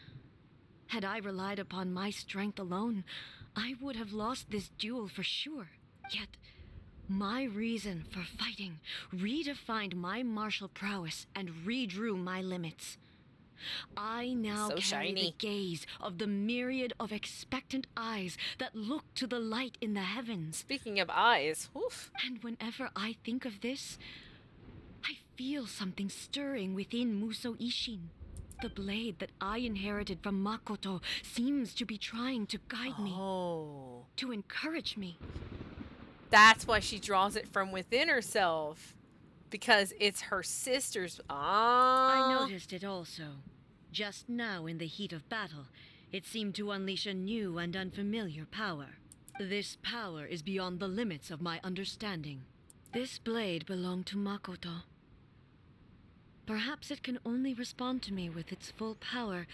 Had I relied upon my strength alone, I would have lost this duel for sure. Yet, my reason for fighting redefined my martial prowess and redrew my limits. I now So carry shiny. the gaze of the myriad of expectant eyes that look to the light in the heavens. Speaking of eyes, oof. And whenever I think of this, I feel something stirring within Muso Ishin. The blade that I inherited from Makoto seems to be trying to guide me, Oh. to encourage me. That's why she draws it from within herself. Because it's her sister's. Ah. I noticed it also. Just now in the heat of battle, it seemed to unleash a new and unfamiliar power. This power is beyond the limits of my understanding. This blade belonged to Makoto. Perhaps it can only respond to me with its full power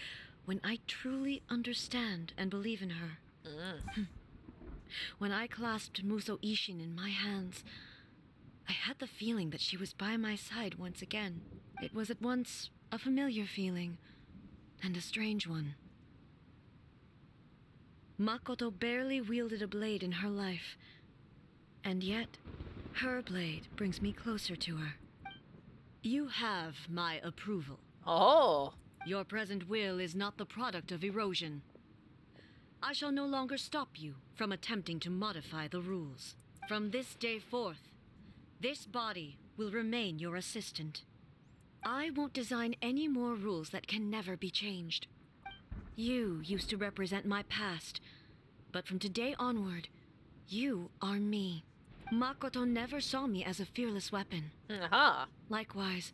when I truly understand and believe in her. When I clasped Muso Ishin in my hands, I had the feeling that she was by my side once again. It was at once a familiar feeling and a strange one. Makoto barely wielded a blade in her life, and yet her blade brings me closer to her. You have my approval. Oh. Your present will is not the product of erosion. I shall no longer stop you from attempting to modify the rules. From this day forth, this body will remain your assistant. I won't design any more rules that can never be changed. You used to represent my past, but from today onward, you are me. Makoto never saw me as a fearless weapon. Aha. Likewise,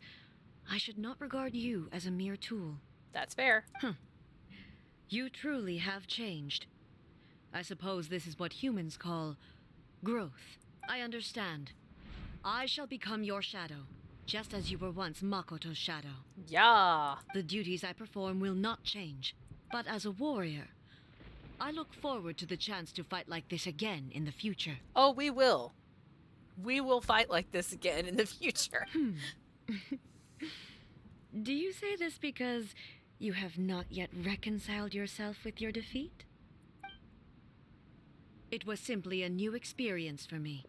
I should not regard you as a mere tool. That's fair. You truly have changed. I suppose this is what humans call growth. I understand. I shall become your shadow, just as you were once Makoto's shadow. Yeah. The duties I perform will not change, but as a warrior, I look forward to the chance to fight like this again in the future. Oh, we will. We will fight like this again in the future. Do you say this because you have not yet reconciled yourself with your defeat? It was simply a new experience for me.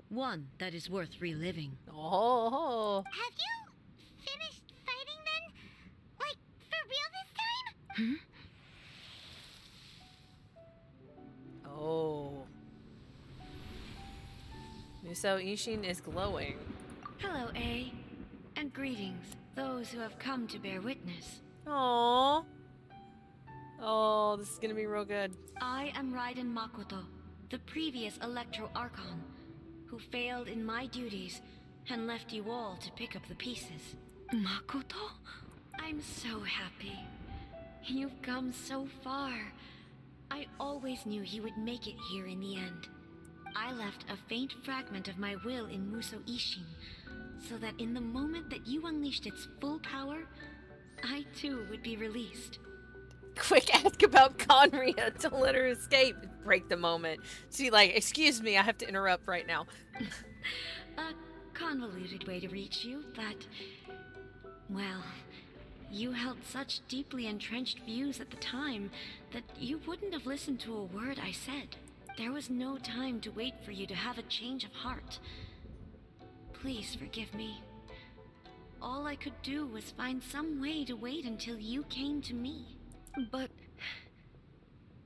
One that is worth reliving. Oh. Have you finished fighting then? Like, for real this time? Oh. Musou Ishin is glowing. Hello, A. And greetings, those who have come to bear witness. Aww. Oh, this is gonna be real good. I am Raiden Makoto, the previous Electro Archon, who failed in my duties and left you all to pick up the pieces. Makoto? I'm so happy. You've come so far. I always knew you would make it here in the end. I left a faint fragment of my will in Musou Ishin, so that in the moment that you unleashed its full power, I too would be released. Quick ask about Conria to let her escape. Break the moment. She like, excuse me, I have to interrupt right now. A convoluted way to reach you, but... well, you held such deeply entrenched views at the time that you wouldn't have listened to a word I said. There was no time to wait for you to have a change of heart. Please forgive me. All I could do was find some way to wait until you came to me. But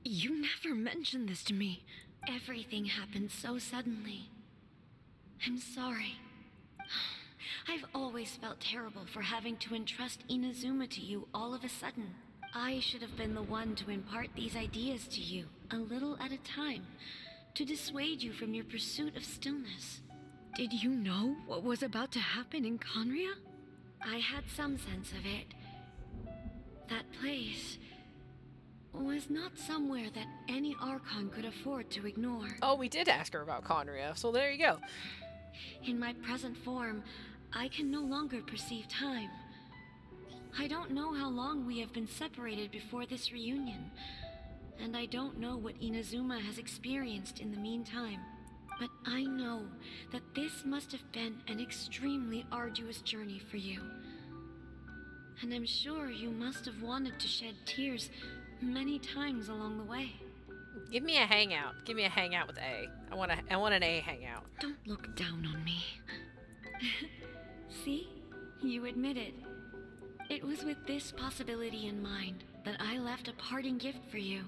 you never mentioned this to me. Everything happened so suddenly. I'm sorry. I've always felt terrible for having to entrust Inazuma to you all of a sudden. I should have been the one to impart these ideas to you, a little at a time, to dissuade you from your pursuit of stillness. Did you know what was about to happen in Conria? I had some sense of it. That place was not somewhere that any Archon could afford to ignore. Oh, we did ask her about Conria, so there you go. In my present form, I can no longer perceive time. I don't know how long we have been separated before this reunion, and I don't know what Inazuma has experienced in the meantime. But I know that this must have been an extremely arduous journey for you. And I'm sure you must have wanted to shed tears many times along the way. Give me a hangout. Give me a hangout with A. I want an A hangout. Don't look down on me. See? You admit it. It was with this possibility in mind that I left a parting gift for you.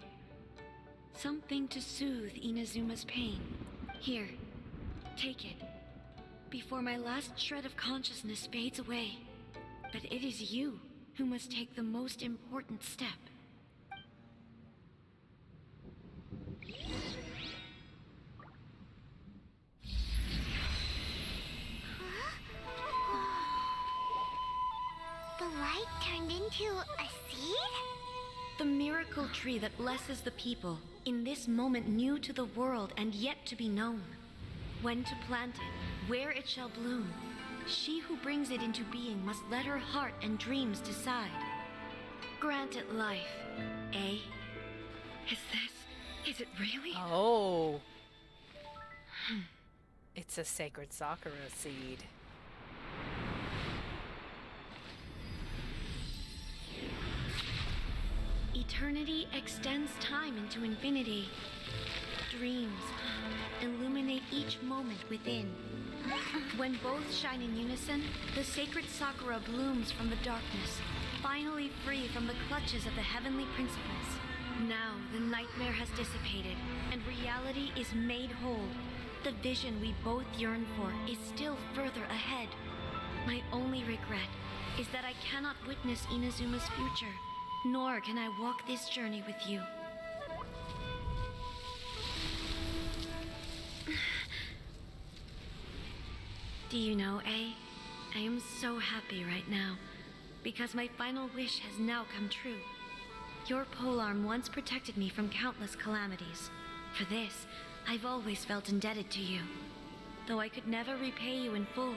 Something to soothe Inazuma's pain. Here, take it. Before my last shred of consciousness fades away. But it is you who must take the most important step. The light turned into a seed? The miracle tree that blesses the people, in this moment new to the world and yet to be known. When to plant it, where it shall bloom. She who brings it into being must let her heart and dreams decide. Grant it life, eh? Is it really? Oh. It's a sacred Sakura seed. Eternity extends time into infinity. Dreams illuminate each moment within. When both shine in unison, the sacred Sakura blooms from the darkness, finally free from the clutches of the heavenly principles. Now the nightmare has dissipated, and reality is made whole. The vision we both yearn for is still further ahead. My only regret is that I cannot witness Inazuma's future, nor can I walk this journey with you. Do you know, A? I am so happy right now, because my final wish has now come true. Your polearm once protected me from countless calamities, For this, I've always felt indebted to you. Though I could never repay you in full,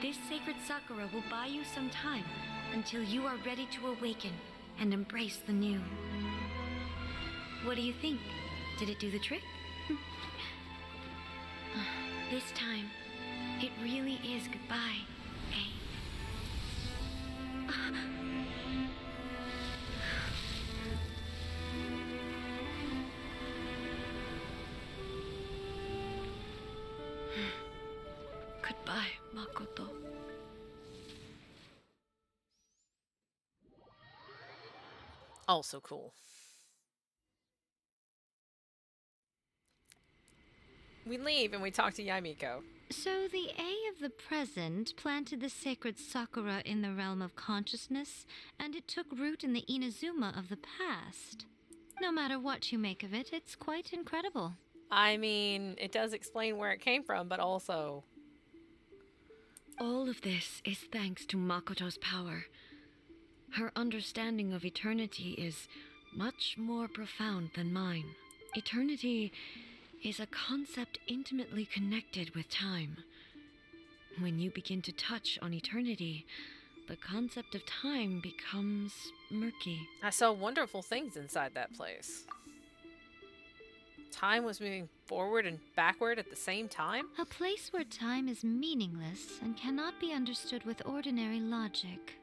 this sacred Sakura will buy you some time until you are ready to awaken and embrace the new. What do you think? Did it do the trick? This time, it really is goodbye, eh? Goodbye, Makoto. Also cool. We leave and we talk to Yamiko. So the A of the present planted the sacred Sakura in the realm of consciousness, and it took root in the Inazuma of the past. No matter what you make of it, it's quite incredible. I mean, it does explain where it came from, but also... All of this is thanks to Makoto's power. Her understanding of eternity is much more profound than mine. Eternity is a concept intimately connected with time. When you begin to touch on eternity, the concept of time becomes murky. I saw wonderful things inside that place. Time was moving forward and backward at the same time? A place where time is meaningless and cannot be understood with ordinary logic.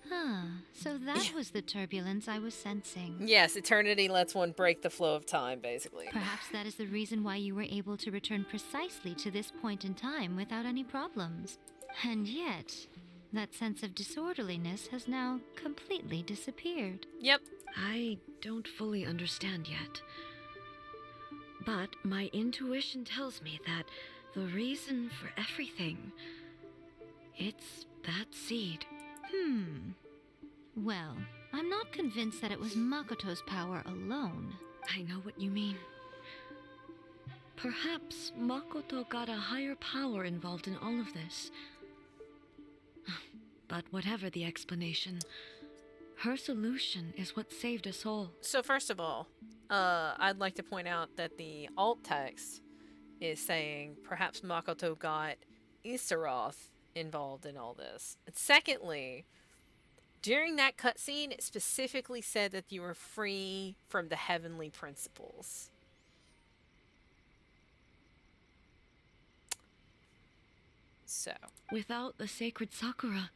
Huh, so that was the turbulence I was sensing. Yes, eternity lets one break the flow of time, basically. Perhaps that is the reason why you were able to return precisely to this point in time without any problems. And yet, that sense of disorderliness has now completely disappeared. Yep. I don't fully understand yet. But my intuition tells me that the reason for everything, it's that seed. Well, I'm not convinced that it was Makoto's power alone. I know what you mean. Perhaps Makoto got a higher power involved in all of this. But whatever the explanation, her solution is what saved us all. So first of all, I'd like to point out that the alt text is saying perhaps Makoto got Isaroth involved in all this. And secondly, during that cutscene, it specifically said that you were free from the heavenly principles. So. Without the sacred Sakura,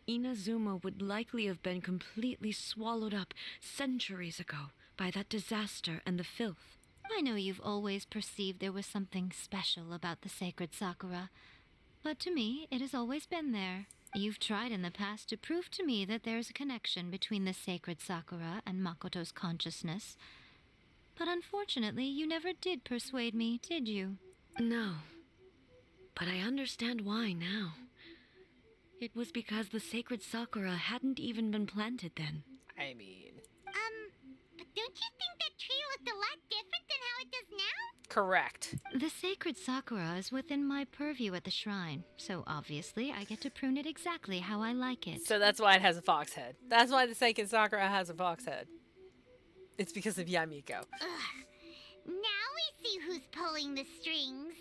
Inazuma would likely have been completely swallowed up centuries ago by that disaster and the filth. I know you've always perceived there was something special about the sacred Sakura, but to me, it has always been there. You've tried in the past to prove to me that there's a connection between the sacred Sakura and Makoto's consciousness, but unfortunately, you never did persuade me, did you? No, but I understand why now. It was because the sacred Sakura hadn't even been planted then. I mean... but don't you think that tree looked a lot different than how it does now? Correct. The sacred Sakura is within my purview at the shrine, so obviously I get to prune it exactly how I like it. So that's why it has a fox head. That's why the sacred Sakura has a fox head. It's because of Yamiko. Ugh. Now we see who's pulling the strings.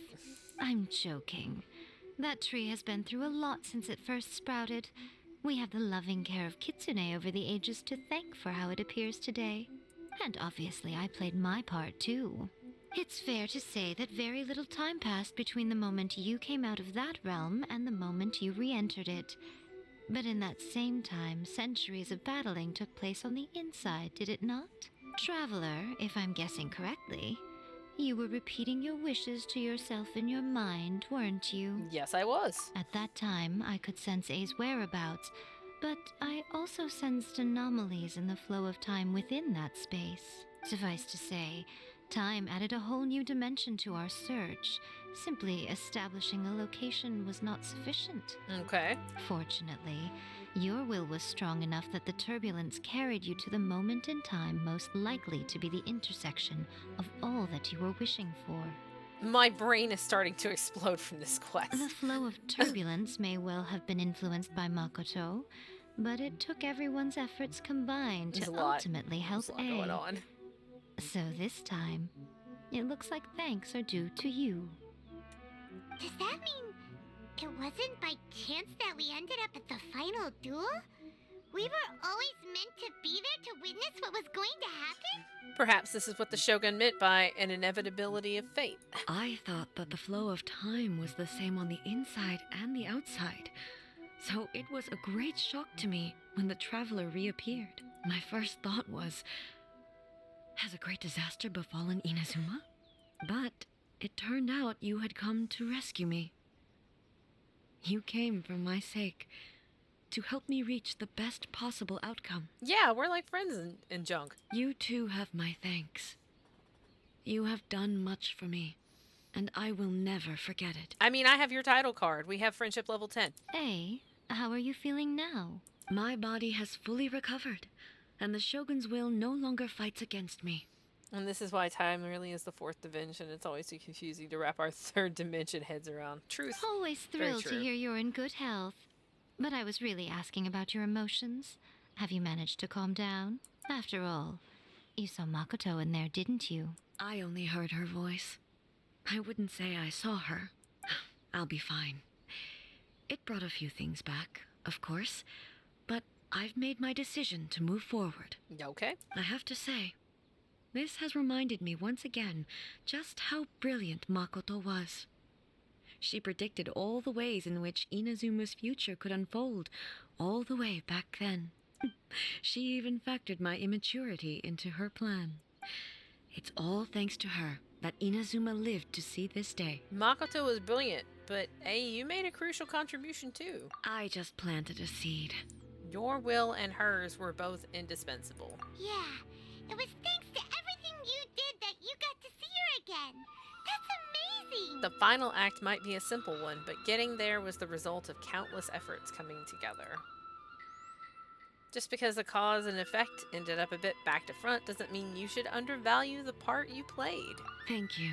I'm joking. That tree has been through a lot since it first sprouted. We have the loving care of Kitsune over the ages to thank for how it appears today. And obviously I played my part too. It's fair to say that very little time passed between the moment you came out of that realm and the moment you re-entered it. But in that same time, centuries of battling took place on the inside, did it not? Traveler, if I'm guessing correctly, you were repeating your wishes to yourself in your mind, weren't you? Yes, I was. At that time, I could sense A's whereabouts, but I also sensed anomalies in the flow of time within that space. Suffice to say, time added a whole new dimension to our search. Simply establishing a location was not sufficient. Okay. Fortunately, your will was strong enough that the turbulence carried you to the moment in time most likely to be the intersection of all that you were wishing for. My brain is starting to explode from this quest. The flow of turbulence may well have been influenced by Makoto, but it took everyone's efforts combined There's to a lot. ultimately help There's a lot going on. So this time, It looks like thanks are due to you. Does that mean it wasn't by chance that we ended up at the final duel? We were always meant to be there to witness what was going to happen? Perhaps this is what the Shogun meant by an inevitability of fate. I thought that the flow of time was the same on the inside and the outside. So it was a great shock to me when the traveler reappeared. My first thought was, has a great disaster befallen Inazuma? But it turned out you had come to rescue me. You came for my sake, to help me reach the best possible outcome. Yeah, we're like friends in junk. You too have my thanks. You have done much for me, and I will never forget it. I mean, I have your title card. We have friendship level 10. Hey, how are you feeling now? My body has fully recovered, and the Shogun's will no longer fights against me. And this is why time really is the fourth dimension. It's always too confusing to wrap our third dimension heads around. Truth. Always thrilled to hear you're in good health. But I was really asking about your emotions. Have you managed to calm down? After all, you saw Makoto in there, didn't you? I only heard her voice. I wouldn't say I saw her. I'll be fine. It brought a few things back, of course, but I've made my decision to move forward. Okay. I have to say, this has reminded me once again just how brilliant Makoto was. She predicted all the ways in which Inazuma's future could unfold, all the way back then. She even factored my immaturity into her plan. It's all thanks to her that Inazuma lived to see this day. Makoto was brilliant, but hey, you made a crucial contribution too. I just planted a seed. Your will and hers were both indispensable. Yeah, it was thanks to everything you did that you got to see her again. That's amazing! The final act might be a simple one, but getting there was the result of countless efforts coming together. Just because the cause and effect ended up a bit back to front doesn't mean you should undervalue the part you played. Thank you.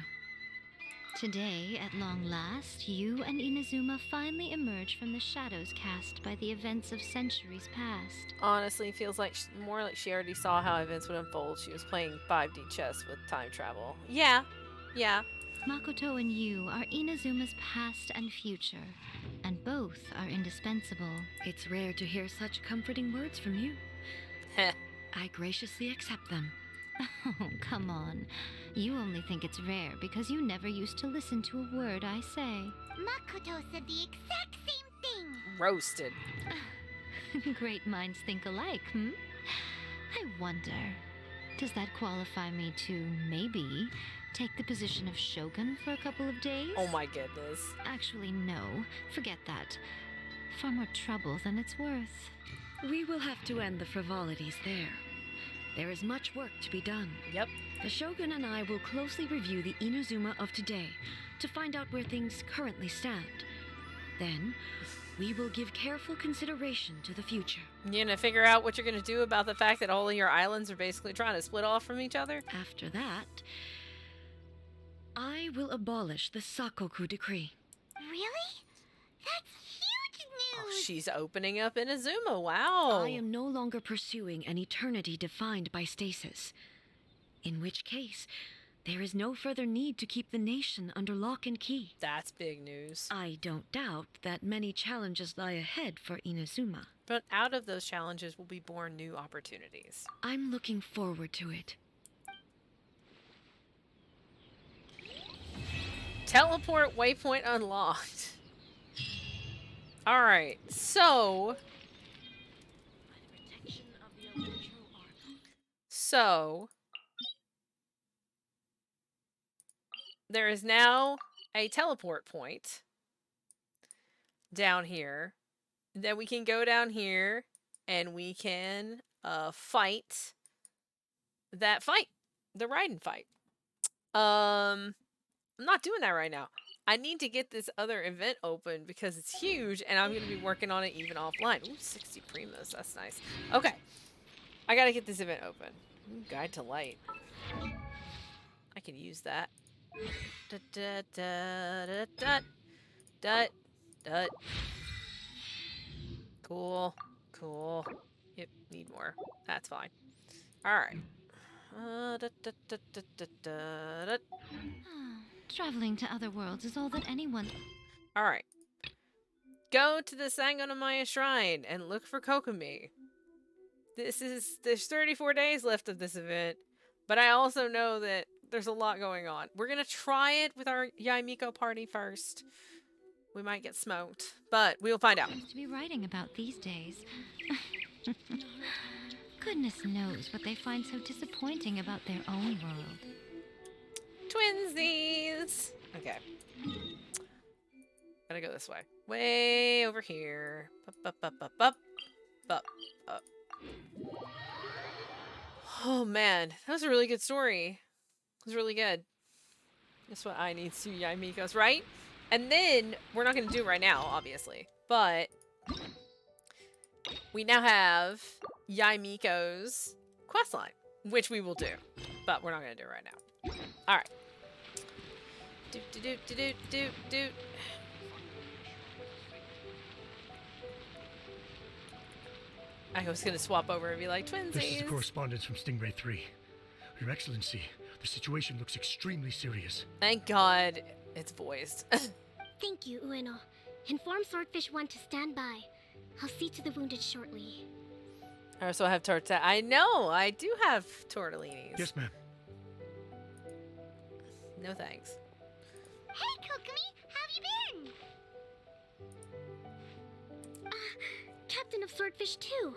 Today, at long last, you and Inazuma finally emerge from the shadows cast by the events of centuries past. Honestly, feels like more like she already saw how events would unfold. She was playing 5D chess with time travel. Yeah. Makoto and you are Inazuma's past and future, and both are indispensable. It's rare to hear such comforting words from you. Heh. I graciously accept them. Oh, come on. You only think it's rare because you never used to listen to a word I say. Makoto said the exact same thing. Roasted. Great minds think alike, I wonder, does that qualify me to, maybe, take the position of Shogun for a couple of days? Oh my goodness. Actually, no. Forget that. Far more trouble than it's worth. We will have to end the frivolities there. There is much work to be done. Yep. The Shogun and I will closely review the Inazuma of today to find out where things currently stand. Then, we will give careful consideration to the future. You gonna figure out what you're gonna do about the fact that all of your islands are basically trying to split off from each other? After that, I will abolish the Sakoku decree. Really? That's huge news! Oh, she's opening up Inazuma, wow! I am no longer pursuing an eternity defined by stasis. In which case, there is no further need to keep the nation under lock and key. That's big news. I don't doubt that many challenges lie ahead for Inazuma. But out of those challenges will be born new opportunities. I'm looking forward to it. Teleport waypoint unlocked. Alright, so... there is now a teleport point down here. Then we can go down here and we can fight that fight. The Raiden fight. I'm not doing that right now. I need to get this other event open because it's huge and I'm going to be working on it even offline. Ooh, 60 primas. That's nice. Okay. I got to get this event open. Ooh, Guide to Light. I could use that. Cool. Yep, need more. That's fine. Alright. Traveling to other worlds is all that anyone. All right. Go to the Sangonomiya Shrine and look for Kokomi. There's 34 days left of this event, but I also know that there's a lot going on. We're gonna try it with our Yaimiko party first. We might get smoked, but we'll find out. To be writing about these days. Goodness knows what they find so disappointing about their own world. Twinsies! Okay. Gotta go this way. Way over here. Up. Oh man, that was a really good story. It was really good. That's what I need, 2 Yaimikos, right? And then, we're not gonna do it right now, obviously. But, we now have Yaimiko's questline, which we will do. But we're not gonna do it right now. Alright. Do. I was gonna swap over and be like, twinsies. This is a correspondence from Stingray 3. Your Excellency, the situation looks extremely serious. Thank God it's voiced. Thank you, Ueno. Inform Swordfish 1 to stand by. I'll see to the wounded shortly. I also have torta. I know, I do have tortellinis. Yes, ma'am. No thanks. Hey, Kokomi! How have you been? Captain of Swordfish 2.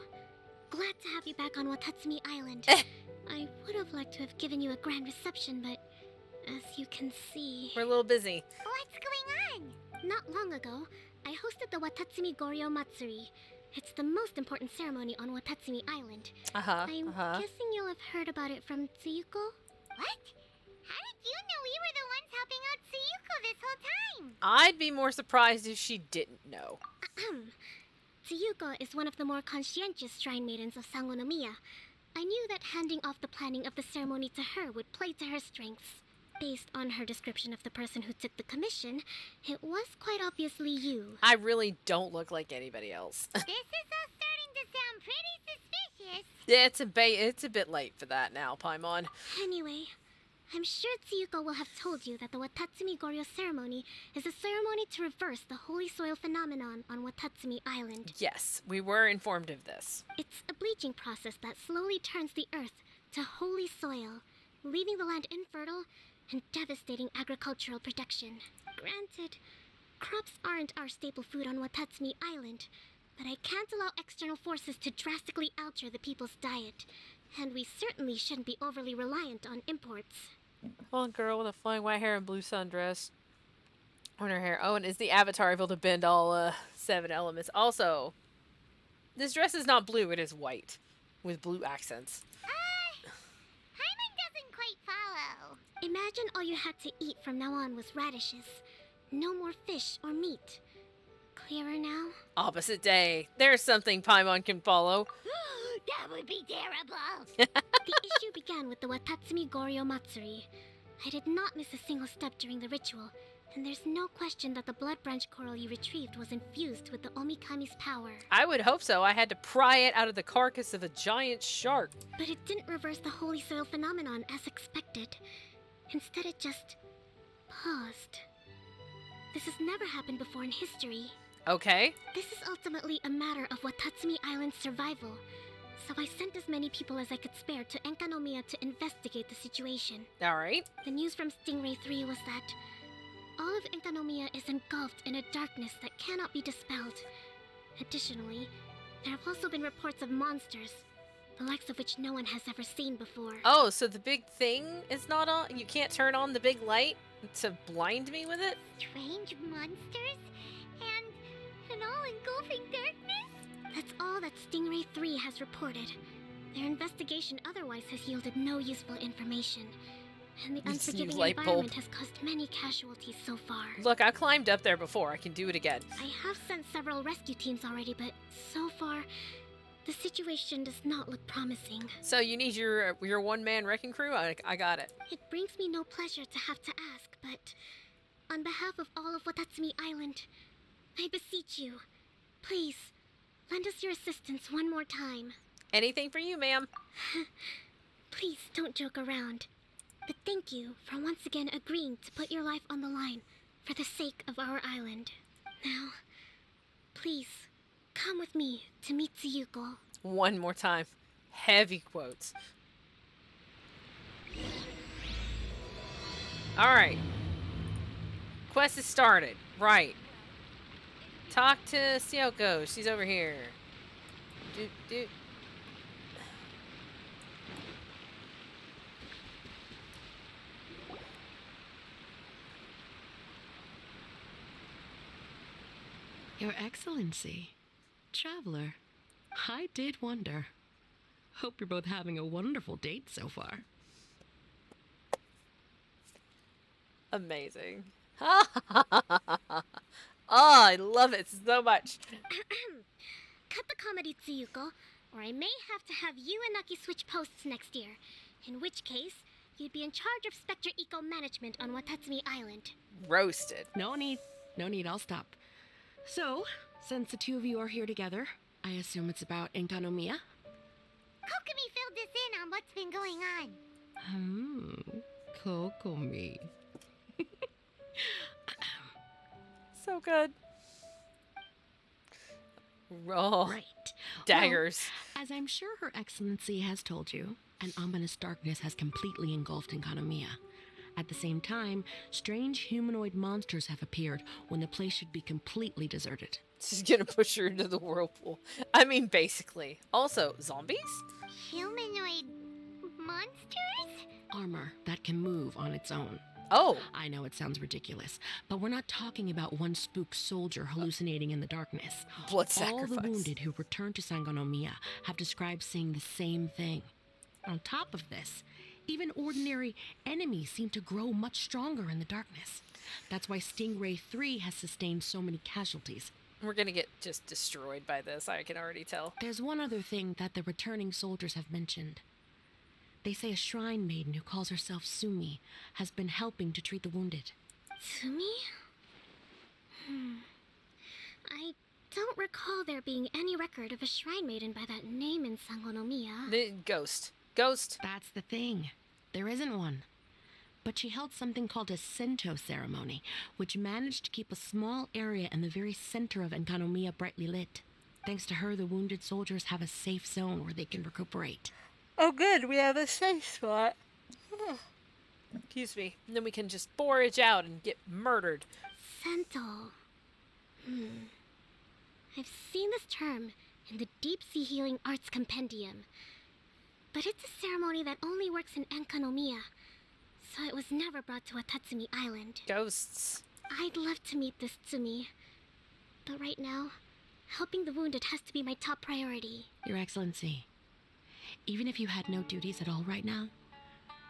Glad to have you back on Watatsumi Island. I would have liked to have given you a grand reception, but as you can see... We're a little busy. What's going on? Not long ago, I hosted the Watatsumi Goryo Matsuri. It's the most important ceremony on Watatsumi Island. I'm guessing you'll have heard about it from Tsuyuko? What? How did you know we were the ones helping out Tsuyuko this whole time? I'd be more surprised if she didn't know. Tsuyuko is one of the more conscientious shrine maidens of Sangonomiya. I knew that handing off the planning of the ceremony to her would play to her strengths. Based on her description of the person who took the commission, it was quite obviously you. I really don't look like anybody else. This is all starting to sound pretty suspicious. It's a bit late for that now, Paimon. Anyway, I'm sure Tsuyuko will have told you that the Watatsumi Goryo ceremony is a ceremony to reverse the holy soil phenomenon on Watatsumi Island. Yes, we were informed of this. It's a bleaching process that slowly turns the earth to holy soil, leaving the land infertile and devastating agricultural production. Granted, crops aren't our staple food on Watatsumi Island, but I can't allow external forces to drastically alter the people's diet, and we certainly shouldn't be overly reliant on imports. One girl with a flowing white hair and blue sundress on her hair. Oh, and is the avatar able to bend all 7 elements? Also, this dress is not blue, it is white with blue accents. Paimon doesn't quite follow. Imagine all you had to eat from now on was radishes. No more fish or meat. Clearer now? Opposite day. There's something Paimon can follow. That would be terrible! The issue began with the Watatsumi Goryo Matsuri. I did not miss a single step during the ritual, and there's no question that the blood branch coral you retrieved was infused with the Omikami's power. I would hope so. I had to pry it out of the carcass of a giant shark. But it didn't reverse the holy soil phenomenon as expected. Instead, it just paused. This has never happened before in history. Okay. This is ultimately a matter of Watatsumi Island's survival. So I sent as many people as I could spare to Enkanomiya to investigate the situation. Alright. The news from Stingray 3 was that all of Enkanomiya is engulfed in a darkness that cannot be dispelled. Additionally, there have also been reports of monsters, the likes of which no one has ever seen before. Oh, so the big thing is not on? You can't turn on the big light to blind me with it? Strange monsters? And an all-engulfing darkness? That's all that Stingray 3 has reported. Their investigation otherwise has yielded no useful information. And the unforgiving environment has caused many casualties so far. Look, I climbed up there before. I can do it again. I have sent several rescue teams already, but so far, the situation does not look promising. So you need your one-man wrecking crew? I got it. It brings me no pleasure to have to ask, but on behalf of all of Watatsumi Island, I beseech you, please, lend us your assistance one more time. Anything for you, ma'am. Please don't joke around. But thank you for once again agreeing to put your life on the line for the sake of our island. Now, please, come with me to meet Tsuyuko. One more time. Heavy quotes. Alright. Quest is started. Right. Talk to Syoko. She's over here. Doot, doot. Your Excellency. Traveler. I did wonder. Hope you're both having a wonderful date so far. Amazing. Oh, I love it so much. Cut the comedy, Tsuyuko, or I may have to have you and Naki switch posts next year. In which case, you'd be in charge of Spectre Eco Management on Watatsumi Island. Roasted. No need. No need, I'll stop. So, since the two of you are here together, I assume it's about Enkanomiya? Kokomi filled us in on what's been going on. Kokomi. So good. Roll. Right. Daggers. Well, as I'm sure Her Excellency has told you, an ominous darkness has completely engulfed Enkanomiya. At the same time, strange humanoid monsters have appeared when the place should be completely deserted. She's gonna push her into the whirlpool. I mean, basically. Also, zombies? Humanoid monsters? Armor that can move on its own. Oh. I know it sounds ridiculous, but we're not talking about one spooked soldier hallucinating in the darkness. Blood sacrifice. All the wounded who returned to Sangonomiya have described seeing the same thing. On top of this, even ordinary enemies seem to grow much stronger in the darkness. That's why Stingray 3 has sustained so many casualties. We're gonna get just destroyed by this, I can already tell. There's one other thing that the returning soldiers have mentioned. They say a shrine maiden who calls herself Sumi has been helping to treat the wounded. Sumi? I don't recall there being any record of a shrine maiden by that name in Sangonomiya. The ghost. Ghost. That's the thing. There isn't one. But she held something called a Sento ceremony, which managed to keep a small area in the very center of Enkanomiya brightly lit. Thanks to her, the wounded soldiers have a safe zone where they can recuperate. Oh good, we have a safe spot. Excuse me. And then we can just forage out and get murdered. Sento. I've seen this term in the Deep Sea Healing Arts Compendium. But it's a ceremony that only works in Enkanomiya, so it was never brought to Watatsumi Island. Ghosts. I'd love to meet this Tsumi, but right now, helping the wounded has to be my top priority. Your Excellency, even if you had no duties at all right now,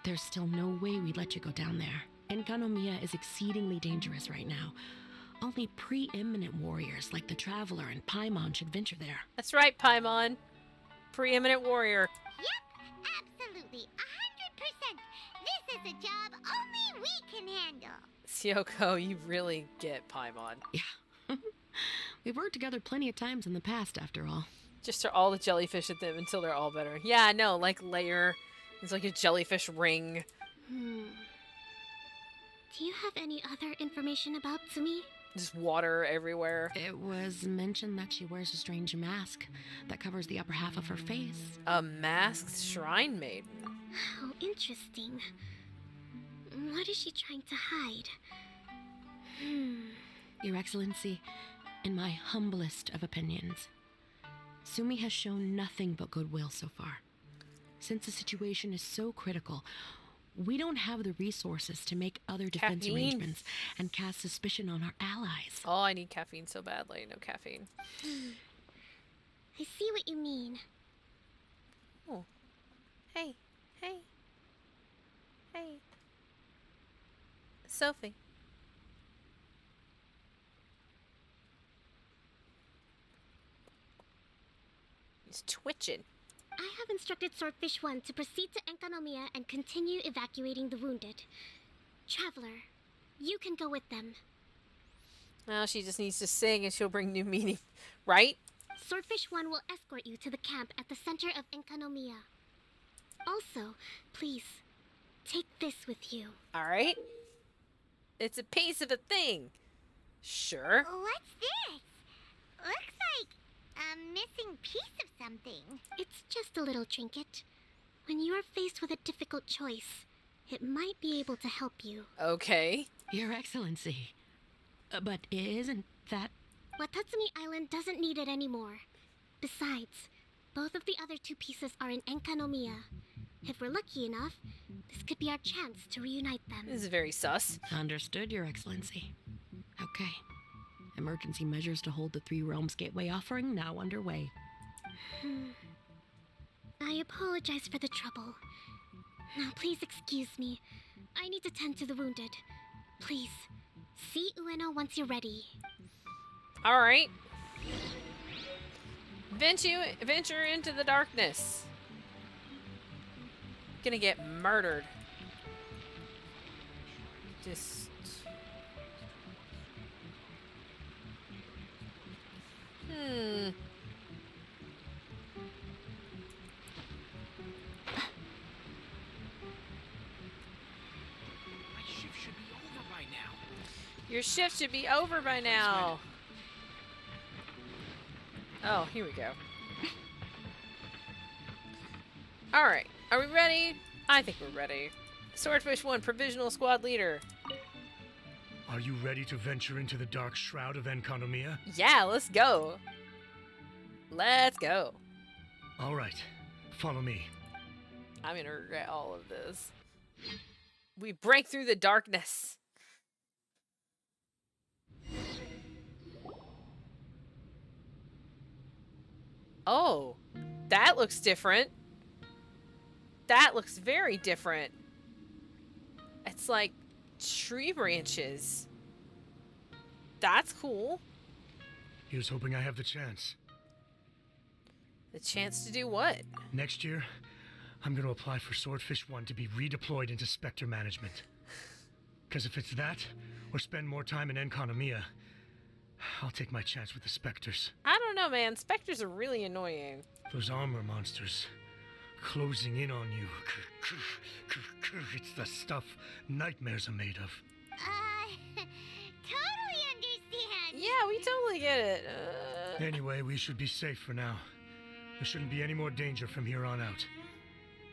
there's still no way we'd let you go down there. Enkanomiya is exceedingly dangerous right now. Only preeminent warriors like the Traveler and Paimon should venture there. That's right, Paimon. Preeminent warrior. Yep, absolutely, 100%. This is a job only we can handle. Syoko, you really get Paimon. Yeah. We've worked together plenty of times in the past, after all. Just throw all the jellyfish at them until they're all better. Yeah, no, like layer. It's like a jellyfish ring. Do you have any other information about Tsumi? Just water everywhere. It was mentioned that she wears a strange mask that covers the upper half of her face. A masked shrine maiden. How interesting. What is she trying to hide? Your Excellency, in my humblest of opinions, Sumi has shown nothing but goodwill so far. Since the situation is so critical, we don't have the resources to make other defense arrangements and cast suspicion on our allies. Oh, I need caffeine so badly. No caffeine. I see what you mean. Oh. Hey. Hey. Hey. Sophie. He's twitching. I have instructed Swordfish 1 to proceed to Enkanomiya and continue evacuating the wounded. Traveler, you can go with them. Now she just needs to sing and she'll bring new meaning, right? Swordfish 1 will escort you to the camp at the center of Enkanomiya. Also, please, take this with you. Alright. It's a piece of a thing. Sure. What's this? Looks like a missing piece of something. It's just a little trinket. When you are faced with a difficult choice, it might be able to help you. Okay. Your Excellency. But isn't that... Watatsumi Island doesn't need it anymore. Besides, both of the other two pieces are in Enkanomiya. If we're lucky enough, this could be our chance to reunite them. This is very sus. Understood, Your Excellency. Okay. Emergency measures to hold the Three Realms Gateway offering now underway. I apologize for the trouble. Now, please excuse me. I need to tend to the wounded. Please, see Ueno once you're ready. Alright. Venture into the darkness. Gonna get murdered. Just... My shift should be over by now. Your shift should be over by now. Oh, here we go. Alright, are we ready? I think we're ready. Swordfish 1, Provisional Squad Leader. Are you ready to venture into the dark shroud of Enkanomiya? Yeah, let's go. Let's go. All right, follow me. I'm gonna regret all of this. We break through the darkness. Oh, that looks different. That looks very different. It's like tree branches. That's cool. Here's hoping I have the chance. The chance to do what? Next year, I'm going to apply for Swordfish 1 to be redeployed into Spectre management. Because if it's that, or spend more time in Enkanomiya, I'll take my chance with the Spectres. I don't know, man. Spectres are really annoying. Those armor monsters, closing in on you. It's the stuff nightmares are made of. Totally understand. Yeah, we totally get it. Anyway, we should be safe for now. There shouldn't be any more danger from here on out.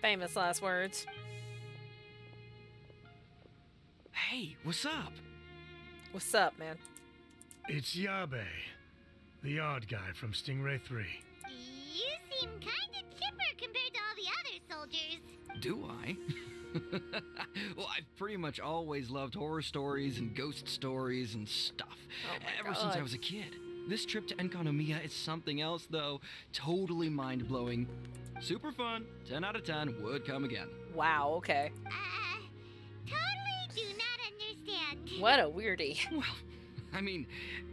Famous last words. Hey, what's up? What's up, man? It's Yabe, the odd guy from Stingray 3. You seem kinda chipper compared to all the other soldiers. Do I? Well, I've pretty much always loved horror stories and ghost stories and stuff. Ever since I was a kid. This trip to Enkanomiya is something else, though. Totally mind-blowing. Super fun. 10 out of 10. Would come again. Wow, okay. Totally do not understand. What a weirdie. Well, I mean,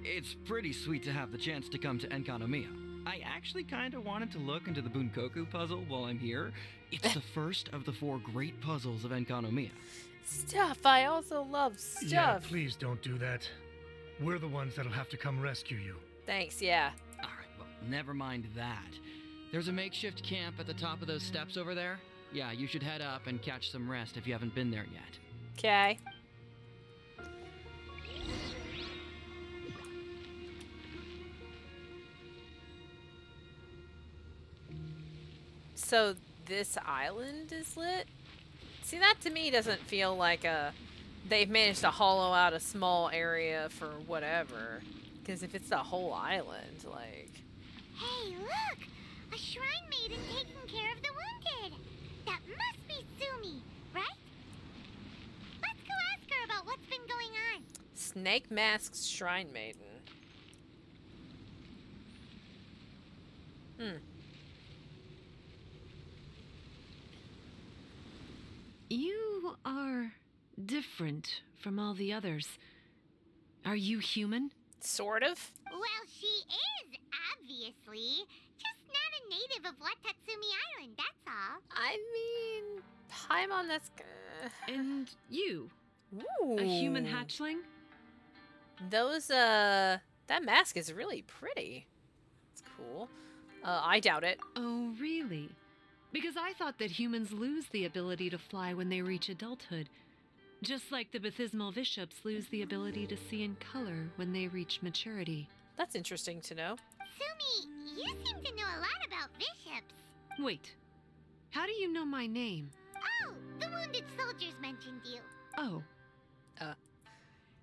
it's pretty sweet to have the chance to come to Enkanomiya. I actually kind of wanted to look into the Bunkoku puzzle while I'm here. It's the first of the 4 great puzzles of Enkanomiya. Stuff. I also love stuff. Yeah, please don't do that. We're the ones that'll have to come rescue you. Thanks, yeah. All right, well, never mind that. There's a makeshift camp at the top of those steps over there. Yeah, you should head up and catch some rest if you haven't been there yet. Okay. So this island is lit? See, that to me doesn't feel like they've managed to hollow out a small area for whatever. Because if it's the whole island, like... Hey, look! A shrine maiden taking care of the wounded! That must be Sumi, right? Let's go ask her about what's been going on. Snake Mask's Shrine Maiden. You are different from all the others. Are you human? Sort of. Well, she is, obviously. Just not a native of Watatsumi Island, that's all. I mean... Paimon, that's... And you? Ooh. A human hatchling? Those, that mask is really pretty. It's cool. I doubt it. Oh, really? Because I thought that humans lose the ability to fly when they reach adulthood, just like the Bathismal Bishops lose the ability to see in color when they reach maturity. That's interesting to know. Sumi, you seem to know a lot about bishops. Wait, how do you know my name? Oh, the wounded soldiers mentioned you. Oh.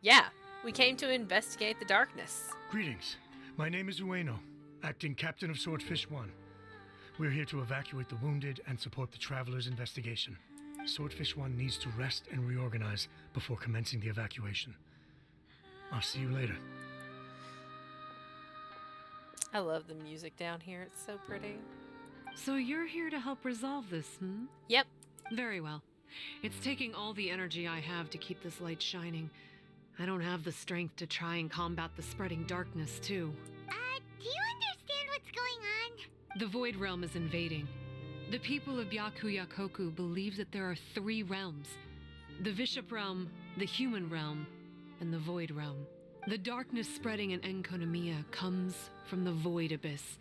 Yeah, we came to investigate the darkness. Greetings. My name is Ueno, acting captain of Swordfish 1. We're here to evacuate the wounded and support the traveler's investigation. Swordfish 1 needs to rest and reorganize before commencing the evacuation. I'll see you later. I love the music down here. It's so pretty. So you're here to help resolve this, hmm? Yep. Very well. It's taking all the energy I have to keep this light shining. I don't have the strength to try and combat the spreading darkness, too. Do you understand what's going on? The Void Realm is invading. The people of Byakuyakoku believe that there are 3 realms. The Bishop Realm, the Human Realm, and the Void Realm. The darkness spreading in Enkonomiya comes from the Void Abyss.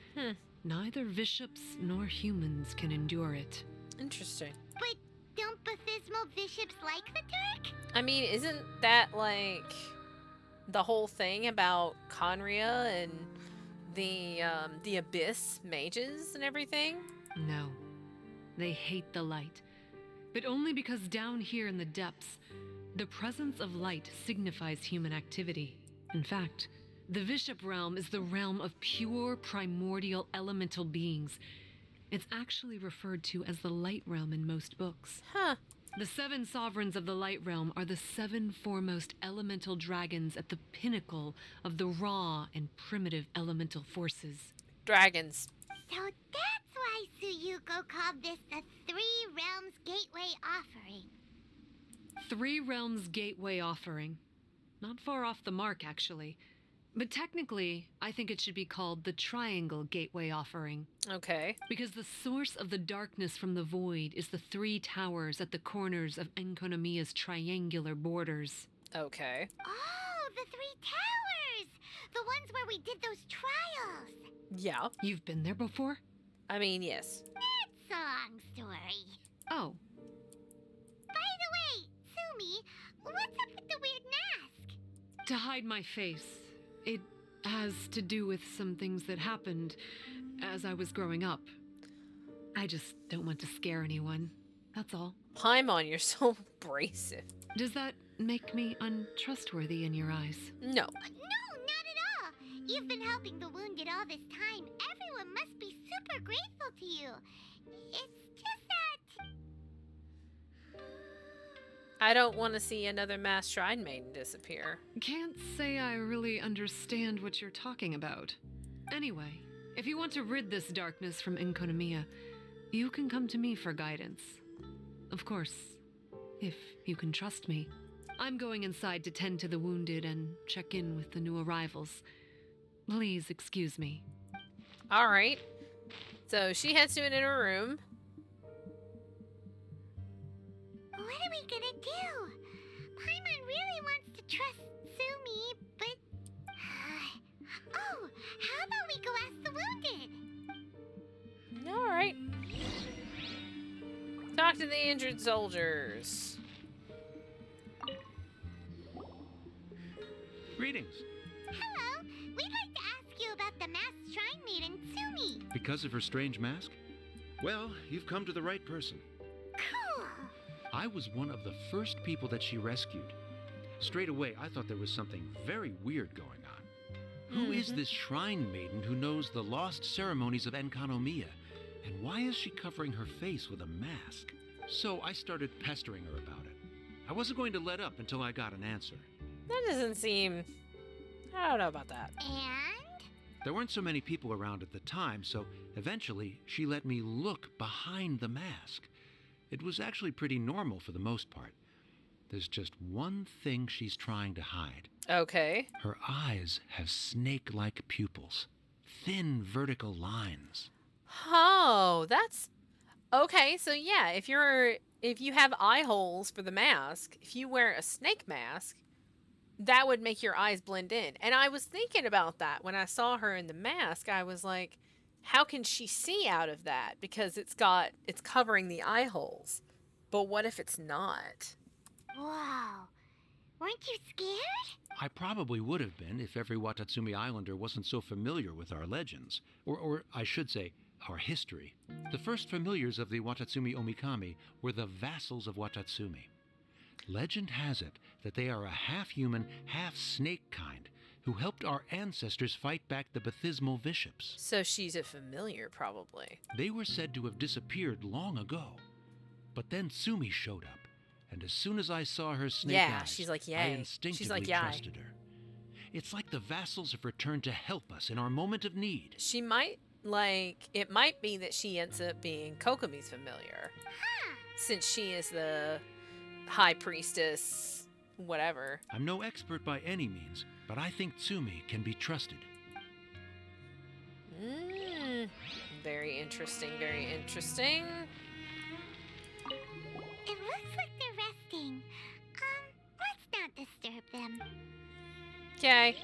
Neither bishops nor humans can endure it. Interesting. But don't Bathismal bishops like the dark? I mean, isn't that like the whole thing about Conria and the Abyss mages and everything? No. They hate the light. But only because down here in the depths, the presence of light signifies human activity. In fact, the Bishop Realm is the realm of pure primordial elemental beings. It's actually referred to as the Light Realm in most books. Huh. The 7 sovereigns of the Light Realm are the 7 foremost elemental dragons at the pinnacle of the raw and primitive elemental forces. Dragons. So that's why Suyuko called this the 3 Realms Gateway Offering. 3 Realms Gateway Offering. Not far off the mark, actually. But technically, I think it should be called the Triangle Gateway Offering. Okay. Because the source of the darkness from the void is the 3 towers at the corners of Enkonomiya's triangular borders. Okay. Oh, the 3 towers! The ones where we did those trials! Yeah. You've been there before? I mean, yes. It's a long story. Oh. By the way, Sumi, what's up with the weird mask? To hide my face. It has to do with some things that happened as I was growing up. I just don't want to scare anyone. That's all. Paimon, you're so abrasive. Does that make me untrustworthy in your eyes? No. No, not at all. You've been helping the wounded all this time. Everyone must be super grateful to you. It's just that... I don't want to see another masked shrine maiden disappear. Can't say I really understand what you're talking about. Anyway, if you want to rid this darkness from Enkonomiya, you can come to me for guidance. Of course, if you can trust me. I'm going inside to tend to the wounded and check in with the new arrivals. Please excuse me. All right. So she heads to an inner room. What are we gonna do? Paimon really wants to trust Sumi, but... oh, how about we go ask the wounded? All right. Talk to the injured soldiers. Greetings. Hello, we'd like to ask you about the masked shrine maiden, Sumi. Because of her strange mask? Well, you've come to the right person. Cool. I was one of the first people that she rescued. Straight away, I thought there was something very weird going on. Who is this shrine maiden who knows the lost ceremonies of Enkonomiya? And why is she covering her face with a mask? So I started pestering her about it. I wasn't going to let up until I got an answer. That doesn't seem... I don't know about that. And? There weren't so many people around at the time, so eventually she let me look behind the mask. It was actually pretty normal for the most part. There's just one thing she's trying to hide. Okay. Her eyes have snake-like pupils, thin vertical lines. Oh, that's... Okay, so yeah, if you have eye holes for the mask, if you wear a snake mask, that would make your eyes blend in. And I was thinking about that when I saw her in the mask. I was like, how can she see out of that? Because it's covering the eye holes. But what if it's not? Whoa. Weren't you scared? I probably would have been if every Watatsumi Islander wasn't so familiar with our legends. Or I should say, our history. The first familiars of the Watatsumi Omikami were the vassals of Watatsumi. Legend has it that they are a half-human, half-snake kind who helped our ancestors fight back the Bathismal Bishops. So she's a familiar, probably. They were said to have disappeared long ago. But then Sumi showed up, and as soon as I saw her snake eyes, she's like, yay. I instinctively She's like, yay. trusted her. It's like the vassals have returned to help us in our moment of need. She might, it might be that she ends up being Kokomi's familiar. Since she is the high priestess, whatever. I'm no expert by any means, but I think Tsumi can be trusted. Very interesting, very interesting. It looks like they're resting. Let's not disturb them. Okay.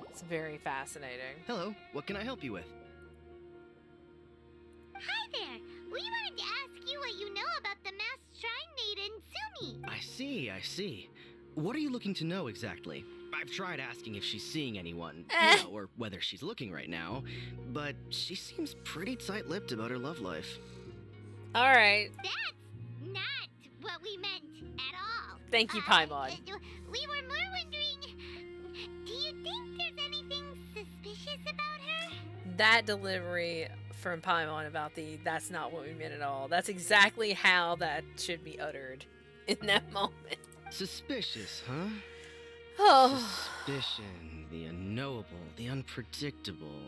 It's very fascinating. Hello, what can I help you with? Hi there. We wanted to ask you what you know about the masked shrine maiden, Sumi. I see. What are you looking to know exactly? I've tried asking if she's seeing anyone, or whether she's looking right now, but she seems pretty tight-lipped about her love life. All right. That's not what we meant at all. Thank you, Paimon. We were more wondering, do you think there's anything suspicious about her? That delivery from Paimon about that's not what we meant at all. That's exactly how that should be uttered in that moment. Suspicious, huh? Oh. Suspicion, the unknowable, the unpredictable,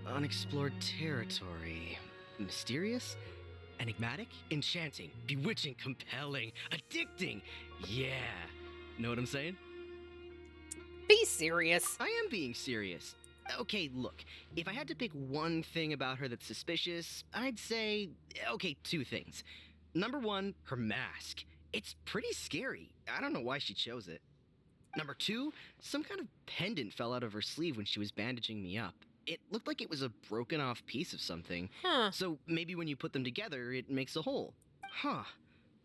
unexplored territory. Mysterious? Enigmatic? Enchanting, bewitching, compelling, addicting. Yeah. Know what I'm saying? Be serious. I am being serious. Okay, look, if I had to pick one thing about her that's suspicious, I'd say, two things. Number one, her mask. It's pretty scary. I don't know why she chose it. Number two, some kind of pendant fell out of her sleeve when she was bandaging me up. It looked like it was a broken off piece of something. So maybe when you put them together, it makes a whole.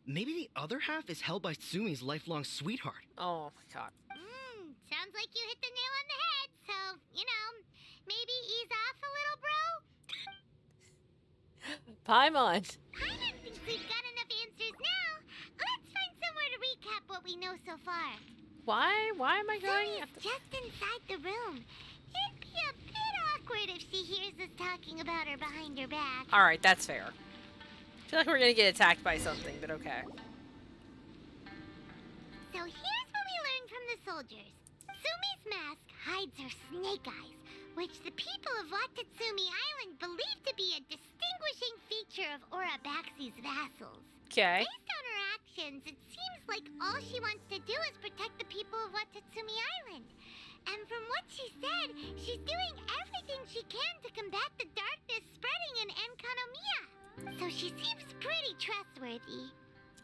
Maybe the other half is held by Sumi's lifelong sweetheart. Oh my god. Sounds like you hit the nail on the head, so, maybe ease off a little, bro? Paimon. Paimon thinks we've got enough answers now. Let's find somewhere to recap what we know so far. Why am I going? Sumi's just inside the room. It'd be a bit awkward if she hears us talking about her behind her back. Alright, that's fair. I feel like we're gonna get attacked by something, but okay. So here's what we learned from the soldiers. Sumi's mask hides her snake eyes, which the people of Watatsumi Island believe to be a distinguishing feature of Orabaxi's vassals. Okay. Based on her actions, it seems like all she wants to do is protect the people of Watatsumi Island. And from what she said, she's doing everything she can to combat the darkness spreading in Enkanomiya. So she seems pretty trustworthy.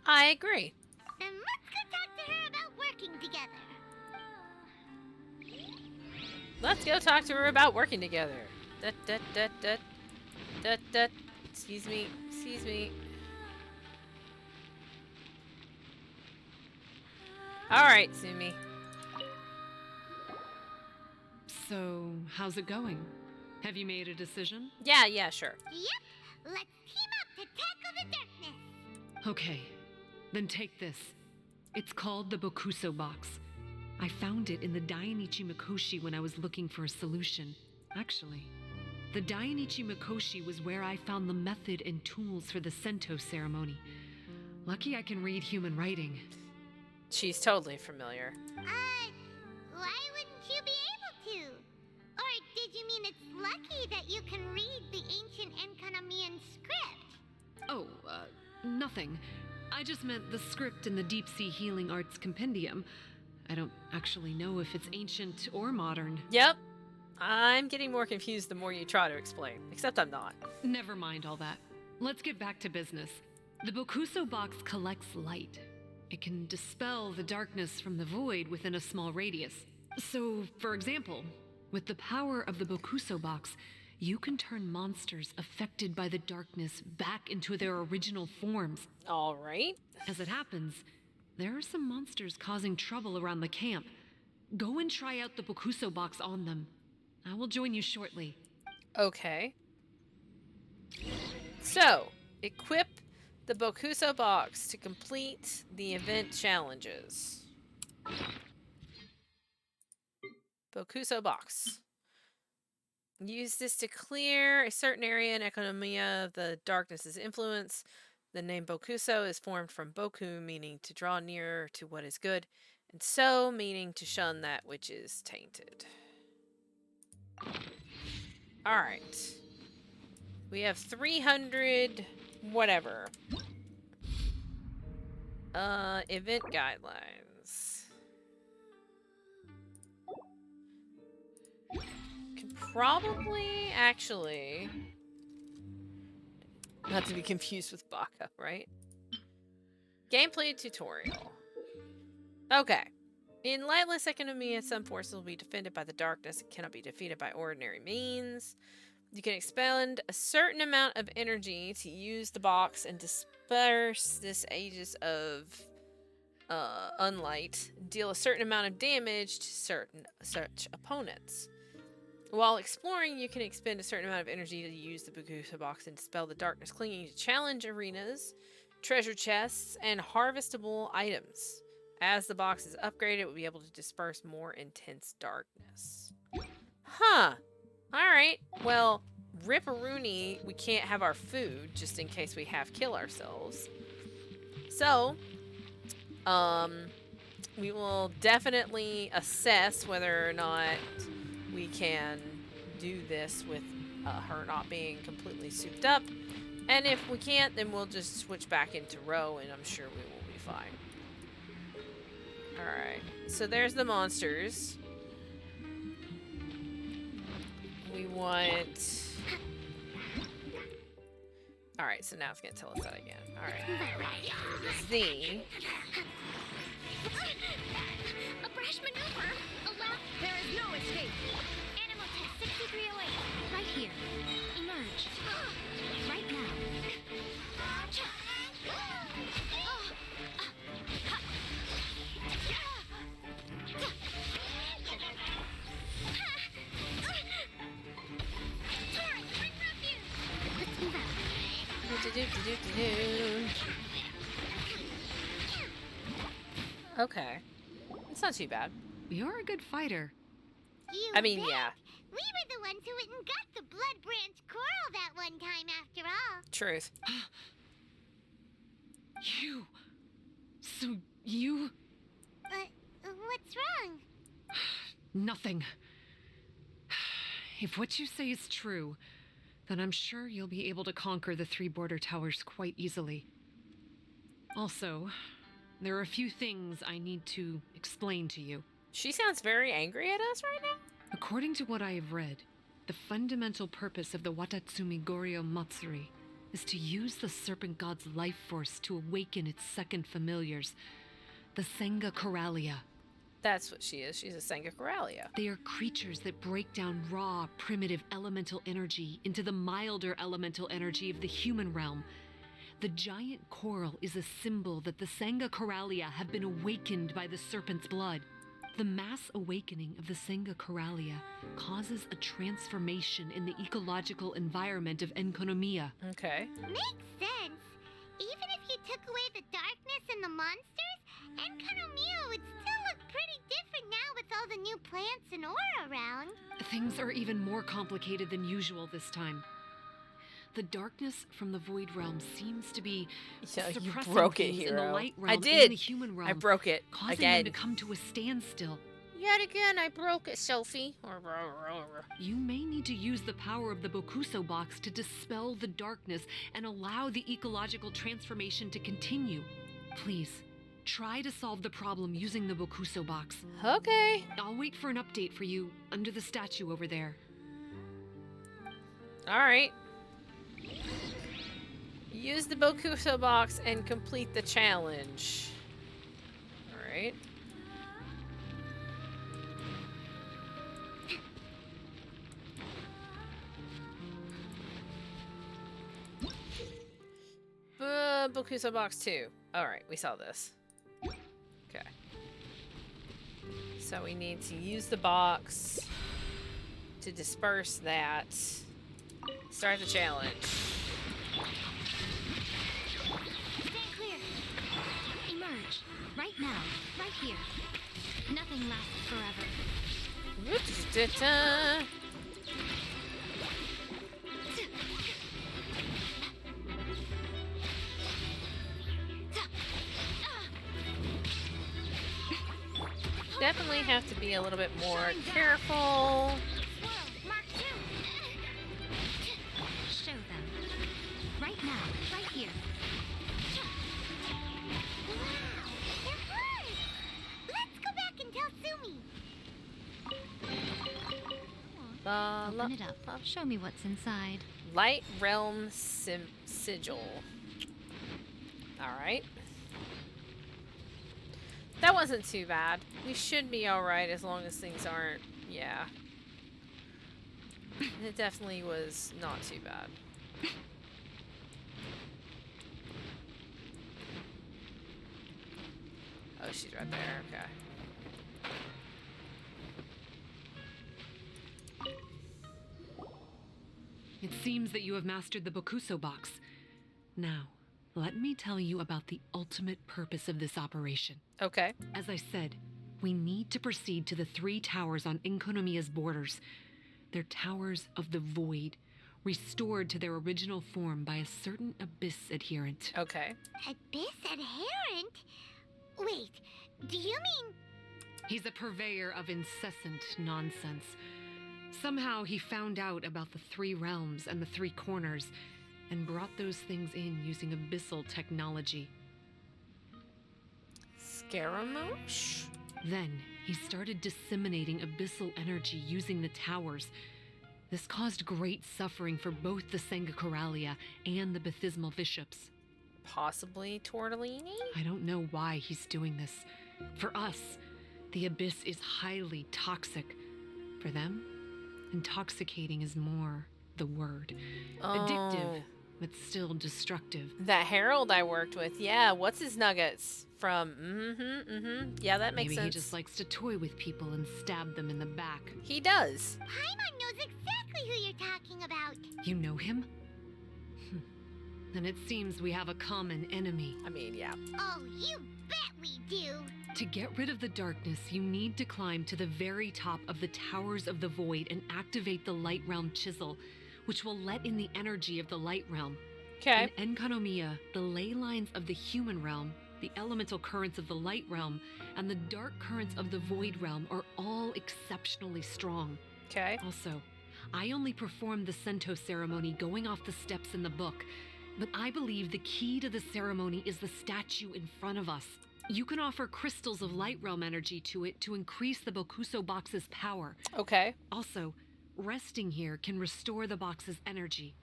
I agree. Then let's go talk to her about working together. Let's go talk to her about working together. Excuse me. Alright, Sumi. So, how's it going? Have you made a decision? Yeah, sure. Yep. Let's team up to tackle the darkness. Okay, then take this. It's called the Bokuso box. I found it in the Dainichi Mikoshi when I was looking for a solution. Actually, the Dainichi Mikoshi was where I found the method and tools for the Sento ceremony. Lucky I can read human writing. She's totally familiar. Why wouldn't you be able to? Or did you mean it's lucky that you can read the ancient Enkanomian script? Oh, nothing. I just meant the script in the Deep Sea Healing Arts Compendium. I don't actually know if it's ancient or modern. Yep. I'm getting more confused the more you try to explain. Except I'm not. Never mind all that. Let's get back to business. The Bokuso box collects light. It can dispel the darkness from the void within a small radius. So, for example, With the power of the Bokuso box, you can turn monsters affected by the darkness back into their original forms. All right. As it happens, there are some monsters causing trouble around the camp. Go and try out the Bokuso box on them. I will join you shortly. Okay. So, equip the Bokuso box to complete the event challenges. Bokuso box. Use this to clear a certain area in Economia of the darkness's influence. The name Bokuso is formed from Boku, meaning to draw nearer to what is good, and So, meaning to shun that which is tainted. Alright. We have 300 whatever. Event guidelines. Can probably, actually... Not to be confused with Baka, right? Gameplay tutorial. Okay. In lightless economia, some forces will be defended by the darkness and cannot be defeated by ordinary means. You can expend a certain amount of energy to use the box and disperse this aegis of unlight. Deal a certain amount of damage to certain such opponents. While exploring, you can expend a certain amount of energy to use the Bokuso box and dispel the darkness clinging to challenge arenas, treasure chests, and harvestable items. As the box is upgraded, it will be able to disperse more intense darkness. Huh. Alright. Well, Ripperoonie, we can't have our food, just in case we have kill ourselves. So, we will definitely assess whether or not we can do this with her not being completely souped up. And if we can't, then we'll just switch back into row, and I'm sure we will be fine. Alright, so there's the monsters. We want... Alright, so now it's going to tell us that again. Alright. Z. A brash maneuver! There is no escape! Animal test 6308. Right here. Emerge. Right now. Okay. It's not too bad. You're a good fighter. I mean, yeah. We were the ones who went and got the blood branch coral that one time after all. Truth. You... So you... What's wrong? Nothing. If what you say is true, then I'm sure you'll be able to conquer the 3 border towers quite easily. Also, there are a few things I need to explain to you. She sounds very angry at us right now. According to what I have read, the fundamental purpose of the Watatsumi Goryo Matsuri is to use the serpent god's life force to awaken its second familiars, the Senga Coralia. That's what she is. She's a Senga Coralia. They are creatures that break down raw, primitive elemental energy into the milder elemental energy of the human realm. The giant coral is a symbol that the Senga Coralia have been awakened by the serpent's blood. The mass awakening of the Senga Coralia causes a transformation in the ecological environment of Enkonomiya. Okay. Makes sense. Even if you took away the darkness and the monsters, Enkonomiya would still look pretty different now with all the new plants and ore around. Things are even more complicated than usual this time. The darkness from the void realm seems to be suppressing you broke it, things Hero. in the light realm I and did. in the human realm. I broke it causing again. them to come to a standstill. Yet again, I broke it, Sophie. You may need to use the power of the Bokuso box to dispel the darkness and allow the ecological transformation to continue. Please, try to solve the problem using the Bokuso box. Okay. I'll wait for an update for you under the statue over there. Alright. Use the Bokuso box and complete the challenge. Alright. Bokuso box 2. Alright, we saw this. Okay. So we need to use the box to disperse that. Start the challenge. Stand clear. Emerge. Right now. Right here. Nothing lasts forever. Whoop-da-da. Definitely have to be a little bit more careful. Show them. Right now. Right here. Wow, it worked! Let's go back and tell Sumi. Open it up. Show me what's inside. Light Realm Sigil. Alright. That wasn't too bad. We should be alright as long as things aren't... Yeah. It definitely was not too bad. Oh, she's right there. Okay. It seems that you have mastered the Bokuso box. Now, let me tell you about the ultimate purpose of this operation. Okay. As I said, we need to proceed to the 3 towers on Inkonomiya's borders. They're towers of the void, restored to their original form by a certain Abyss adherent. Okay. Abyss adherent? Wait, do you mean... He's a purveyor of incessant nonsense. Somehow he found out about the 3 realms and the 3 corners, and brought those things in using abyssal technology. Scaramouche? Then he started disseminating abyssal energy using the towers. This caused great suffering for both the Sanguinaralia and the Bathismal bishops. Possibly Tortellini? I don't know why he's doing this. For us, the abyss is highly toxic. For them, intoxicating is more the word. Addictive, but still destructive. That Herald I worked with, yeah, what's his nuggets? From, yeah, that makes Maybe sense. he just likes to toy with people and stab them in the back. He does. Paimon knows exactly who you're talking about. You know him? Then it seems we have a common enemy. I mean, yeah. Oh, you bet we do. To get rid of the darkness, you need to climb to the very top of the Towers of the Void and activate the Light Realm Chisel, which will let in the energy of the Light Realm. Okay. In Enkonomiya, the ley lines of the human realm, the elemental currents of the Light Realm, and the dark currents of the Void Realm are all exceptionally strong. Okay. Also, I only performed the Sento ceremony going off the steps in the book, but I believe the key to the ceremony is the statue in front of us. You can offer crystals of Light Realm energy to it to increase the Bokuso box's power. Okay. Also, resting here can restore the box's energy.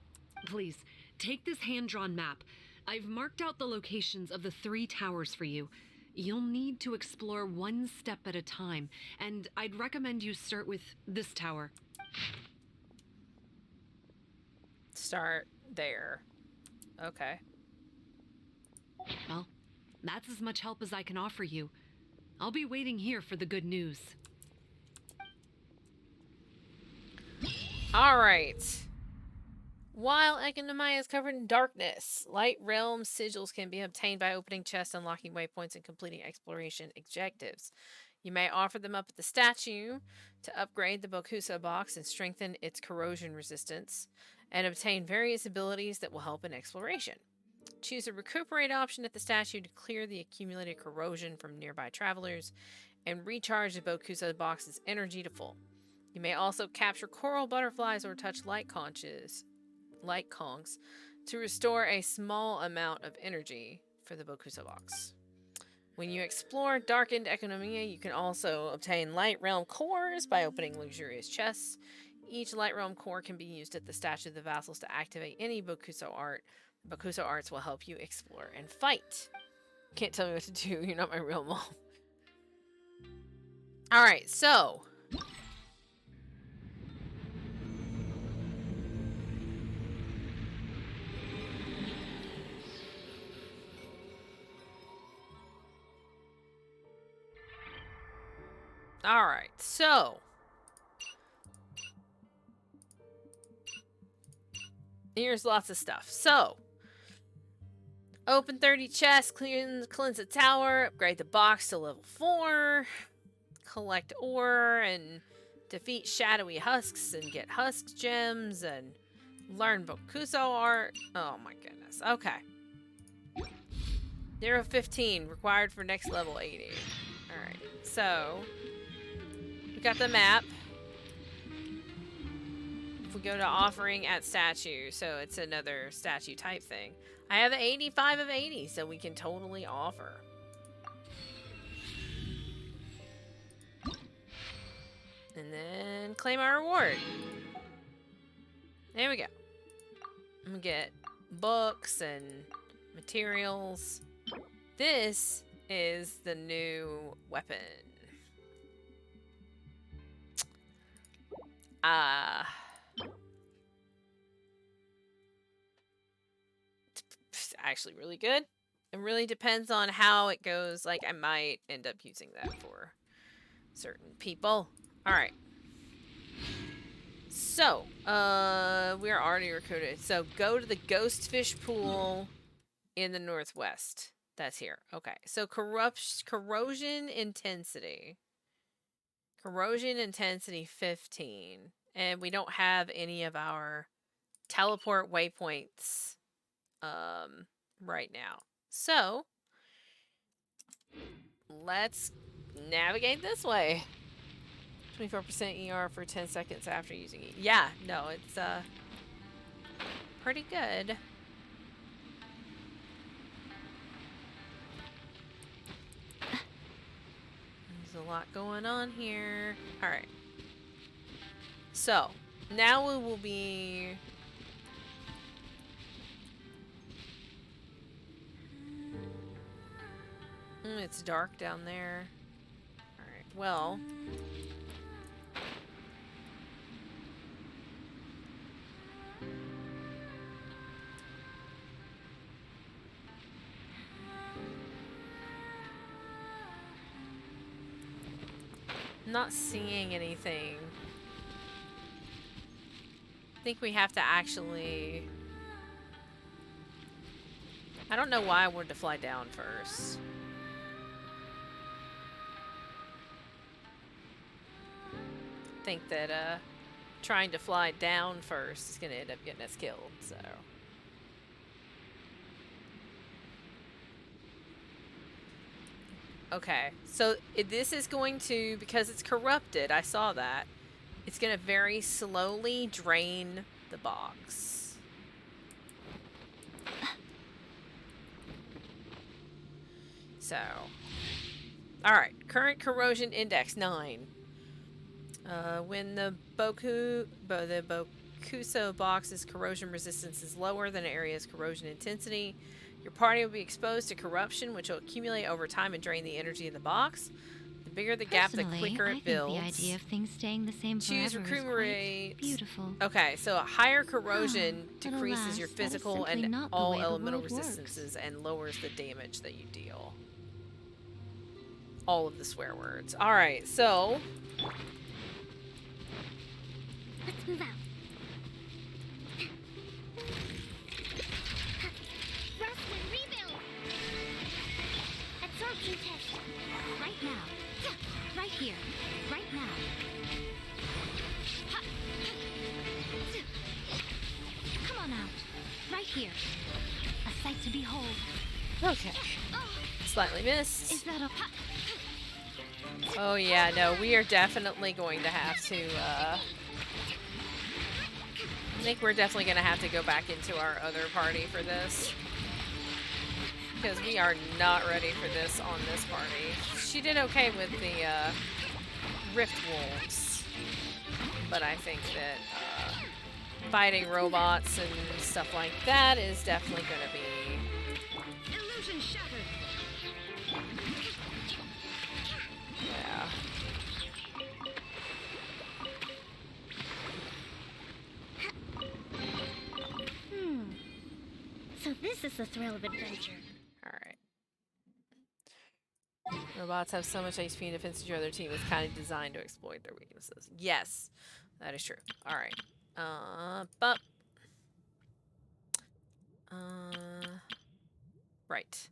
Please, take this hand-drawn map. I've marked out the locations of the 3 towers for you. You'll need to explore one step at a time, and I'd recommend you start with this tower. Start there. Okay. Well, that's as much help as I can offer you. I'll be waiting here for the good news. Alright. While Enkonomiya is covered in darkness, Light Realm sigils can be obtained by opening chests, unlocking waypoints, and completing exploration objectives. You may offer them up at the statue to upgrade the Bokuso box and strengthen its corrosion resistance, and obtain various abilities that will help in exploration. Choose a recuperate option at the statue to clear the accumulated corrosion from nearby travelers, and recharge the Bokuso box's energy to full. You may also capture coral butterflies or touch light conches to restore a small amount of energy for the Bokuso box. When you explore darkened Enkonomiya, you can also obtain Light Realm cores by opening luxurious chests. Each Light Realm core can be used at the statue of the vassals to activate any Bokuso art. Bokuso arts will help you explore and fight. Can't tell me what to do, you're not my real mom. Alright, so... Alright, so. Here's lots of stuff. So. Open 30 chests, cleanse the tower, upgrade the box to level 4, collect ore, and defeat shadowy husks and get husk gems, and learn Bokuso art. Oh my goodness. Okay. 0-15 required for next level 80. Alright, so we got the map. If we go to offering at statue, so it's another statue type thing. I have 85 of 80, so we can totally offer. And then claim our reward. There we go. I'm gonna get books and materials. This is the new weapon. It's actually really good. It really depends on how it goes. Like, I might end up using that for certain people. Alright. So, we're already recruited. So, go to the ghost fish pool in the northwest. That's here. Okay. So, corrosion intensity. Corrosion intensity 15. And we don't have any of our teleport waypoints right now. So, let's navigate this way. 24% ER for 10 seconds after using it. Yeah, no, it's pretty good. There's a lot going on here. Alright. So, now we will be... it's dark down there. Alright, well... I'm not seeing anything. I think we have to actually... I don't know why I wanted to fly down first. I think that trying to fly down first is going to end up getting us killed, so... Okay, so this is going to, because it's corrupted, I saw that, it's going to very slowly drain the box. So, alright, current corrosion index 9. When the Bokuso box's corrosion resistance is lower than an area's corrosion intensity, your party will be exposed to corruption, which will accumulate over time and drain the energy in the box. The bigger the gap, the quicker it builds. I think the idea of things staying the same Choose forever recruitment is rate. Beautiful. Okay, so higher corrosion But decreases alas, your that is physical simply and not the all way the elemental world works. resistances and lowers the damage that you deal. All of the swear words. Alright, so... Let's move out. Rustman, rebuild! Absorption test. Right now. Right here. Right now. Come on out. Right here. A sight to behold. Okay. Slightly missed. Is that a... Oh yeah, no, we are definitely going to have to, I think we're definitely going to have to go back into our other party for this. Because we are not ready for this on this party. She did okay with the, Rift Wolves. But I think that, fighting robots and stuff like that is definitely going to be... Illusion shattered. Yeah. So this is the thrill of adventure. Alright. Robots have so much HP and defense that your other team is kind of designed to exploit their weaknesses. Yes, that is true. All right. But right.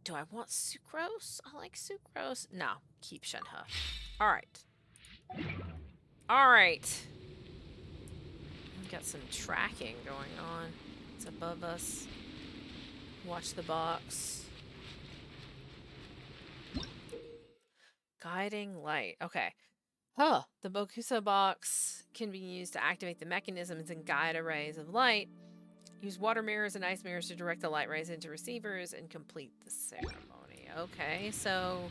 Do I want sucrose? I like sucrose. No, keep Shenhe. All right. All right. We've got some tracking going on. It's above us. Watch the box. Guiding light. Okay. Huh. The Bokusa box can be used to activate the mechanisms and guide arrays of light. Use water mirrors and ice mirrors to direct the light rays into receivers and complete the ceremony. Okay, so...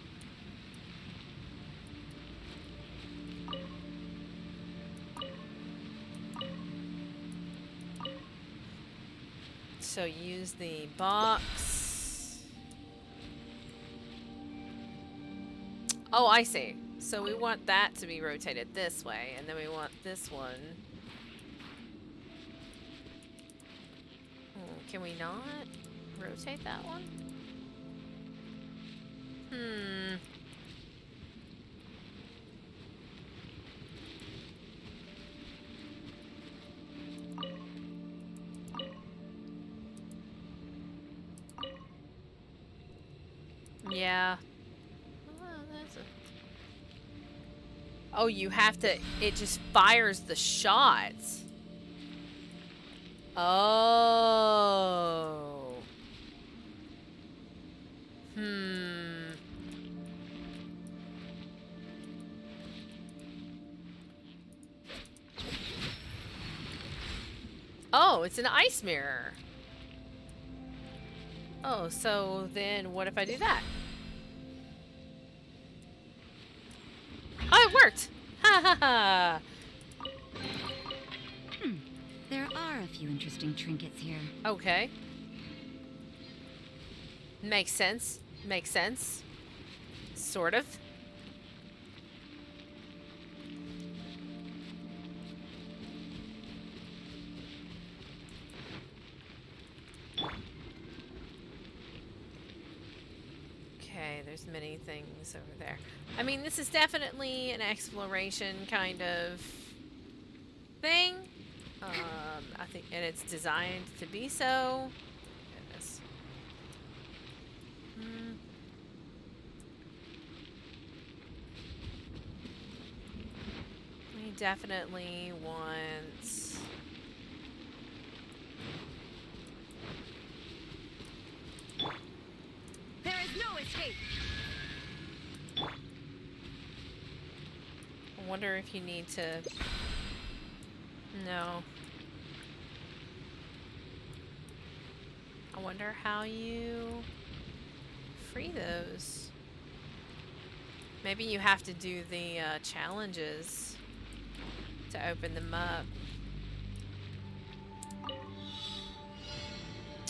So use the box. Oh, I see. So we want that to be rotated this way, and then we want this one. Can we not rotate that one? Yeah. Oh, you have to... It just fires the shots. Oh. Oh, it's an ice mirror. Oh, so then what if I do that? Oh, it worked! Ha ha ha! There are a few interesting trinkets here. Okay. Makes sense. Makes sense. Sort of. Okay, there's many things over there. I mean, this is definitely an exploration kind of thing. I think, and it's designed to be so. Goodness. We definitely want. There is no escape. I wonder if you need to. No. I wonder how you free those. Maybe you have to do the challenges to open them up.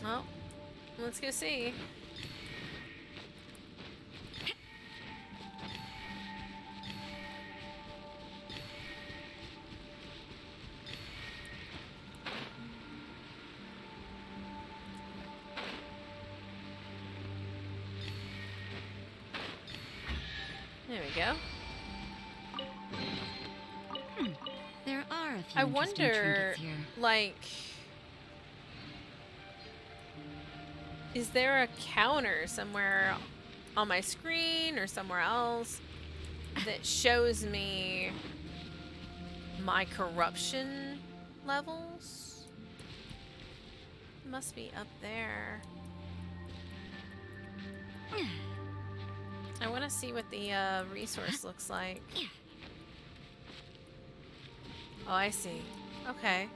Oh, let's go see. There we go. There are a few I interesting wonder, trinkets here. like, is there a counter somewhere on my screen or somewhere else that shows me my corruption levels? It must be up there. I want to see what the resource looks like. Oh, I see. Okay.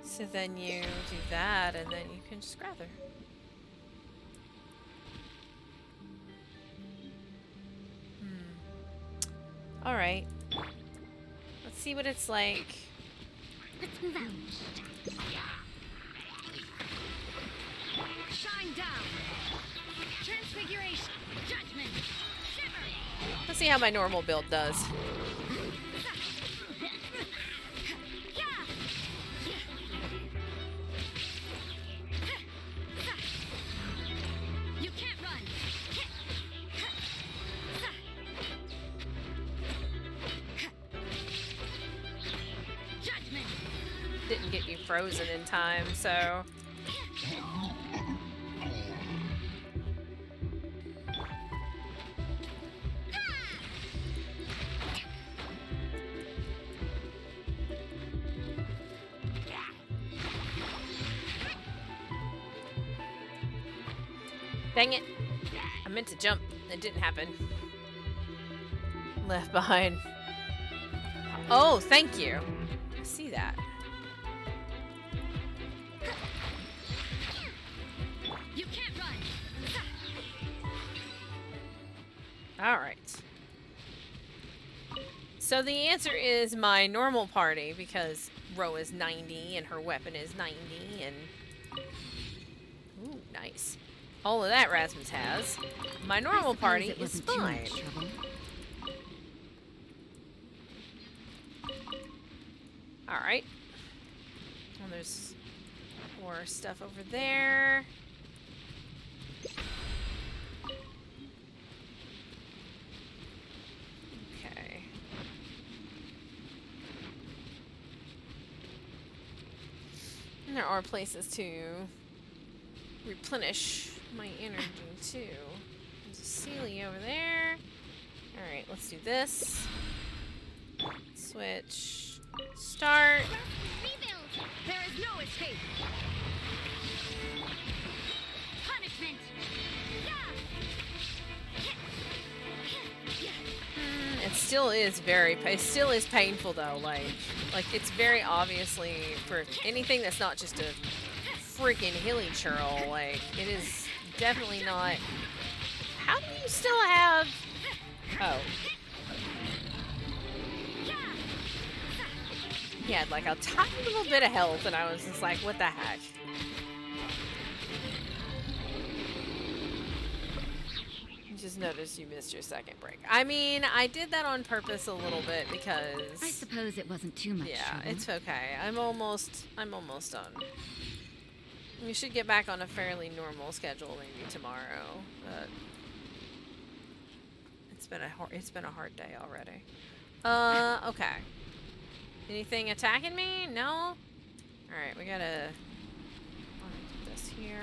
So then you do that, and then you can just gather. All right. Let's see what it's like. Let's move out. Shine down. Transfiguration. Judgment. Shiver. Let's see how my normal build does. You can't run. get you frozen in time, so... Dang it! I meant to jump. It didn't happen. Left behind. Oh, thank you. I see that. You can't run. All right. So the answer is my normal party because Ro is 90 and her weapon is 90 and... Ooh, nice. All of that Rasmus has. My normal party is fine. Alright. Well, there's more stuff over there. Okay. And there are places to replenish my energy too. There's a Sealy over there. Alright, let's do this. Switch. Start. Rebuild. There is no escape. Punishment. It still is it still is painful though, like it's very obviously for anything that's not just a freaking hilly churl, like it is definitely not. How do you still have? Oh. He had like a tiny little bit of health and I was just like, what the heck? Just noticed you missed your second break. I mean, I did that on purpose a little bit because... I suppose it wasn't too much Yeah, trouble. it's okay. I'm almost done. We should get back on a fairly normal schedule maybe tomorrow. But it's been a hard day already. Okay. Anything attacking me? No? Alright, we gotta... do this here.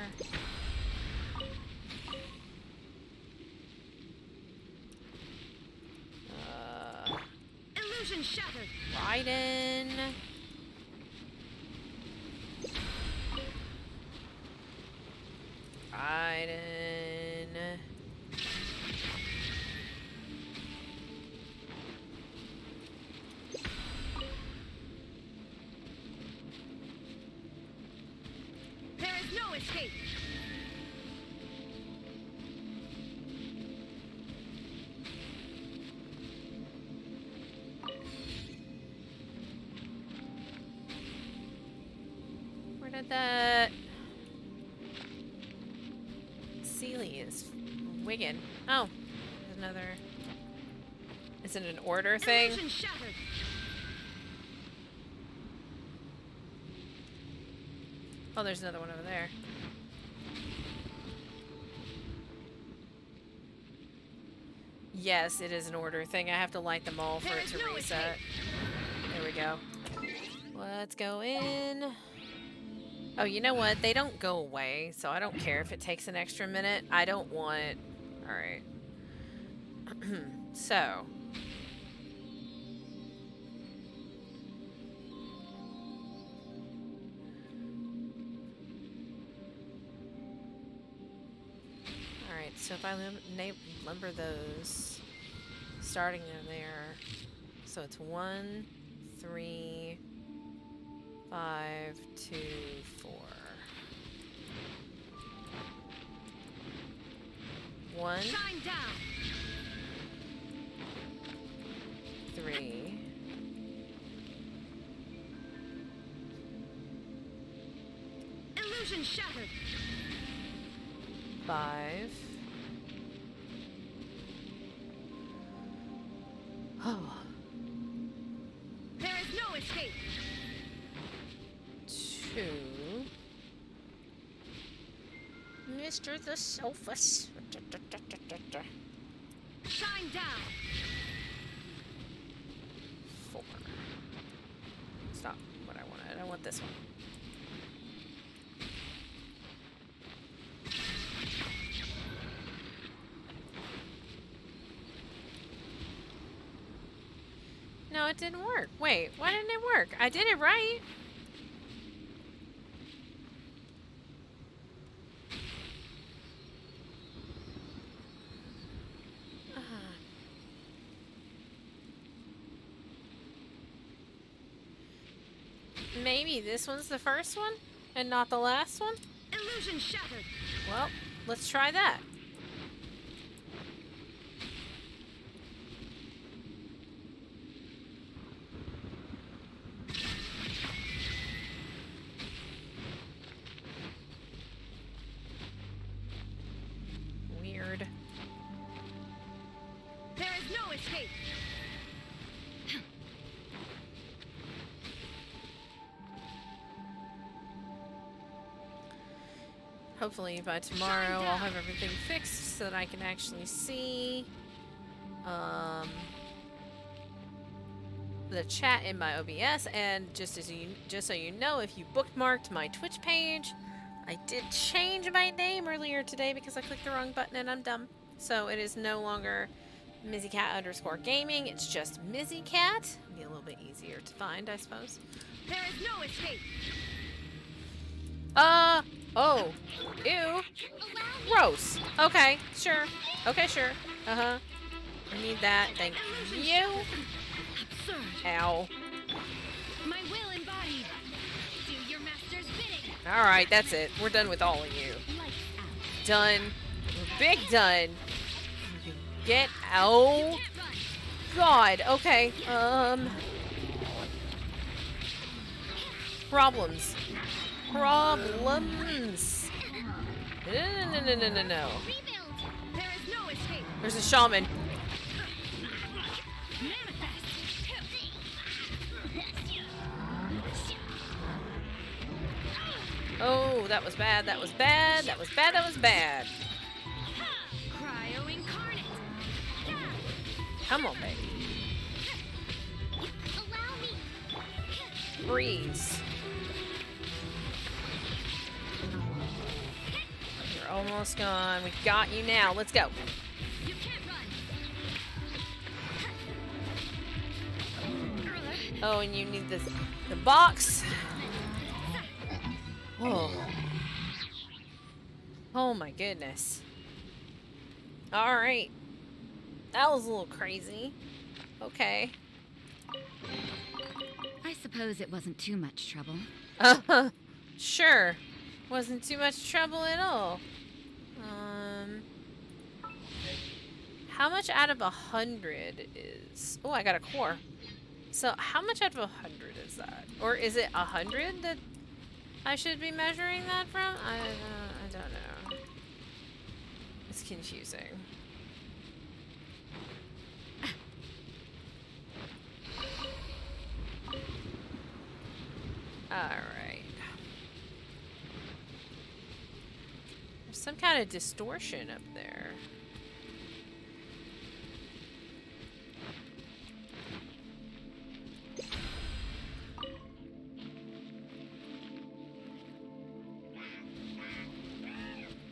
Illusion shattered. Raiden. Raiden. There is no escape. Where did that Sealy is wigging? Oh, there's another. Is it an order thing? Illusion shattered. Oh, there's another one over there. Yes, it is an order thing. I have to light them all for it to reset. There we go. Let's go in. Oh, you know what? They don't go away, so I don't care if it takes an extra minute. I don't want... Alright. So... Alright, so if I lumber those, starting there, so it's 1, 3, 5, 2, 4. 1, Shine down. 3, 'Illusion shattered. 5. Oh. There is no escape. 2. Mr. the Sophus. Shine down. 4. Stop what I wanted. I want this one. No, it didn't work. Wait, why didn't it work? I did it right. Maybe this one's the first one and not the last one? Illusion shattered. Well, let's try that. Weird. There is no escape. Hopefully by tomorrow I'll have everything fixed so that I can actually see the chat in my OBS. And just so you know, if you bookmarked my Twitch page, I did change my name earlier today because I clicked the wrong button and I'm dumb. So it is no longer MizzyCat_gaming. It's just MizzyCat. Be a little bit easier to find, I suppose. There is no escape. Oh. Ew. Gross. Okay, sure. Okay, sure. Uh-huh. I need that. Thank you. Absurd. Ow. My will embodied. Do your master's bidding. Alright, that's it. We're done with all of you. Done. We're big done. You get out. God. Okay. Problems. Problems. No. There is no escape. There's a shaman. Oh, that was bad. That was bad. That was bad. That was bad. Cryo incarnate. Come on, baby. Freeze. You're almost gone. We got you now. Let's go. You can't run. Oh, and you need the box. Oh. Oh my goodness. All right. That was a little crazy. Okay. I suppose it wasn't too much trouble. Sure. Wasn't too much trouble at all. How much out of 100 is... Oh, I got a core. So, how much out of 100 is that? Or is it 100 that I should be measuring that from? I don't know. It's confusing. Alright. There's some kind of distortion up there.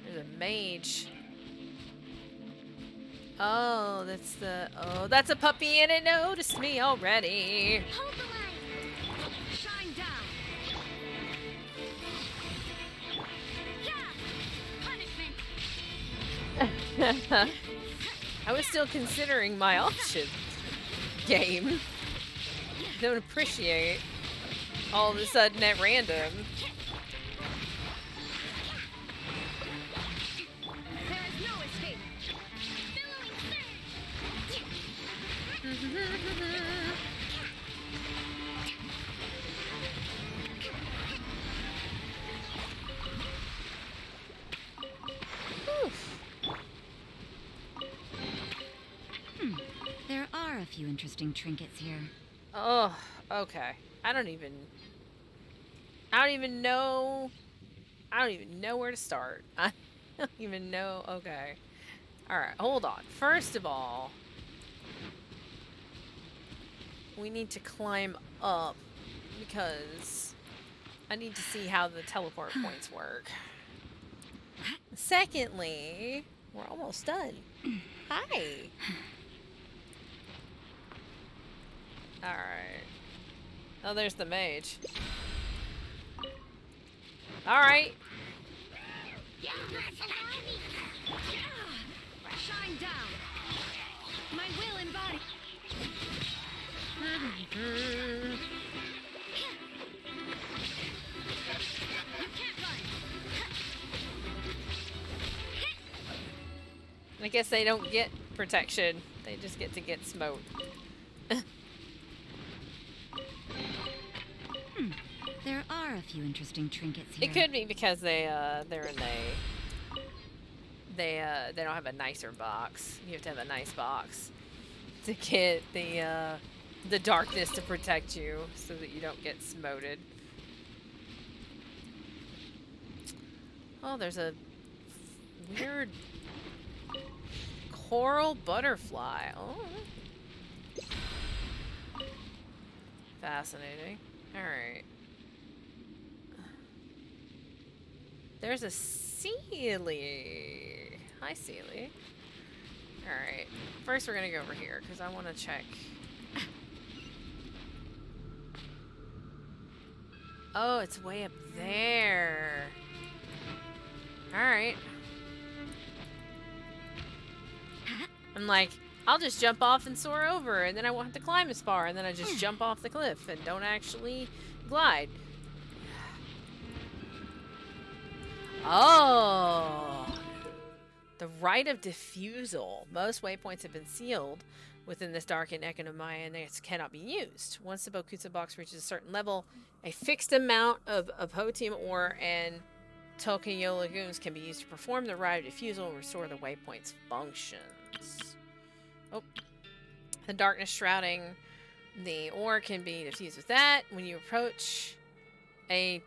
There's a mage. Oh, that's the... Oh, that's a puppy and it noticed me already. Hold the line. Shine down. Yeah. Punishment. I was still considering my option game. Don't appreciate all of a sudden at random. There is no escape. There are a few interesting trinkets here. Oh, okay. I don't even know where to start. I don't even know. Okay. Alright, hold on. First of all, we need to climb up because I need to see how the teleport points work. Secondly, we're almost done. Hi. Alright. Oh, there's the mage. Alright. Shine down. My will embody. You can't run. I guess they don't get protection. They just get to get smoked. There are a few interesting trinkets here. It could be because they're in they don't have a nicer box. You have to have a nice box to get the darkness to protect you so that you don't get smoted. Oh, there's a weird coral butterfly. Oh. Fascinating. Alright. There's a Sealy. Hi, Sealy. Alright. First, we're gonna go over here because I want to check. Oh, it's way up there. Alright. I'm like, I'll just jump off and soar over, and then I won't have to climb as far, and then I just jump off the cliff and don't actually glide. Oh! The rite of diffusal. Most waypoints have been sealed within this darkened Economia, and they cannot be used. Once the Bokusa box reaches a certain level, a fixed amount of Apotium ore and Tokyo legumes can be used to perform the rite of diffusal and restore the waypoint's functions. Oh. The darkness shrouding the ore can be diffused with that. When you approach a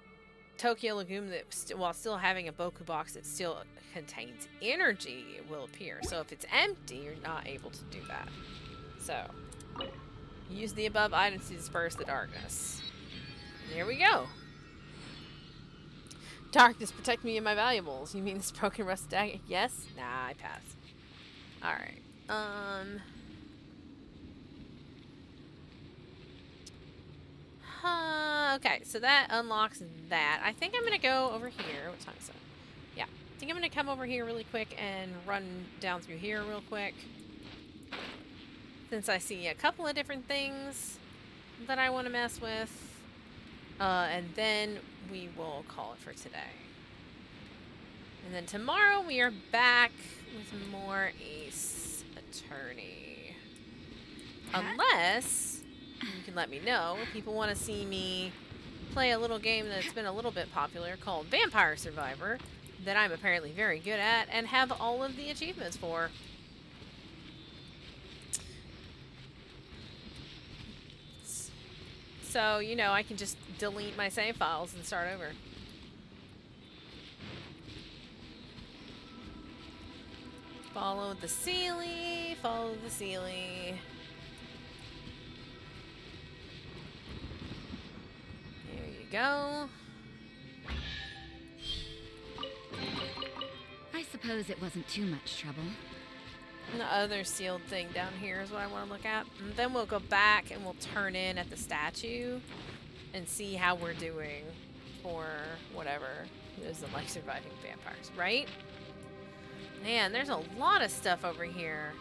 Tokyo legume that, while still having a Boku box that still contains energy, it will appear. So if it's empty, you're not able to do that. So, use the above items to disperse the darkness. Here we go. Darkness, protect me and my valuables. You mean this broken rusted dagger? Yes? Nah, I pass. Alright. Okay, so that unlocks that. I think I'm gonna go over here. What time is it? Yeah. I think I'm gonna come over here really quick and run down through here real quick. Since I see a couple of different things that I want to mess with. And then we will call it for today. And then tomorrow we are back with more Ace Attorney. Unless you can let me know if people want to see me play a little game that's been a little bit popular called Vampire Survivor that I'm apparently very good at and have all of the achievements for. So, you know, I can just delete my save files and start over. Follow the Sealy, follow the Sealy. There you go. I suppose it wasn't too much trouble. And the other sealed thing down here is what I want to look at. And then we'll go back and we'll turn in at the statue and see how we're doing for whatever is the like surviving vampires, right? Man, there's a lot of stuff over here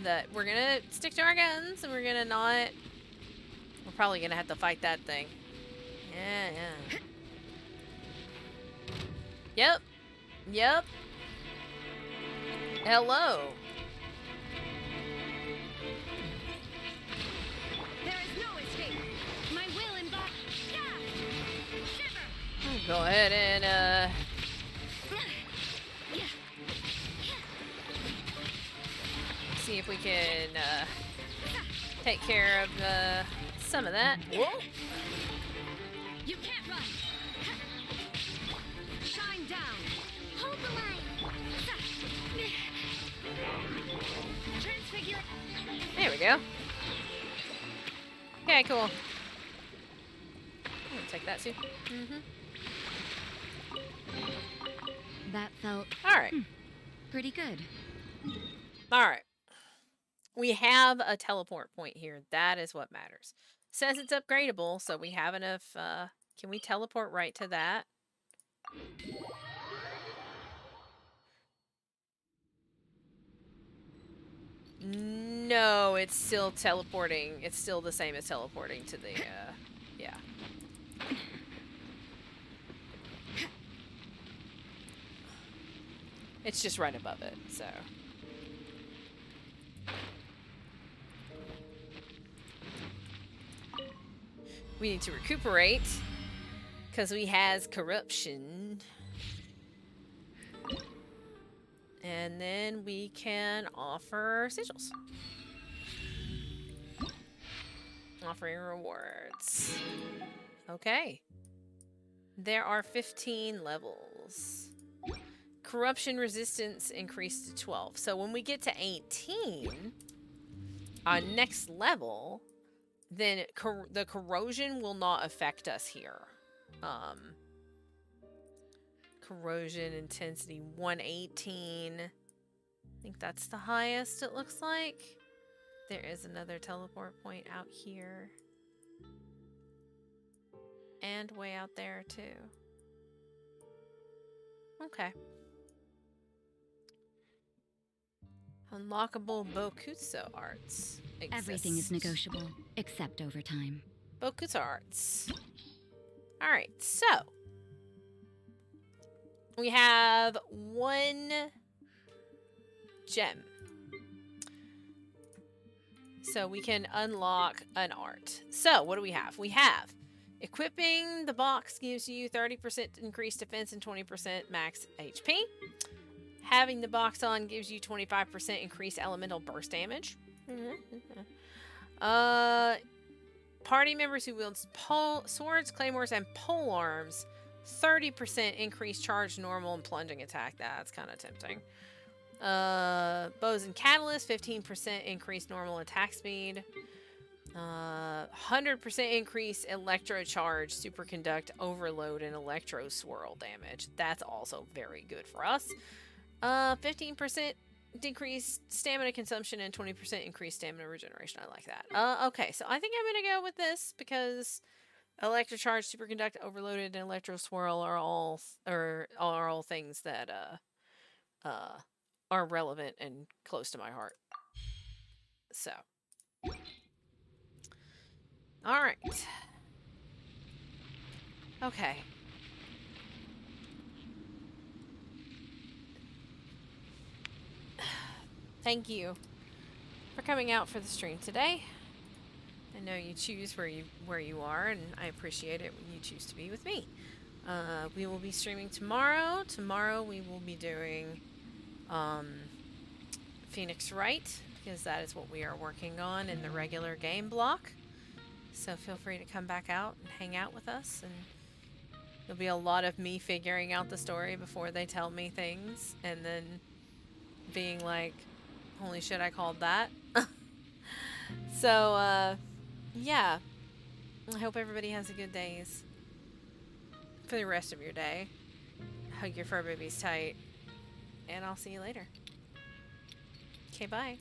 that we're gonna stick to our guns and we're gonna not. We're probably gonna have to fight that thing. Yeah. Yep. Yep. Hello. There is no escape. My will embody. Shiver. Go ahead and see if we can take care of some of that. Whoa. You can't run. Shine down. Hold the line. Transfigure. There we go. Okay, cool. I'm gonna take that too. That felt Alright. pretty good. Alright. We have a teleport point here. That is what matters. Says it's upgradable, so we have enough. Can we teleport right to that? No, it's still teleporting. It's still the same as teleporting to the, yeah. It's just right above it, so. We need to recuperate, because we has corruption. And then we can offer sigils. Offering rewards. Okay. There are 15 levels. Corruption resistance increased to 12. So when we get to 18, our next level, then the corrosion will not affect us here. Corrosion intensity 118. I think that's the highest it looks like. There is another teleport point out here. And way out there too. Okay. Unlockable Bokutsu arts exist. Everything is negotiable, except overtime. Bokutsu arts. Alright, so. We have 1 gem. So we can unlock an art. So what do we have? We have equipping the box gives you 30% increased defense and 20% max HP. Having the box on gives you 25% increased elemental burst damage. Party members who wield swords, claymores, and pole arms, 30% increased charge, normal, and plunging attack. That's kind of tempting. Bows and catalyst, 15% increased normal attack speed. 100% increase electro charge, superconduct, overload, and electro swirl damage. That's also very good for us. 15% decreased stamina consumption and 20% increased stamina regeneration. I like that. Okay, so I think I'm gonna go with this because electro charge, superconduct, overloaded, and electro swirl are all things that are relevant and close to my heart. So. Alright. Okay. Thank you for coming out for the stream today. I know you choose where you are, and I appreciate it when you choose to be with me. We will be streaming tomorrow. Tomorrow we will be doing Phoenix Wright, because that is what we are working on in the regular game block. So feel free to come back out and hang out with us, and there'll be a lot of me figuring out the story before they tell me things, and then being like, holy shit, I called that. So, yeah. I hope everybody has a good days for the rest of your day. Hug your fur babies tight, and I'll see you later. Okay, bye.